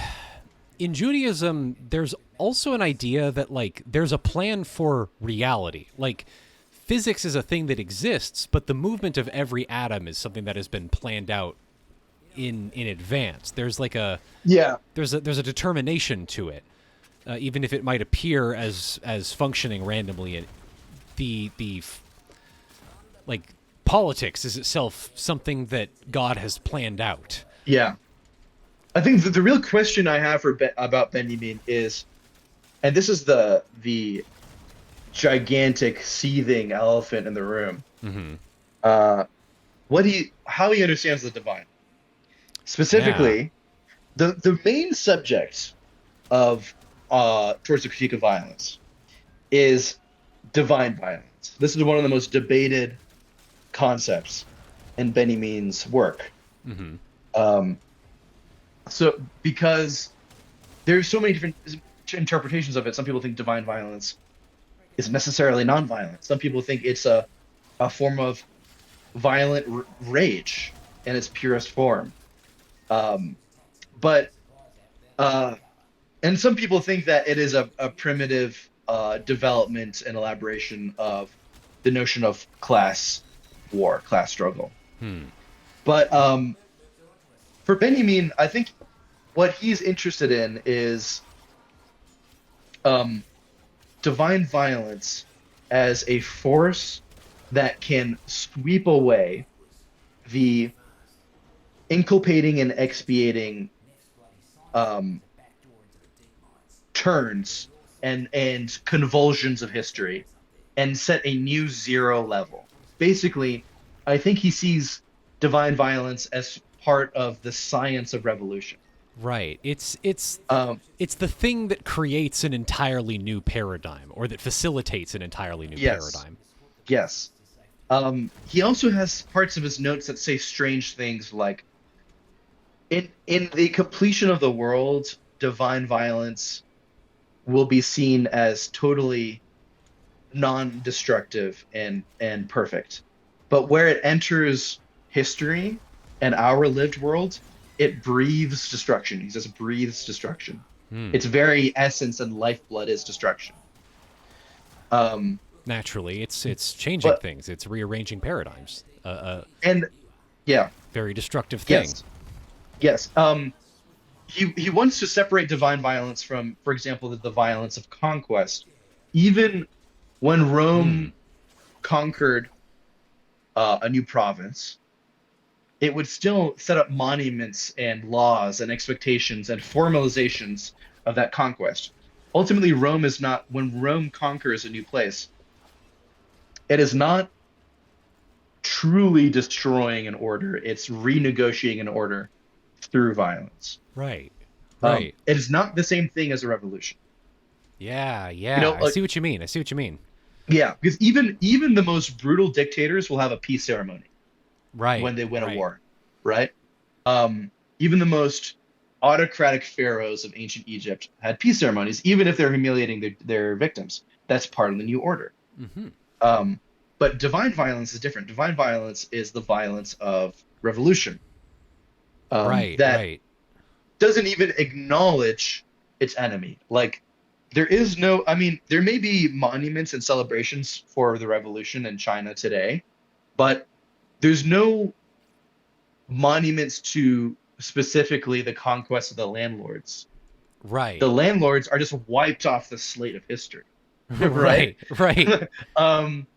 in Judaism, there's also an idea that like there's a plan for reality. Like physics is a thing that exists, but the movement of every atom is something that has been planned out in advance. There's like yeah, there's a determination to it, even if it might appear as functioning randomly. And the like politics is itself something that God has planned out. yeah. I think the real question I have about Benjamin is, and this is the gigantic seething elephant in the room. Mm-hmm. Uh, how he understands the divine. Yeah. Specifically, the main subject of towards the critique of violence is divine violence. This is one of the most debated concepts in Benjamin's work. Mm-hmm. Um, so because there's so many different interpretations of it. Some people think divine violence is necessarily non-violent. Some people think it's a form of violent rage in its purest form. Um, but uh, and some people think that it is a primitive development and elaboration of the notion of class war, class struggle. Hmm. But for Benjamin, I think what he's interested in is um, divine violence as a force that can sweep away the inculpating and expiating um, turns and convulsions of history and set a new zero level. Basically, I think he sees divine violence as part of the science of revolution. Right. Um, It's the thing that creates an entirely new paradigm, or that facilitates an entirely new yes, paradigm. yes. He also has parts of his notes that say strange things like in the completion of the world, divine violence will be seen as totally non-destructive and perfect. But where it enters history and our lived world, it breathes destruction. He says breathes destruction. Hmm. Its very essence and lifeblood is destruction. Um, Naturally, it's changing but things. It's rearranging paradigms. A and yeah, very destructive thing. yes, yes. He wants to separate divine violence from, for example, the violence of conquest. Even when Hmm. Rome conquered a new province, it would still set up monuments and laws and expectations and formalizations of that conquest. Ultimately, Rome is not, when Rome conquers a new place, it is not truly destroying an order, it's renegotiating an order through violence. Right. Right. It is not the same thing as a revolution. Yeah. You Yeah. know, I see what you mean. I see what you mean. yeah, because even the most brutal dictators will have a peace ceremony Right. when they win a Right. war, right? Even the most autocratic pharaohs of ancient Egypt had peace ceremonies, even if they're humiliating their victims. That's part of the new order. Mm-hmm. Um, but divine violence is different. Divine violence is the violence of revolution Right. that Right. doesn't even acknowledge its enemy. Like, there is no, I mean, there may be monuments and celebrations for the revolution in China today, but there's no monuments to specifically the conquest of the landlords. Right. The landlords are just wiped off the slate of history, Right. Right. um,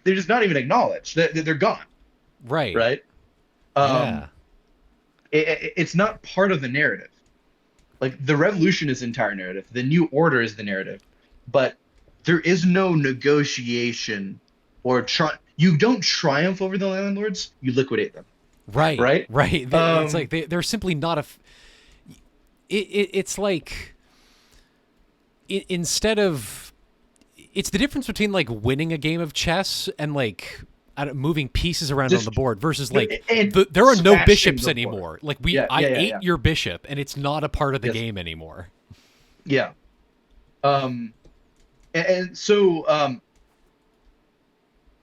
they're just not even acknowledged. They're gone, Right. right? Yeah. It's not part of the narrative. Like the revolution is the entire narrative. The new order is the narrative, but there is no negotiation or you don't triumph over the landlords. You liquidate them, Right. right? Right. It's like they're simply not it's like instead of it's the difference between like winning a game of chess and like moving pieces around on the board versus like there are no bishops anymore. Like I ate your bishop and it's not a part of the game anymore. Yeah. And so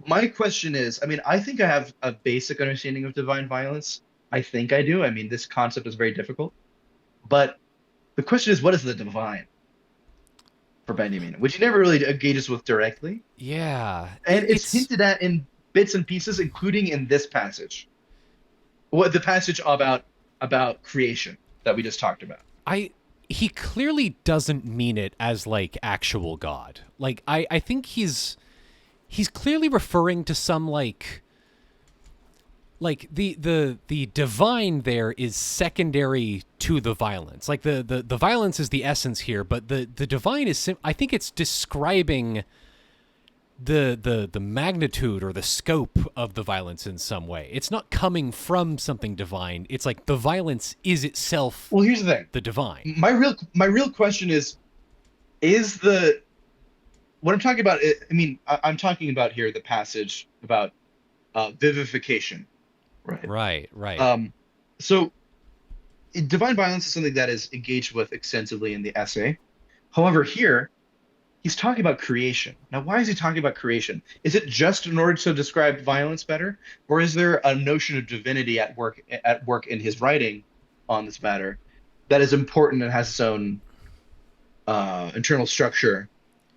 my question is, I mean, I think I have a basic understanding of divine violence. I think I do. I mean, this concept is very difficult. But the question is, what is the divine for Benjamin? Which he never really engages with directly. Yeah. And it's hinted at in bits and pieces, including in this passage. The passage about creation that we just talked about. He clearly doesn't mean it as like actual God. Like I think he's clearly referring to some like the divine there is secondary to the violence. Like the violence is the essence here, but the divine is I think it's describing the magnitude or the scope of the violence in some way. It's not coming from something divine. It's like the violence is itself. Well, here's the thing. The divine. My real question is what I'm talking about? I mean, I'm talking about here the passage about vivification. Right. So divine violence is something that is engaged with extensively in the essay. However, here he's talking about creation. Now, why is he talking about creation? Is it just in order to describe violence better, or is there a notion of divinity at work in his writing on this matter that is important and has its own internal structure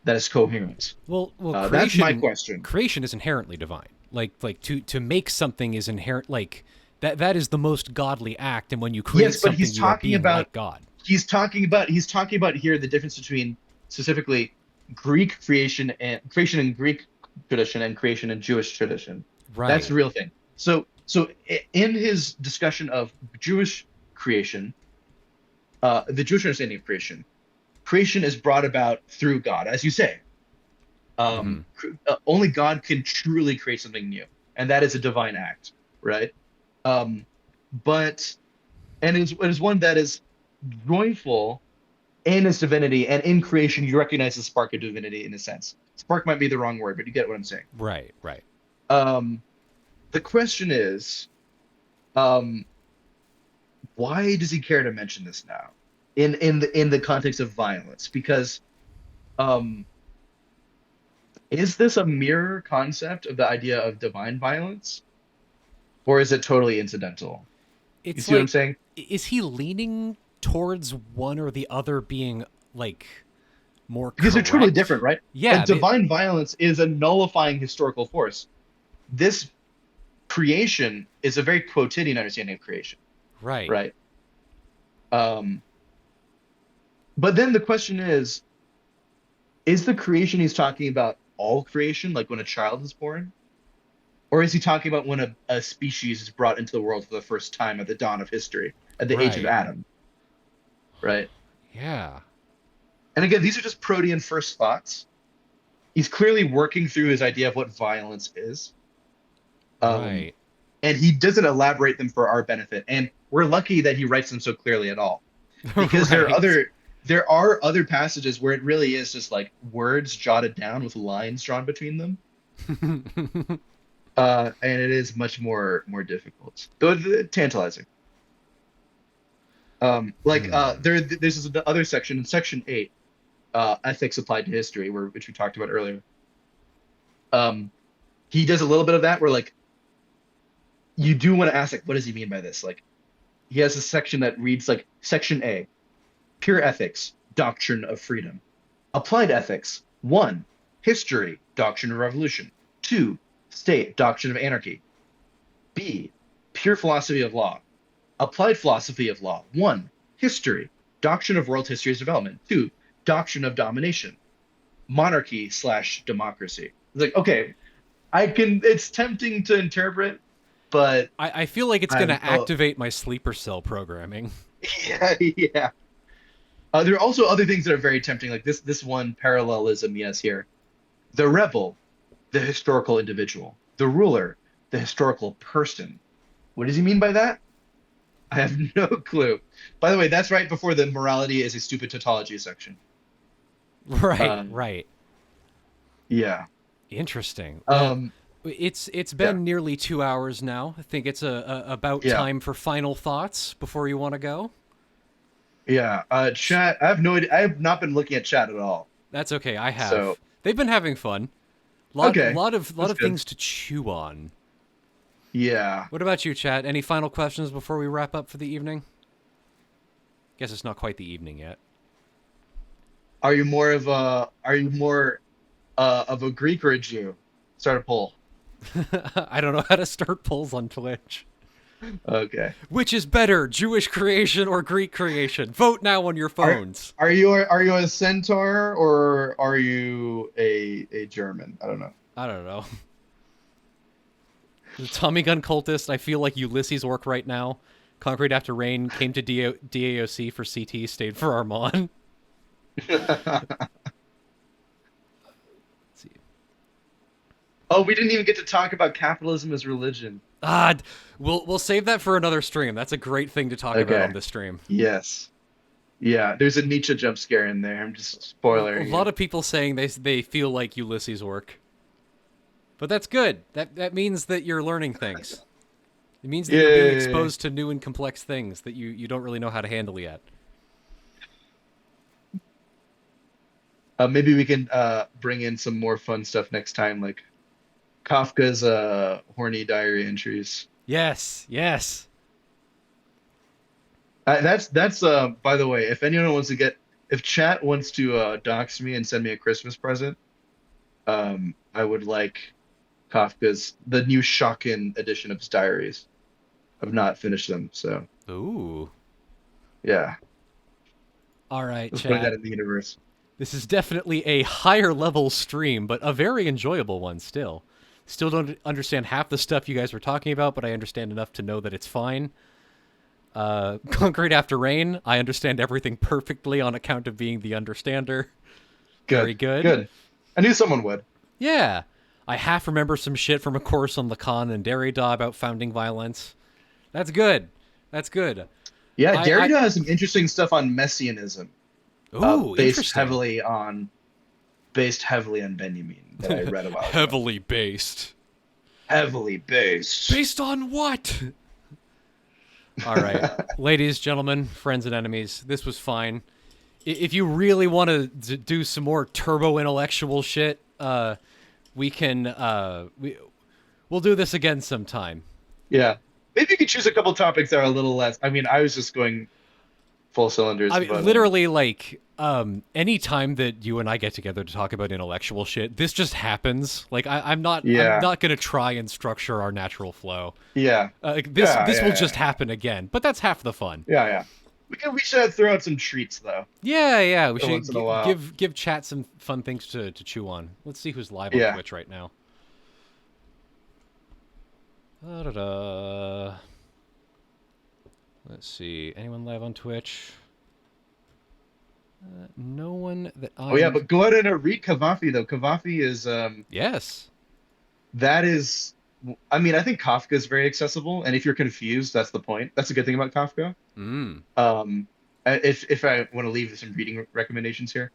that is coherent? Well, creation, that's my question. Creation is inherently divine. Like to make something is inherent. Like that is the most godly act, and when you create something, he's talking about like God. He's talking about here the difference between specifically Greek creation in Greek tradition and creation in Jewish tradition. Right. That's the real thing. So in his discussion of Jewish creation, the Jewish understanding of creation is brought about through God, as you say. Only God can truly create something new, and that is a divine act, right? But it is one that is joyful in its divinity, and in creation you recognize the spark of divinity in a sense. Spark might be the wrong word, but you get what I'm saying. Right. The question is, why does he care to mention this now in the context of violence? Because is this a mirror concept of the idea of divine violence, or is it totally incidental? You see what I'm saying? Is he leaning towards one or the other being like more because correct? They're totally different, right? Yeah. And divine violence is a nullifying historical force. This creation is a very quotidian understanding of creation. Right. But then the question is the creation he's talking about all creation, like when a child is born? Or is he talking about when a species is brought into the world for the first time at the dawn of history, at the age of Adam? Right? Yeah. And again, these are just Protean first thoughts. He's clearly working through his idea of what violence is. Right. And he doesn't elaborate them for our benefit. And we're lucky that he writes them so clearly at all. Because there are other passages where it really is just like words jotted down with lines drawn between them. And it is much more difficult, though tantalizing. There's this other section in section 8, ethics applied to history, which we talked about earlier. He does a little bit of that where like you do want to ask like, what does he mean by this? Like he has a section that reads like section A, pure ethics, doctrine of freedom. Applied ethics, 1, history, doctrine of revolution. 2, state, doctrine of anarchy. B, pure philosophy of law. Applied philosophy of law. 1, history, doctrine of world history's development. 2, doctrine of domination, monarchy slash democracy. It's like, okay, I can. It's tempting to interpret, but I feel like it's going I'm to activate my sleeper cell programming. yeah, yeah. There are also other things that are very tempting, like this one parallelism. Yes, here, the rebel, the historical individual, the ruler, the historical person. What does he mean by that? I have no clue. By the way, that's right before the morality is a stupid tautology section. Right, Um, right. Yeah. Interesting. Well, it's Yeah. been nearly 2 hours now. I think it's about Yeah. time for final thoughts before you want to go. Yeah. Chat. I have no idea. I have not been looking at chat at all. That's okay. I have. So They've been having fun. okay, Lot that's of good. things to chew on. Yeah. What about you, Chad? Any final questions before we wrap up for the evening? Guess it's not quite the evening yet. Are you more of a Greek or a Jew? Start a poll. I don't know how to start polls on Twitch. Okay. Which is better, Jewish creation or Greek creation? Vote now on your phones. Are you a centaur or are you a German? I don't know. I don't know. The Tommy Gun cultist, I feel like Ulysses Orc right now. Concrete After Rain came to DAOC for CT, stayed for Armand. Let's see. Oh, we didn't even get to talk about capitalism as religion. We'll save that for another stream. That's a great thing to talk about Okay. on this stream. Yes. Yeah, there's a Nietzsche jump scare in there. I'm just spoiler. A lot of people saying they feel like Ulysses Orc. But that's good. That means that you're learning things. It means that you're being Yay. exposed to new and complex things that you don't really know how to handle yet. Maybe we can bring in some more fun stuff next time, like Kafka's horny diary entries. Yes, yes. That's by the way, if anyone wants to if chat wants to dox me and send me a Christmas present, I would like Kafka's the new Shockin edition of his diaries. I've not finished them, so Ooh. yeah, All right, let's put that chat. in the universe. This is definitely a higher level stream, but a very enjoyable one still. Still don't understand half the stuff you guys were talking about, but I understand enough to know that it's fine. Concrete After Rain, I understand everything perfectly on account of being the understander. Very good. Good. I knew someone would. Yeah. I half remember some shit from a course on Lacan and Derrida about founding violence. That's good. That's good. Yeah, I- Derrida has some interesting stuff on messianism, Ooh, based interesting. heavily on Benjamin that I read about. Heavily based. Heavily based. Based on what? All right. Ladies, gentlemen, friends, and enemies, this was fine. If you really want to do some more turbo intellectual shit, we can we'll do this again sometime. Yeah. Maybe you could choose a couple topics that are a little less. I mean, I was just going full cylinders. I mean, but, literally, like, any time that you and I get together to talk about intellectual shit, this just happens. Like, I'm not gonna try and structure our natural flow. Yeah. This will just happen again. But that's half the fun. Yeah. We should throw out some treats though. Yeah. We Every once should in a while. give chat some fun things to chew on. Let's see who's live on Yeah. Twitch right now. Da-da-da. Let's see. Anyone live on Twitch? No one that I. Oh yeah, but go ahead and read Cavafy though. Cavafy is Yes. that is. I mean, I think Kafka is very accessible, and if you're confused, that's the point. That's a good thing about Kafka. If I want to leave some reading recommendations here,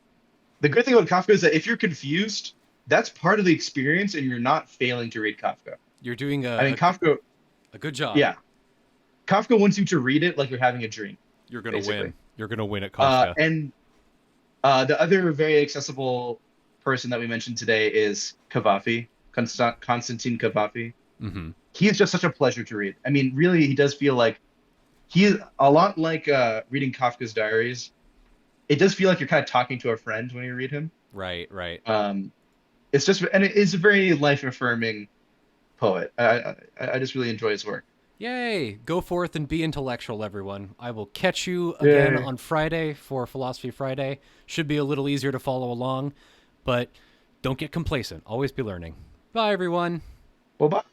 the good thing about Kafka is that if you're confused, that's part of the experience, and you're not failing to read Kafka. You're doing Kafka. a good job. Yeah, Kafka wants you to read it like you're having a dream. You're gonna basically. win. You're gonna win at Kafka. And the other very accessible person that we mentioned today is Cavafy, Constantine Cavafy. Mm-hmm. He is just such a pleasure to read. I mean, really, he does feel like he is a lot like reading Kafka's diaries. It does feel like you're kind of talking to a friend when you read him. Right. It's just, and it is a very life affirming poet. I just really enjoy his work. Yay! Go forth and be intellectual, everyone. I will catch you again Yay. on Friday for Philosophy Friday. Should be a little easier to follow along, but don't get complacent. Always be learning. Bye, everyone. Well, bye.